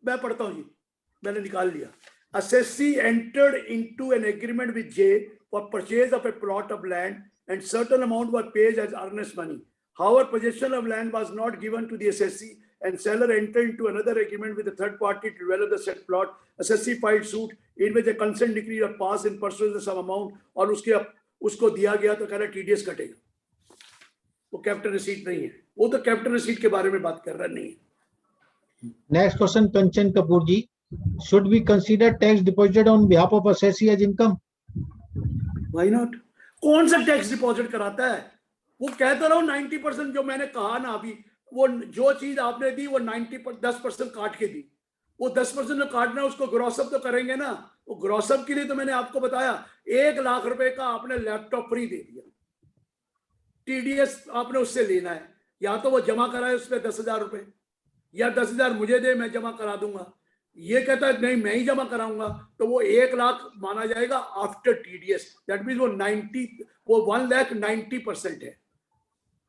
मैं पढ़ता हूँ जी, मैंने निकाल लिया। Assessee entered into an agreement with J for purchase of a plot of land and certain amount was paid as earnest money. However, possession of land was not given to the assessee and seller entered into another agreement with a third party to develop the said plot. Assessee filed suit in which a consent decree was passed in pursuance of some amount और उसको दिया गया, तो कह रहा TDS कटेगा, वो capital receipt नहीं है, वो तो कैपिटल रिसीट के बारे में बात कर रहा नहीं है। Next question, Kanchan Kapoor ji. Should we consider tax deposited on behalf of assessee as income? Why not? कौन सा टैक्स डिपॉजिट कराता है? वो कहता रहो 90%, जो मैंने कहा ना अभी, वो जो चीज आपने दी वो 10% काट के दी, वो 10% में काटना है, उसको ग्रॉसअप तो करेंगे ना। वो ग्रॉसअप के लिए तो मैंने आपको बताया 1 लाख रुपए का आपने लैपटॉप फ्री दे दिया, टीडीएस आपने उससे लेना है, या तो वो जमा कराए उस पर 10,000 रुपए, या 10,000 मुझे दे, मैं जमा करा दूंगा। ये कहता है नहीं मैं ही जमा कराऊंगा, तो वो 1 लाख माना जाएगा आफ्टर टीडीएस। दैट मीन वो 1,90% है,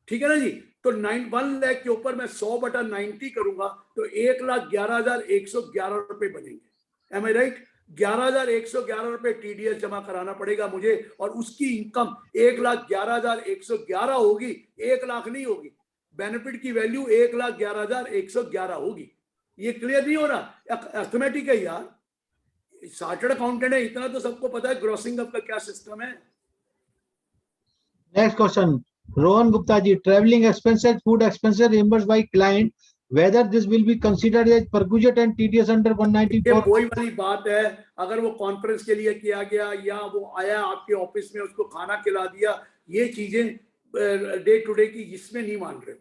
ठीक है ना जी। तो 1 लाख के ऊपर मैं 100/90 करूंगा तो 1,11,111 रुपए बनेंगे। एम आई राइट? 11,111 रुपए टीडीएस जमा कराना पड़ेगा मुझे, और उसकी इनकम 1,11,111 होगी, 1 लाख नहीं होगी। बेनिफिट की वैल्यू 1,11,111 होगी। ये क्लियर नहीं हो रहा? अर्थमेटिक है यार, चार्टर्ड अकाउंटेंट है, इतना तो सबको पता है ग्रॉसिंग अप का क्या सिस्टम है। Next question, Rohan Gupta ji. Traveling expenses, food expenses reimbursed by client, whether this will be considered as perquisite and TDS under 194? वही वाली बात है, अगर वो कॉन्फ्रेंस के लिए किया गया या वो आया आपके ऑफिस में उसको खाना खिला दिया, ये चीजें डे टू डे की इसमें नहीं मान रहे,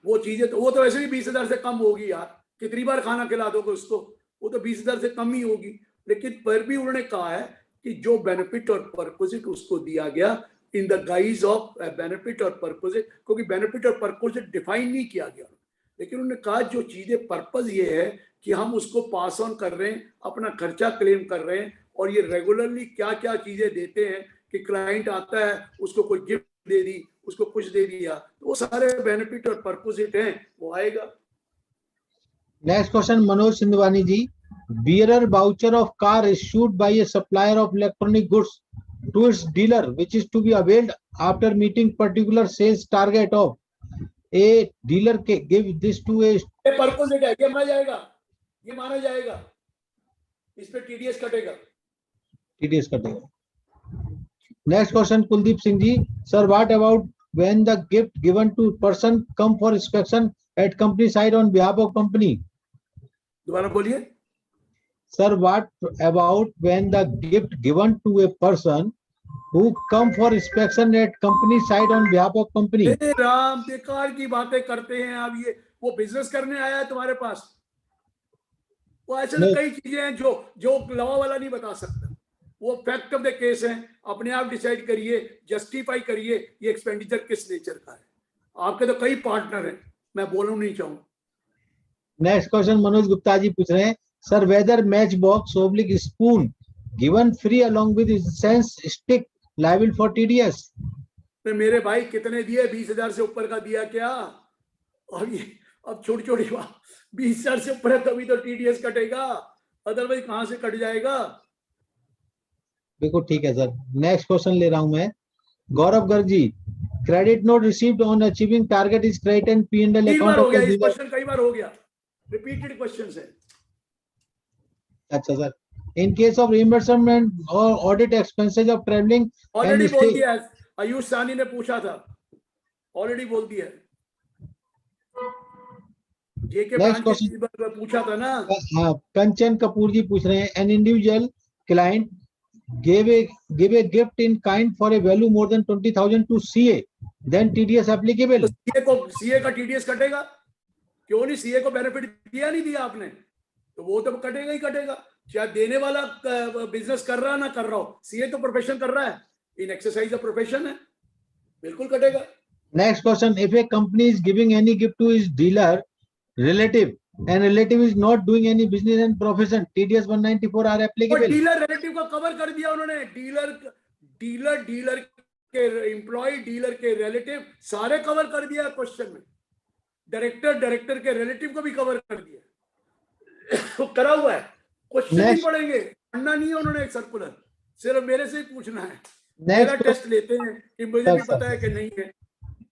वो चीजें तो वो तो वैसे भी 20,000 से कम होगी यार, कितनी बार खाना खिला दोगे उसको, वो तो 20,000 से कम ही होगी। लेकिन पर भी उन्होंने कहा है कि जो बेनिफिट और परक्विजिट उसको दिया गया in the guys of benefit और परक्विजिट, क्योंकि बेनिफिट और परक्विजिट डिफाइन नहीं किया गया, लेकिन उन्होंने कहा जो चीजें पर्पज ये है कि हम उसको पास ऑन कर रहे हैं, अपना खर्चा क्लेम कर रहे हैं, और ये रेगुलरली क्या क्या चीजें देते हैं कि क्लाइंट आता है उसको कोई गिफ्ट दे दी, उसको कुछ दे दिया, तो वो सारे बेनिफिट और परक्विजिट हैं, वो आएगा। Next question, Manoj Sindhwani ji. Bearer voucher of car issued by a supplier of electronic goods to its dealer, which is to be availed after meeting particular sales target of a dealer. Give this to a perquisite है, ये माना जाएगा, ये माना जाएगा, इस पे TDS कटेगा। TDS कटेगा। Next question, Kuldeep Singh ji. Sir, what about when the gift given to person come for inspection at company side on behalf of company? दोबारा बोलिए। Sir, what about when the gift given to a person who come for inspection at company side on behalf of company? हे राम, बेकार की बातें करते हैं आप। ये वो बिजनेस करने आया है तुम्हारे पास, वो ऐसे तो कई चीजें हैं जो लॉ वाला नहीं बता सकता, वो फैक्ट ऑफ द केस है, अपने आप डिसाइड करिए, जस्टिफाई करिए ये एक्सपेंडिचर किस नेचर का है। आपके तो कई पार्टनर हैं, मैं बोलूं नहीं चाहूंगा। नेक्स्ट क्वेश्चन मनोज गुप्ता जी पूछ रहे हैं, sir whether match box oblique spoon given free along with sense stick liable for TDS? मेरे भाई कितने दिए? 20,000 से ऊपर का दिया क्या? और ये अब छोटी छोटी बात, 20,000 से ऊपर है तभी तो टीडीएस कटेगा, अदरवाइज कहां से कट जाएगा? बिल्कुल ठीक है सर। नेक्स्ट क्वेश्चन ले रहा हूं मैं, Gaurav Garg ji. Credit note received on achieving target is credit and P&L account हो ऑफ गया, द इस डीलर. क्वेश्चन कई बार हो गया, रिपीटेड क्वेश्चंस है। अच्छा sir, in case of reimbursement और audit expenses of travelling already बोल दिया है, आयुष सानी ने पूछा था, ऑलरेडी बोल दिया है। जेके नेक्स्ट ब्रांच क्वेश्चन पूछा था ना। हाँ, कंचन कपूर जी पूछ रहे हैं, an individual client gave a gift in kind for a value more than 20,000 to CA, then TDS applicable? तो सीए का टीडीएस कटेगा क्यों नहीं? सीए को बेनिफिट दिया नहीं दिया आपने, तो वो तो कटेगा ही कटेगा। चाहे देने वाला बिजनेस कर रहा ना कर रहा हो, सीए तो प्रोफेशन कर रहा है, इन एक्सरसाइज अ प्रोफेशन है, बिल्कुल कटेगा। Next question, if a company is giving any gift to its dealer relative and relative is not doing any business and profession, TDS 194 are और applicable. डीलर रिलेटिव को cover कर दिया उन्होंने, dealer के employ, dealer के relative सारे cover कर दिया क्वेश्चन में, डायरेक्टर के रिलेटिव को भी कवर कर दिया। तो करा हुआ है, क्वेश्चन नहीं पढ़ेंगे, पढ़ना नहीं है उन्होंने सर्कुलर, सिर्फ मेरे से ही पूछना है। मेरा टेस्ट लेते हैं कि मुझे भी पता है कि नहीं है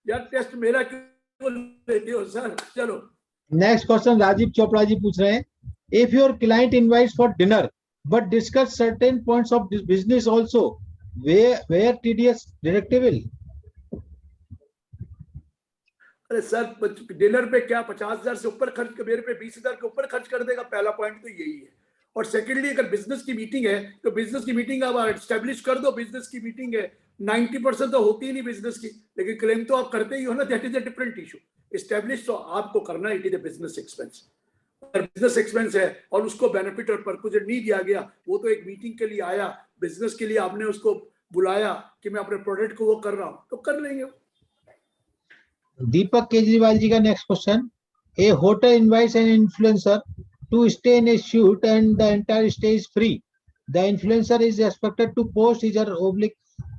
यार, टेस्ट मेरा क्यों लेते हो सर। चलो नेक्स्ट क्वेश्चन राजीव चोपड़ा जी पूछ रहे हैं, if your client invites for dinner but discuss certain points of business also, where TDS deductible? अरे सर डिनर पे क्या 50,000 से ऊपर खर्च, मेरे पे 20,000 के ऊपर खर्च कर देगा, पहला पॉइंट तो यही है। और सेकेंडली अगर बिजनेस की मीटिंग है तो बिजनेस की मीटिंग आप एस्टेब्लिश कर दो, बिजनेस की मीटिंग है, 90% तो होती ही नहीं बिजनेस की, लेकिन क्लेम तो आप करते ही हो ना, that is a different issue. Establish तो आपको करना, it is a business expense. अगर बिजनेस एक्सपेंस है और उसको बेनिफिट और पर्पस नहीं दिया गया, वो तो एक मीटिंग के लिए आया, बिजनेस के लिए आपने उसको बुलाया कि मैं अपने प्रोडक्ट को वो कर रहा हूँ, तो कर लेंगे। दीपक केजरीवाल जी का next question, A hotel invites an influencer to stay in a shoot and the entire stay is free. The influencer is expected to post his or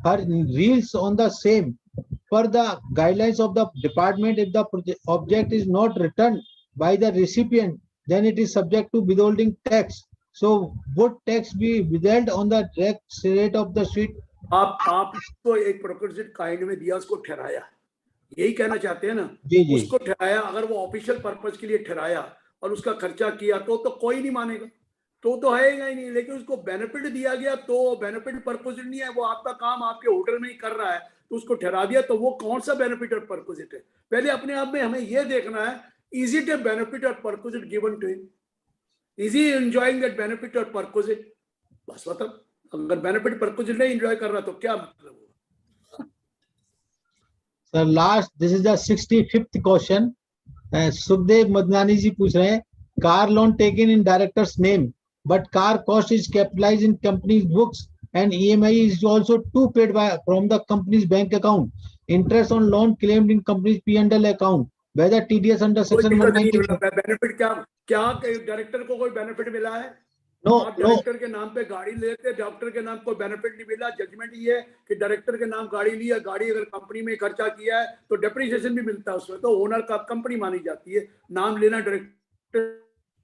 her reels on the same per the guidelines of the department. If the object is not returned by the recipient, then it is subject to withholding tax. So would tax be withheld on the direct rate of the suite? आपको एक प्रोक्रेजिट kind में दिया, उसको ठहराया, यही कहना चाहते हैं ना? जी जी। उसको ठहराया, अगर वो ऑफिशियल पर्पस के लिए ठहराया और उसका खर्चा किया तो कोई नहीं मानेगा, तो है ही नहीं। लेकिन उसको बेनिफिट दिया गया तो बेनिफिट पर्पस नहीं है, वो आपका काम आपके होटल में ही कर रहा है, तो उसको ठहरा दिया, तो वो कौन सा बेनिफिट और पर्पस है? पहले अपने आप में हमें ये देखना है, इज इट ए बेनिफिट और purpose given to him, is he enjoying that benefit और पर्पस? बस मतलब अगर बेनिफिट पर्पस नहीं एंजॉय कर रहा तो क्या मतलब? Sir last, this is the 65th question. Sukhdev Madnani ji पूछ रहे हैं, car loan taken in director's name but car cost is capitalized in company's books and EMI is also to paid by from the company's bank account, interest on loan claimed in company's P&L account, whether TDS under section 190? Benefit क्या director को कोई benefit मिला है? No आप director के नाम पे गाड़ी लेते, डॉक्टर के नाम कोई बेनिफिट नहीं मिला। जजमेंट ये है कि डायरेक्टर के नाम गाड़ी लिया, गाड़ी अगर कंपनी में खर्चा किया है तो डेप्रिसिएशन भी मिलता है उसमें, तो ओनर का कंपनी मानी जाती है। नाम लेना डायरेक्टर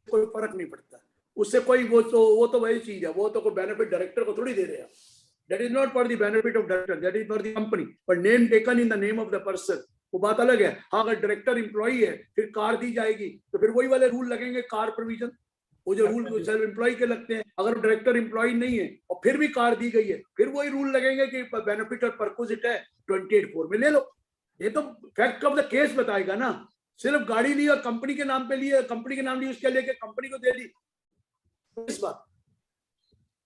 कोई फर्क नहीं पड़ता उससे, कोई वो तो वही चीज है, वो तो कोई बेनिफिट डायरेक्टर को थोड़ी दे रहे हैं। That is not for the benefit of director, that is for the company, पर name taken in the name of the person, वो बात अलग है। हाँ, अगर डायरेक्टर एम्प्लॉई है फिर कार दी जाएगी तो फिर वही वाले रूल लगेंगे, कार प्रोविजन, वो जो रूल सेल्फ एम्प्लॉय के लगते हैं। अगर डायरेक्टर एम्प्लॉय नहीं है और फिर भी कार दी गई है, फिर वही रूल लगेंगे कि बेनिफिट और पर्क्विजिट है 28(4) में ले लो। ये तो फैक्ट ऑफ द केस बताएगा ना। सिर्फ गाड़ी ली और कंपनी के नाम पे लिए, कंपनी के नाम ली, उसके लेके कंपनी को दे दी, इस बात।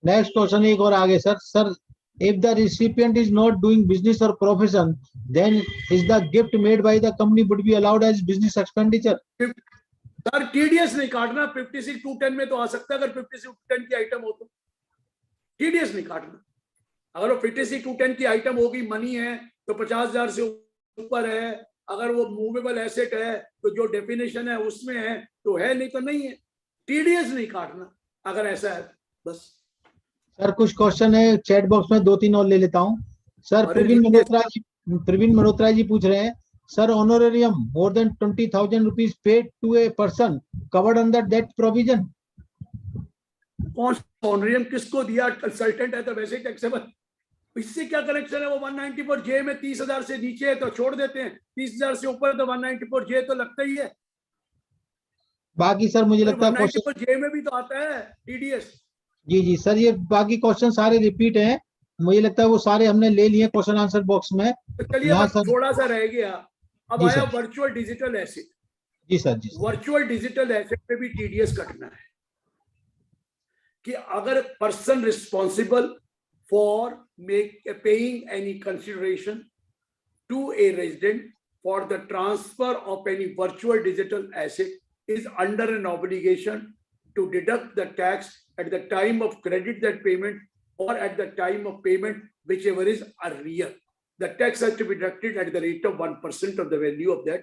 नेक्स्ट क्वेश्चन एक और आगे sir, if the recipient is not doing business or profession, then is the gift made by the company would be allowed as business expenditure? Sir TDS नहीं काटना, 56(2)(10) में तो आ सकता है, अगर 56(2)(10) की आइटम हो तो टीडीएस नहीं काटना। अगर वो 56(2)(10) की आइटम होगी, मनी है तो 50,000 से ऊपर है, अगर वो मूवेबल एसेट है तो जो डेफिनेशन है उसमें है तो है, नहीं तो नहीं है। टीडीएस नहीं काटना अगर ऐसा है, बस। सर कुछ क्वेश्चन है चैट बॉक्स में, 2-3 और ले लेता हूँ। सर प्रवीण मल्होत्रा जी पूछ रहे हैं, sir honorarium more than 20,000 rupees paid to a person covered under that provision? कौन ऑनरेरियम किसको दिया? कंसल्टेंट है तो वैसे ही टैक्सेबल, इससे क्या कनेक्शन है? वो 194(J) में 30,000 से नीचे है तो छोड़ देते हैं, 30,000 से ऊपर तो 194(J) तो लगता ही है। बाकी सर मुझे लगता है 194(J) में भी तो आता है टीडीएस। जी सर, ये बाकी क्वेश्चन सारे रिपीट हैं, मुझे लगता है वो सारे हमने ले लिए क्वेश्चन आंसर बॉक्स में। तो चलिए थोड़ा सा रह गया, अब आया वर्चुअल डिजिटल एसेट। जी सर। वर्चुअल डिजिटल एसेट पे भी टीडीएस कटना है कि अगर person responsible for paying any consideration to a resident for the transfer of any virtual digital asset is under an obligation to deduct the tax at the time of credit that payment or at the time of payment, whichever is arrear. The tax has to be deducted at the rate of 1% of the value of that.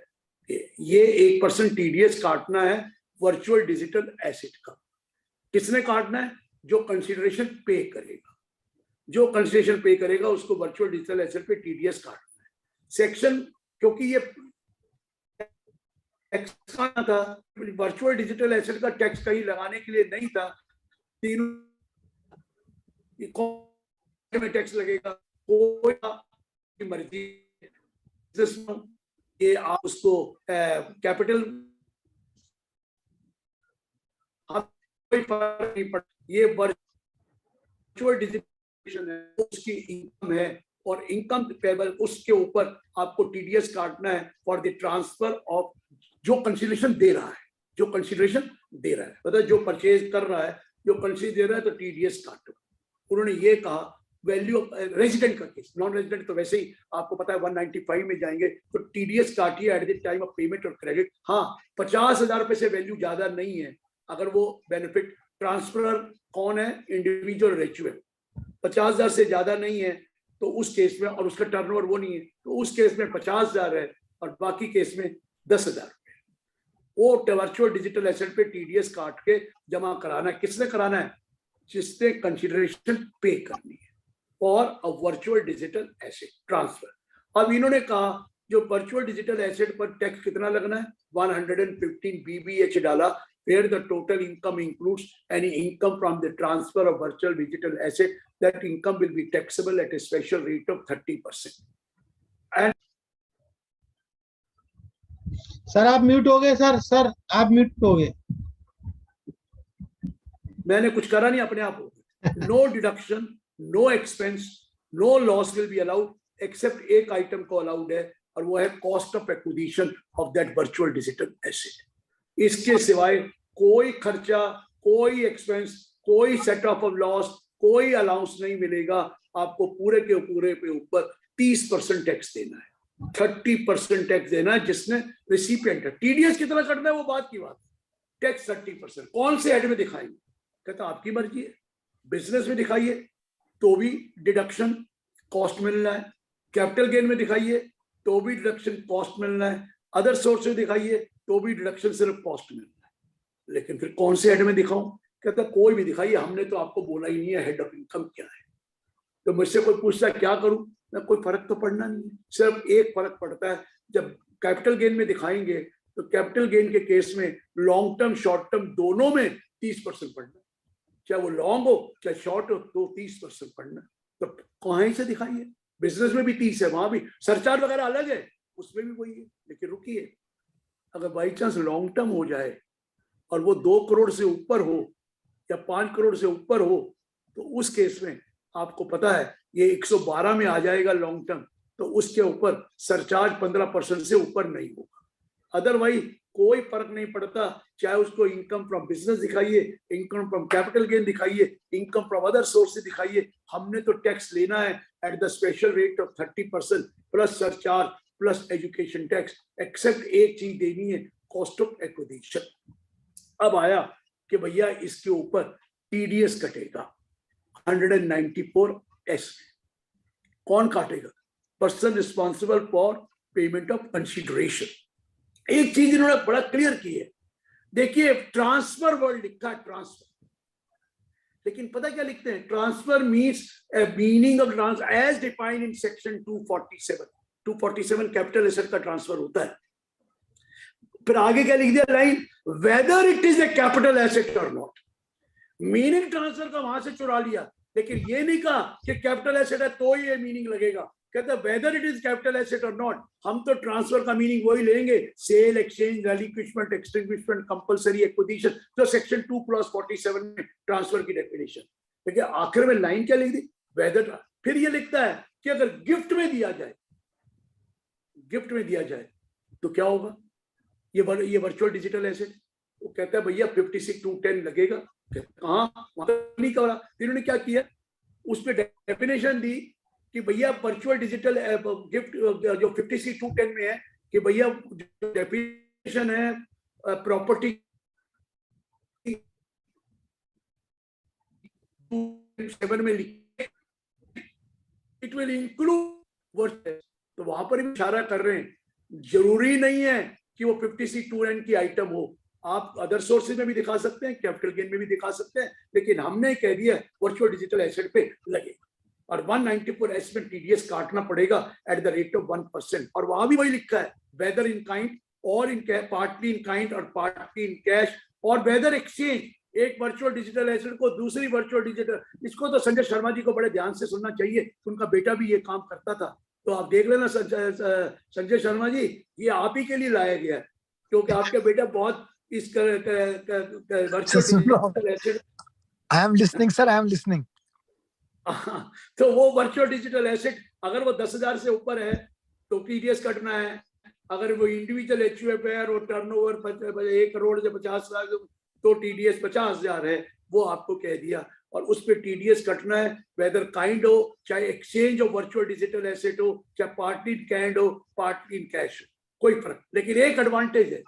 ये 1% TDS काटना है virtual digital asset का. किसने काटना है? जो consideration पे करेगा. जो कंसिडरेशन पे करेगा उसको वर्चुअल डिजिटल एसेट पे TDS काटना है. सेक्शन, क्योंकि ये टैक्स का था, वर्चुअल डिजिटल एसेट का टैक्स कहीं लगाने के लिए नहीं था. तीनों में टैक्स लगेगा, कोई मर्जी. ये आप उसको कैपिटल कोई फर्क नहीं पड़ता. ये वर्चुअल डिजिटल है, उसकी इनकम है और इनकम पेबल उसके ऊपर आपको TDS काटना है फॉर द ट्रांसफर ऑफ जो कंसिडरेशन दे रहा है. जो कंसिडरेशन दे रहा है, मतलब जो परचेज कर रहा है, जो कंसिडर दे रहा है, तो TDS काटो. उन्होंने ये कहा वैल्यू ऑफ रेजिडेंट का केस. नॉन रेजिडेंट तो वैसे ही आपको पता है 195 में जाएंगे, तो TDS काटिए at the time of payment or credit. हाँ, 50,000 रुपए से वैल्यू ज्यादा नहीं है. अगर वो बेनिफिट ट्रांसफर कौन है, इंडिविजुअल रेचुअल, 50,000 से ज्यादा नहीं है तो उस केस में, और उसका टर्नओवर वो नहीं है, तो उस केस में 50,000 है और बाकी केस में 10,000 रुपए. वो वर्चुअल डिजिटल एसेट पे TDS काट के जमा कराना है. किसने कराना है? जिसने कंसिडरेशन पे करनी है और a virtual digital asset transfer. अब इन्होंने कहा जो वर्चुअल डिजिटल एसेट पर टैक्स कितना लगना है, 115 BBH डाला, where the total income includes any income from the transfer of virtual digital asset. That income will be taxable at a special rate of 30%. And sir आप mute हो गए. Sir आप mute हो गए. मैंने कुछ करा नहीं, अपने आप हो गया. No deduction, no expense, no loss will be allowed, except एक आइटम को अलाउड है और वो है cost of acquisition of that virtual digital asset. इसके सिवाय कोई खर्चा, कोई एक्सपेंस, कोई सेट ऑफ लॉस, कोई अलाउंस नहीं मिलेगा. आपको पूरे के पूरे पे ऊपर 30% टैक्स देना है, 30% टैक्स देना है जिसने रिसिपिएंट है. TDS कितना कटना है वो बात की बात. टैक्स 30%. कौन से हेड में दिखाएंगे? कहता आपकी मर्जी है. बिजनेस में दिखाइए तो भी डिडक्शन कॉस्ट मिलना है, कैपिटल गेन में दिखाइए तो भी डिडक्शन कॉस्ट मिलना है, अदर सोर्स में दिखाइए तो भी डिडक्शन सिर्फ कॉस्ट मिलना है. लेकिन फिर कौन से हेड में दिखाऊं? कहता कोई भी दिखाइए, हमने तो आपको बोला ही नहीं है हेड ऑफ इनकम क्या है. तो मुझसे कोई पूछता है क्या करूं, मैं कोई फर्क तो पड़ना नहीं है. सिर्फ एक फर्क पड़ता है, जब कैपिटल गेन में दिखाएंगे तो कैपिटल गेन के केस में लॉन्ग टर्म शॉर्ट टर्म दोनों में 30% पड़ना, चाहे वो लॉन्ग हो चाहे शॉर्ट हो, तो 30% पड़ना. तो कहीं से दिखाइए. बिजनेस में भी 30 है, वहां भी सरचार्ज वगैरह अलग है, उसमें भी वही है. लेकिन रुकिए, अगर बाई चांस लॉन्ग टर्म हो जाए और वो 2 करोड़ से ऊपर हो या 5 करोड़ से ऊपर हो, तो उस केस में आपको पता है ये 112 में आ जाएगा लॉन्ग टर्म, तो उसके ऊपर सरचार्ज 15% से ऊपर नहीं होगा. अदरवाइज कोई फर्क नहीं पड़ता, चाहे उसको इनकम फ्रॉम बिजनेस दिखाइए, इनकम फ्रॉम कैपिटल गेन दिखाइए, इनकम फ्रॉम अदर सोर्स से दिखाइए, हमने तो टैक्स लेना है at the special rate of 30% plus surcharge plus education tax. Except एक चीज देनी है, कॉस्ट ऑफ एक्विजिशन. अब आया कि भैया इसके ऊपर TDS कटेगा 194S. कौन काटेगा? Person responsible for payment of consideration. एक चीज इन्होंने बड़ा क्लियर की है. देखिए ट्रांसफर वर्ड लिखा है, ट्रांसफर, लेकिन पता क्या लिखते हैं? Transfer means meaning of transfer as defined in section 247 capital asset का ट्रांसफर होता है. फिर आगे क्या लिख दिया line, whether it is a capital asset और नॉट. मीनिंग ट्रांसफर का वहां से चुरा लिया, लेकिन ये नहीं कहा कि कैपिटल एसेट है तो ही ये मीनिंग लगेगा. कहता है whether it is capital asset और नॉट. हम तो ट्रांसफर का मीनिंग वही लेंगे, sale, exchange, relinquishment, extinguishment, compulsory acquisition, जो सेक्शन 2 क्लॉज 47 में ट्रांसफर की डेफिनेशन. देखिए आखिर में लाइन क्या लिख दी, वेदर. फिर ये लिखता है कि अगर गिफ्ट में दिया जाए तो क्या होगा, ये वर्चुअल डिजिटल एसेट. वो कहता है भैया 56(2)(10) लगेगा. कहाँ, नहीं करा. इन्होंने क्या किया, उसमें डेफिनेशन दी कि भैया वर्चुअल डिजिटल गिफ्ट जो 56(2)(10) में है कि भैया डेफिनेशन है प्रॉपर्टी 7 में लिखे इट विल इंक्लूड, तो वहां पर भी इशारा कर रहे हैं, जरूरी नहीं है कि वो 50C2N की आइटम हो, आप अदर सोर्सेज में भी दिखा सकते हैं, कैपिटल गेन में भी दिखा सकते हैं, लेकिन हमने कह दिया वर्चुअल डिजिटल एसेट पे लगेगा। और 194S में टीडीएस काटना पड़ेगा एट द रेट ऑफ 1%, और वहां भी वही लिखा है, वेदर इन काइंड और इन पार्टली इन काइंड और पार्टली इन कैश, और वेदर एक्सचेंज एक वर्चुअल डिजिटल एसेट को दूसरी वर्चुअल डिजिटल, इसको तो संजय शर्मा जी को बड़े ध्यान से सुनना चाहिए, उनका बेटा भी ये काम करता था, तो आप देख लेना संजय शर्मा जी, ये आप ही के लिए लाया गया है, क्योंकि आपका बेटा बहुत इस virtual asset. I am listening, sir. I am listening. तो वो वर्चुअल डिजिटल एसेट अगर वो 10,000 से ऊपर है तो टीडीएस कटना है, अगर वो इंडिविजुअल एचयूएफ है और टर्नओवर 1 करोड़ से 50 लाख तो टीडीएस 50,000 है, वो आपको कह दिया, और उस पर टीडीएस कटना है, वेदर काइंड हो, चाहे एक्सचेंज हो, वर्चुअल डिजिटल एसेट हो, चाहे पार्टली इन काइंड हो, पार्टली इन कैश, कोई फर्क। लेकिन एक एडवांटेज है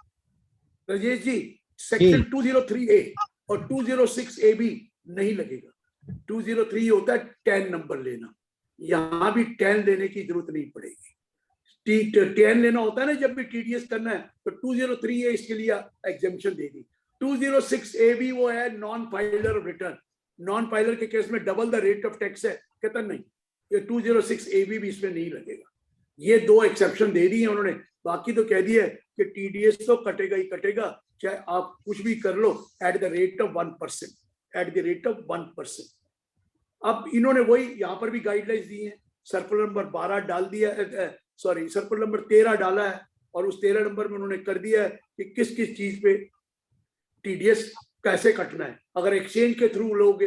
राजेश जी, सेक्शन 203A और 206AB नहीं लगेगा। 203 होता है 10 नंबर लेना, यहाँ भी 10 लेने की जरूरत नहीं पड़ेगी। 10 लेना होता है ना जब भी टीडीएस करना है, तो 203A इसके लिए एग्जेम्पशन देगी। 206AB वो है non filer return, non filer के केस में double the rate of tax है, कहता नहीं, ये 206AB भी इसमें नहीं लगेगा। ये 2 एक्सेप्शन दे दी है उन्होंने, बाकी तो कह दिया है कि टीडीएस तो कटेगा ही कटेगा, चाहे आप कुछ भी कर लो at the rate of 1%, at the rate of 1%। अब इन्होंने वही यहाँ पर भी गाइडलाइंस दी है, सर्कुलर नंबर 12 डाल दिया, सॉरी सर्कुलर नंबर 13 डाला है, और उस 13 नंबर में उन्होंने कर दिया है कि किस किस चीज पे टीडीएस कैसे कटना है। अगर एक्सचेंज के थ्रू लोगे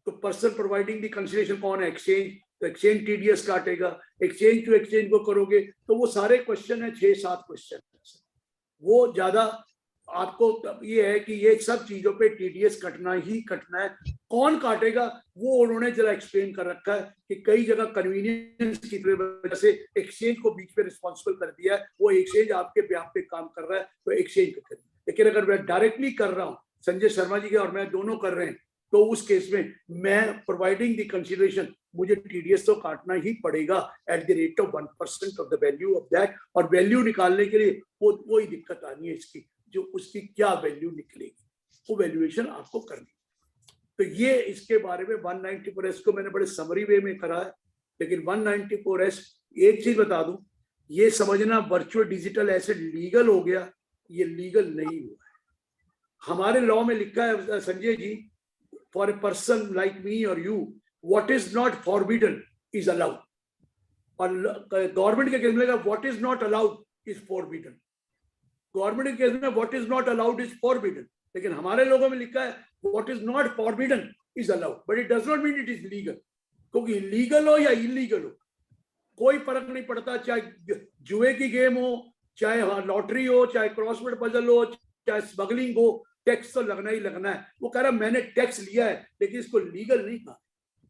तो पर्सन प्रोवाइडिंग दी कंसिडरेशन कौन है, एक्सचेंज, तो एक्सचेंज टीडीएस काटेगा। एक्सचेंज टू एक्सचेंज को करोगे तो वो सारे क्वेश्चन है, 6-7 क्वेश्चन, वो ज्यादा आपको ये है कि ये सब चीजों पे टीडीएस कटना ही कटना है। कौन काटेगा वो उन्होंने जरा एक्सप्लेन कर रखा है कि कई जगह कन्वीनियंस की वजह से एक्सचेंज को बीच में रिस्पॉन्सिबल कर दिया है, वो एक्सचेंज आपके बेहाफ पे काम कर रहा है तो एक्सचेंज पे करिए। लेकिन अगर मैं डायरेक्टली कर रहा हूँ, संजय शर्मा जी के और मैं दोनों कर रहे हैं, तो उस केस में मैं प्रोवाइडिंग द कंसिडरेशन, मुझे टीडीएस तो काटना ही पड़ेगा eight the rate of 1% of the value of that. और वैल्यू निकालने के लिए वही दिक्कत आनी है इसकी, जो उसकी क्या वैल्यू निकलेगी, वो वैल्यूएशन आपको करनी। तो ये इसके बारे में 194S को मैंने बड़े समरी वे में करा है, लेकिन 194S एक चीज बता दूं, ये समझना वर्चुअल डिजिटल एसेट लीगल हो गया, ये लीगल नहीं हुआ है। हमारे लॉ में लिखा है Sanjay ji, for a person like me और you, what is not forbidden is allowed, और गवर्नमेंट के केस में what is not allowed is forbidden. Government के केस में what is not allowed is forbidden, लेकिन हमारे लोगों में लिखा है what is not forbidden is allowed, but it does not mean it is legal. क्योंकि लीगल हो या इलीगल हो कोई फर्क नहीं पड़ता, चाहे जुए की गेम हो, चाहे लॉटरी हो, चाहे क्रॉसवर्ड पजल हो, चाहे स्मगलिंग हो, टैक्स तो लगना ही लगना है। वो कह रहा मैंने टैक्स लिया है लेकिन इसको लीगल नहीं कहा,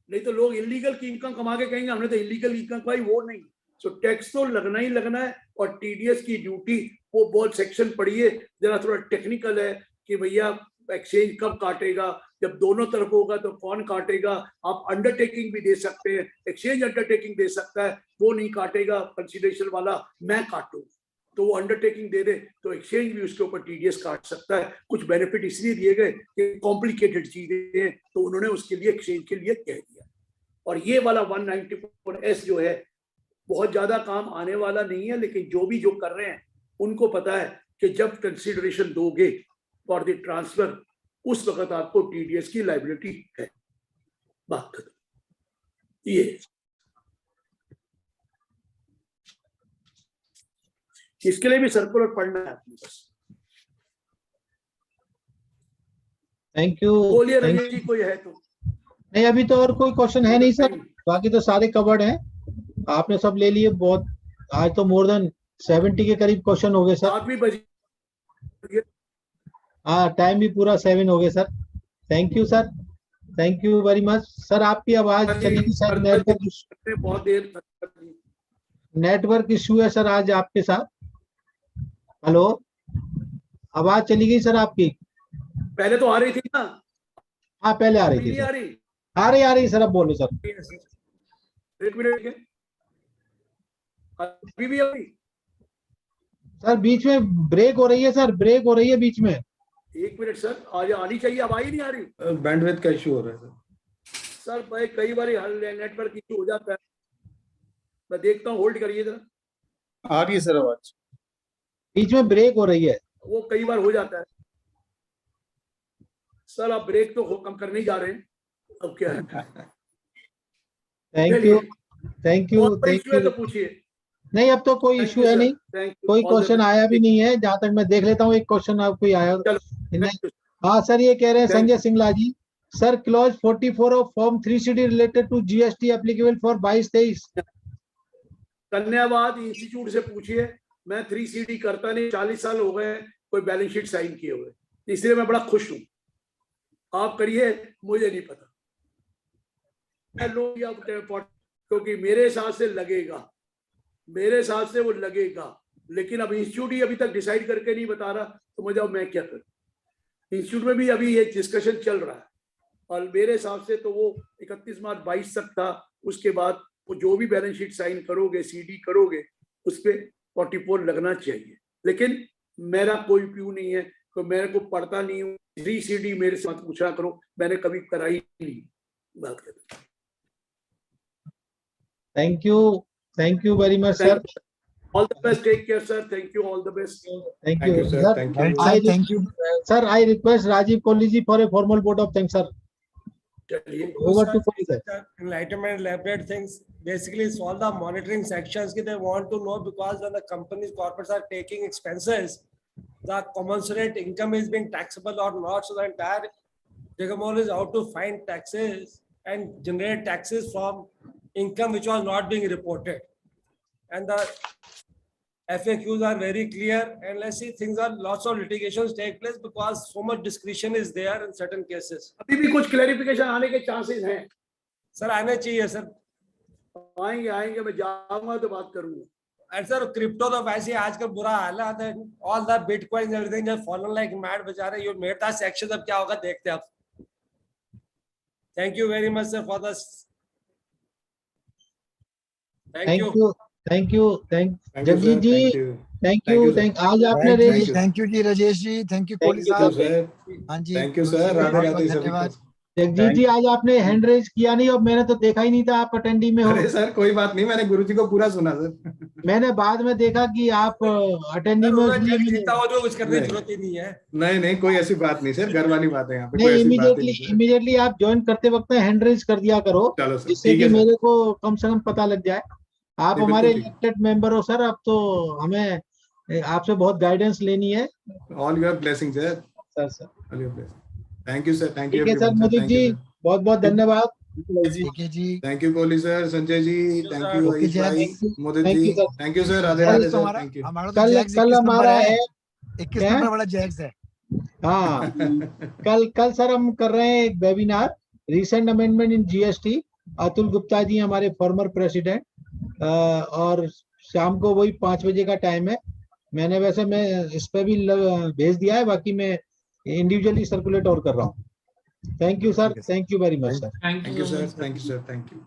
नहीं तो लोग इलीगल की इनकम कमा के कहेंगे हमने तो इलीगल इनकम कमाई, वो नहीं। सो टैक्स तो लगना ही लगना है। और टीडीएस की ड्यूटी वो बहुत सेक्शन पढ़िए, जरा थोड़ा टेक्निकल है कि भैया एक्सचेंज कब काटेगा, जब दोनों तरफ होगा तो कौन काटेगा। आप अंडरटेकिंग भी दे सकते हैं, एक्सचेंज अंडरटेकिंग दे सकता है, वो नहीं काटेगा कंसिडरेशन वाला, मैं काटूं, तो वो अंडरटेकिंग दे दे तो एक्सचेंज भी उसके ऊपर टीडीएस काट सकता है। कुछ बेनिफिट इसलिए दिए गए कि कॉम्प्लिकेटेड चीजें हैं तो उन्होंने उसके लिए एक्सचेंज के लिए कह दिया। और ये वाला 194S जो है बहुत ज्यादा काम आने वाला नहीं है, लेकिन जो कर रहे हैं उनको पता है कि जब कंसिडरेशन दोगे फॉर द ट्रांसफर उस वक्त आपको टीडीएस की लायबिलिटी है। बात खत्म। ये इसके लिए भी सर्कुलर पढ़ना है आपने बस। Thank you. बोलिए रंजीत जी, कोई है तो? नहीं, अभी तो और कोई क्वेश्चन है नहीं सर, बाकी तो सारे कवर्ड हैं, आपने सब ले लिए। बहुत आज तो मोर देन 70 के करीब क्वेश्चन हो गए सर। 7 भी बजे। हाँ, टाइम भी पूरा 7 हो गए sir. Thank you sir, thank you very much sir. आपकी आवाज चलेगी सर, नेटवर्क इश्यू है सर आज आपके साथ। हेलो, आवाज चली गई सर आपकी? पहले तो आ रही थी ना? हाँ, पहले आ रही थी। आ रही आ रही सर, अब बोलो सर। एक मिनट के अभी भी अभी सर बीच में ब्रेक हो रही है सर, ब्रेक हो रही है बीच में। एक मिनट सर, आज आनी चाहिए, अब आई नहीं आ रही बैंडविड्थ का इशू हो रहा है सर। सर। भाई कई बार नेटवर्क इशू हो जाता है, मैं देखता हूँ, होल्ड करिए जरा। आ रही है सर आवाज। बीच में ब्रेक हो रही है। वो कई बार हो जाता है सर। आप ब्रेक तो कम करने ही जा रहे हैं, अब क्या है। थैंक यू, थैंक यू, और कोई थैंक issue है यू। तो पूछिए। नहीं, अब तो कोई Thank इशू you, है sir. नहीं, Thank you. कोई All the क्वेश्चन best. आया भी नहीं है, जहां तक मैं देख लेता हूँ। एक क्वेश्चन आप कोई आया चलो, नहीं। हाँ सर, ये कह रहे हैं Thank Sanjay Singla ji, sir clause 44 of form 3CD related to GST applicable for 22-23। धन्यवाद। इंस्टीट्यूट से पूछिए, मैं 3CD करता नहीं, 40 साल हो गए कोई बैलेंस शीट साइन किए हुए, इसलिए मैं बड़ा खुश हूँ। आप करिए, मुझे नहीं पता, क्योंकि मेरे हिसाब से लगेगा, मेरे हिसाब से वो लगेगा, लेकिन अब इंस्टीट्यूट ही अभी तक डिसाइड करके नहीं बता रहा, तो मुझे अब मैं क्या करूं। इंस्टीट्यूट में भी अभी ये डिस्कशन चल रहा है, और मेरे हिसाब से तो वो 31 मार्च 22 तक था। उसके बाद वो जो भी बैलेंस शीट साइन करोगे, सीडी करोगे, उस पर 44 लगना चाहिए। लेकिन मेरा कोई व्यू नहीं है, तो मेरे को पढ़ता नहीं हूँ। 3CD मेरे से मत पूछा करो, मैंने कभी कराई नहीं बात करते। Thank you very much sir. All the best. Take care, sir. Thank you. All the best. Thank Thank you you, sir. sir। Thank you. Right, I sir. Thank you. Sir, I request Rajiv Kohli ji for a formal vote of thanks, sir. चलिए। Over to Kohli sir. Enlightenment, elaborate things. Basically, it's all the monitoring sections. They want to know, because when the companies, corporates are taking expenses, the commensurate income is being taxable or not. So the entire rigmarole is how to find taxes and generate taxes from income which was not being reported. And the FAQs are very clear, and let's see, things are, lots of litigations take place because so much discretion is there in certain cases. अभी भी कुछ clarification आने के chances हैं sir, आने चाहिए sir. आएंगे आएंगे, मैं जाऊंगा तो बात करूंगा। एंड सर, क्रिप्टो तो वैसे ही आजकल बुरा हाल है, all the bitcoin everything just fallen like mad बेचारे। यू मेड दैट सेक्शन, अब क्या होगा देखते हैं आप। Thank you very much sir for this. Thank you. Thank you, Thank you, Jagjit sir. जी, Thank you. thank Thank you, you, sir. आज आपने Right, रेज, जी, thank you जी Rajesh ji, thank you Kohli Thank you, Thank you, साहब। sir. हाँ जी, Thank you, Guru sir. जी, राधे बहुत राधे बहुत सभी को। धन्यवाद। जगजीत जी आज आपने हैंड रेज किया नहीं, और मैंने तो देखा ही नहीं था आप अटेंडी में हो। अरे सर कोई बात नहीं, मैंने गुरुजी को पूरा सुना सर। मैंने बाद में देखा कि आप अटेंडी में हो, इसलिए मैंने जीता हो जो कुछ करने की नहीं। जरूरत ही नहीं है। नहीं नहीं, कोई ऐसी बात नहीं सर, घर वाली बात है यहाँ पे, कोई नहीं, ऐसी बात ही नहीं सर। इमीडिएटली आप ज्वाइन करते वक्त हैंड रेज कर दिया करो, चलो सर, जिससे ठीक कि है सर। मेरे को कम से कम पता लग जाए। आप नहीं, हमारे बिल्कुल ठीक। इलेक्टेड मेंबर हो सर, अब तो हमें आपसे बहुत गाइडेंस लेनी है। All your blessings, sir. Sir All your blessings. Thank you, sir. Thank you, ठीक है sir, everyone, sir. Mudip Thank you, जी sir. बहुत बहुत धन्यवाद। ठीक है जी, Thank you, Kohli sir, Sanjay ji, thank you, Okay, Ayush bhai, Jax. Mudit Thank ji, you, sir. thank you, sir. Radhe Jax Radhe, तो sir. हमारा Thank you. हमारा तो कल जैक्स कल 21 नंबर हमारा है, है 21 क्या? नंबर वाला जैक्स है। हाँ, कल सर हम कर रहे हैं एक webinar, recent amendment in GST. Atul Gupta ji हमारे फॉर्मर प्रेसिडेंट, और शाम को वही 5 बजे का टाइम है। मैंने वैसे मैं इस पे भी भेज दिया है, बाकी मैं इंडिविजुअली सर्कुलेट और कर रहा हूँ। Thank you sir, thank you very much sir. Thank Thank you you, so sir. Much. Thank you, sir. Thank you.